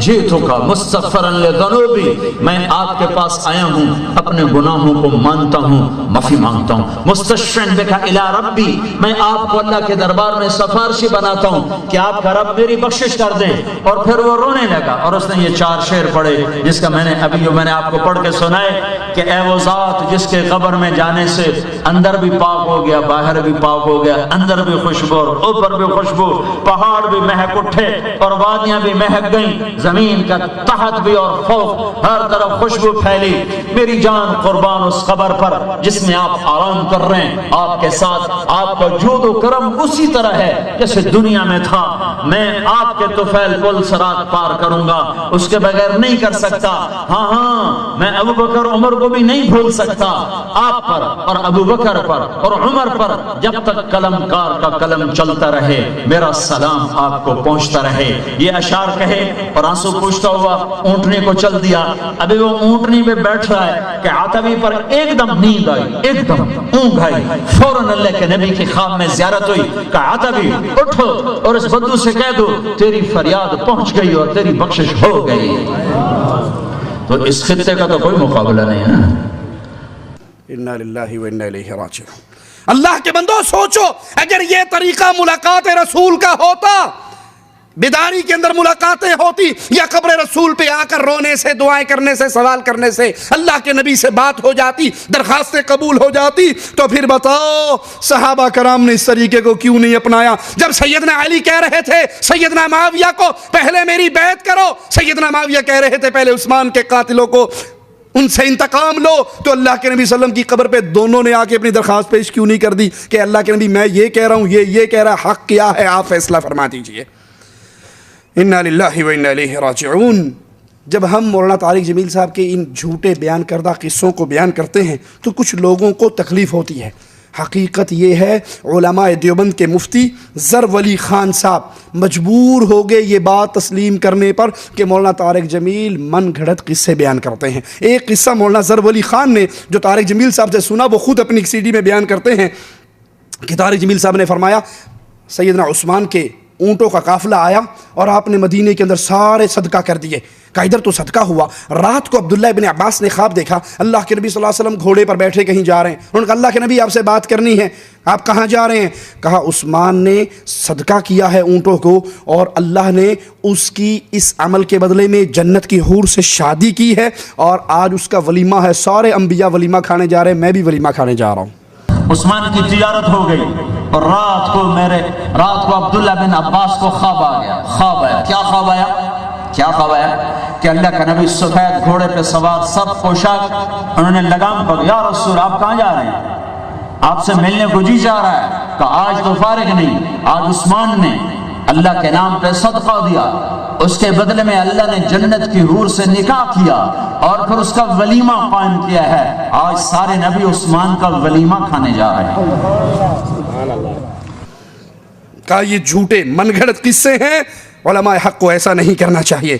S6: جئتک مستغفرا لذنوبی، میں آپ کے پاس آیا ہوں، اپنے گناہوں کو مانتا ہوں، معافی مانگتا ہوں، مستشفعا بک الی ربی، میں آپ کو اللہ کے دربار میں سفارشی بناتا ہوں کہ آپ کا رب میری بخشش کر دیں۔ اور پھر وہ رونے لگا اور اس نے یہ 4 شعر پڑھے جس کا میں نے آپ کو پڑھ کے سنائے کہ اے وہ ذات رات جس کے قبر میں جانے سے اندر بھی پاک ہو گیا، باہر بھی پاک ہو گیا، اندر بھی خوشبو اور اوپر بھی خوشبو، پہاڑ بھی مہک اٹھے اور وادیاں بھی مہک گئیں، زمین کا تحت بھی اور فوق ہر طرف خوشبو پھیلی۔ میری جان قربان اس قبر پر جس میں آپ آرام کر رہے ہیں، آپ کے ساتھ آپ کا جود و کرم اسی طرح ہے جیسے دنیا میں تھا۔ میں آپ کے طفیل پل صراط پار کروں گا، اس کے بغیر نہیں کر سکتا۔ ہاں میں ابو بکر عمر کو بھی نہیں بھول سکتا، آپ پر اور ابو بکر پر اور عمر پر جب تک قلم کار کا قلم چلتا رہے میرا سلام آپ کو پہنچتا رہے۔ یہ اشعار کہے اور آنسو پوچھتا ہوا اونٹنی کو چل دیا۔ ابھی وہ اونٹنی پہ بیٹھ رہا ہے کہ عتبی پر ایک دم نیند آئی، ایک دم اونگ آئی، فوراً اللہ کے نبی کی خواب میں زیارت ہوئی کہ عتبی اٹھو اور اس بدو سے کہہ دو تیری فریاد پہنچ گئی اور تیری بخشش ہو گئی۔ تو اس خطے کا تو کوئی مقابلہ نہیں ہے۔
S8: انا للہ و انا الیہ راجعون۔ اللہ کے بندو سوچو، اگر یہ طریقہ ملاقات رسول کا ہوتا، بیداری کے اندر ملاقاتیں ہوتی، یا قبر رسول پہ آ کر رونے سے، دعائیں کرنے سے، سوال کرنے سے اللہ کے نبی سے بات ہو جاتی، درخواستیں قبول ہو جاتی، تو پھر بتاؤ صحابہ کرام نے اس طریقے کو کیوں نہیں اپنایا؟ جب سیدنا علی کہہ رہے تھے سیدنا معاویہ کو پہلے میری بیعت کرو، سیدنا معاویہ کہہ رہے تھے پہلے عثمان کے قاتلوں کو ان سے انتقام لو، تو اللہ کے نبی صلی اللہ علیہ وسلم کی قبر پہ دونوں نے آ کے اپنی درخواست پیش کیوں نہیں کر دی کہ اللہ کے نبی میں یہ کہہ رہا ہوں، یہ کہہ رہا، حق کیا ہے آپ فیصلہ فرما دیجئے۔ انا للہ و انا الیہ راجعون۔ جب ہم مولانا طارق جمیل صاحب کے ان جھوٹے بیان کردہ قصوں کو بیان کرتے ہیں تو کچھ لوگوں کو تکلیف ہوتی ہے۔ حقیقت یہ ہے علماء دیوبند کے مفتی زر ولی خان صاحب مجبور ہو گئے یہ بات تسلیم کرنے پر کہ مولانا طارق جمیل من گھڑت قصے بیان کرتے ہیں۔ ایک قصہ مولانا زر ولی خان نے جو طارق جمیل صاحب سے سنا وہ خود اپنی سی ڈی میں بیان کرتے ہیں کہ طارق جمیل صاحب نے فرمایا سیدنا عثمان کے اونٹوں کا قافلہ آیا اور آپ نے مدینے کے اندر سارے صدقہ کر دیے، کہ ادھر تو صدقہ ہوا۔ رات کو عبداللہ ابن عباس نے خواب دیکھا اللہ کے نبی صلی اللہ علیہ وسلم گھوڑے پر بیٹھے کہیں جا رہے ہیں۔ انہوں نے کہا اللہ کے نبی آپ سے بات کرنی ہے، آپ کہاں جا رہے ہیں؟ کہا عثمان نے صدقہ کیا ہے اونٹوں کو اور اللہ نے اس کی اس عمل کے بدلے میں جنت کی حور سے شادی کی ہے اور آج اس کا ولیمہ ہے، سارے انبیاء ولیمہ کھانے جا رہے ہیں، میں بھی ولیمہ کھانے جا رہا ہوں۔
S6: عثمان کی تجارت ہو گئی اور رات کو عبداللہ بن عباس کو خواب آ گیا۔ خواب آیا، کیا خواب آیا کہ اللہ کا نبی سفید گھوڑے پہ سوار سب پوشاک، انہوں نے لگام پکڑی، یا رسول آپ کہاں جا رہے ہیں؟ آپ سے ملنے کو جی چاہ رہا ہے۔ کہ آج تو فارغ نہیں، آج عثمان نے اللہ کے نام پہ صدقہ دیا، اس کے بدلے میں اللہ نے جنت کی حور سے نکاح کیا اور پھر اس کا ولیمہ قائم کیا ہے۔ آج سارے نبی عثمان کا ولیمہ کھانے جا رہے ہیں۔
S8: کہا یہ جھوٹے من گھڑت قصے ہیں، علماء حق کو ایسا نہیں کرنا چاہیے۔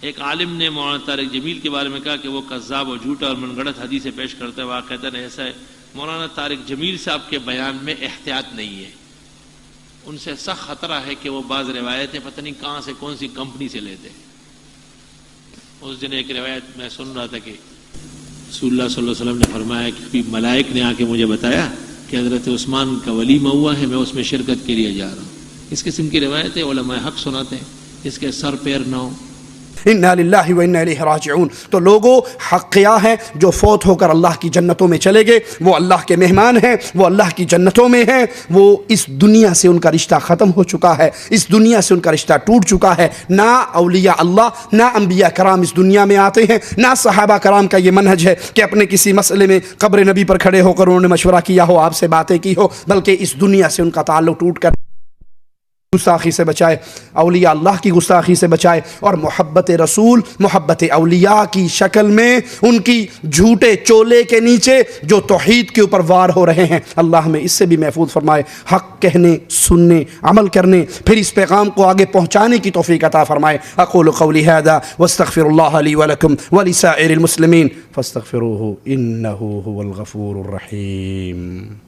S19: ایک عالم نے مولانا طارق جمیل کے بارے میں کہا کہ وہ کذاب اور جھوٹا اور من گھڑت حدیثیں پیش کرتا ہے، واقعتاً ایسا ہے۔ مولانا طارق جمیل صاحب کے بیان میں احتیاط نہیں ہے، ان سے سخت خطرہ ہے کہ وہ بعض روایتیں پتہ نہیں کہاں سے کون سی کمپنی سے لیتے ہیں۔ اس دن ایک روایت میں سن رہا تھا کہ رسول اللہ صلی اللہ علیہ وسلم نے فرمایا کہ ملائک نے آ کے مجھے بتایا کہ حضرت عثمان کا ولیمہ ہوا ہے، میں اس میں شرکت کے لیے جا رہا ہوں۔ اس قسم کی روایتیں علماء حق سناتے ہیں، اس کے سر پیر نہ ہو۔
S8: انا للہ و انا الیہ راجعون۔ تو لوگوں حق کیا ہے جو فوت ہو کر اللہ کی جنتوں میں چلے گئے، وہ اللہ کے مہمان ہیں، وہ اللہ کی جنتوں میں ہیں، وہ اس دنیا سے ان کا رشتہ ختم ہو چکا ہے، اس دنیا سے ان کا رشتہ ٹوٹ چکا ہے۔ نہ اولیاء اللہ نہ انبیاء کرام اس دنیا میں آتے ہیں، نہ صحابہ کرام کا یہ منہج ہے کہ اپنے کسی مسئلے میں قبر نبی پر کھڑے ہو کر انہوں نے مشورہ کیا ہو، آپ سے باتیں کی ہو، بلکہ اس دنیا سے ان کا تعلق ٹوٹ کر گستاخی سے بچائے، اولیاء اللہ کی گستاخی سے بچائے، اور محبت رسول، محبت اولیاء کی شکل میں ان کی جھوٹے چولے کے نیچے جو توحید کے اوپر وار ہو رہے ہیں، اللہ ہمیں اس سے بھی محفوظ فرمائے۔ حق کہنے، سننے، عمل کرنے، پھر اس پیغام کو آگے پہنچانے کی توفیق عطا فرمائے۔ اقول قولی ھذا واستغفر اللہ لی ولکم ولسائر المسلمین فاستغفروہ انہ هو الغفور الرحیم۔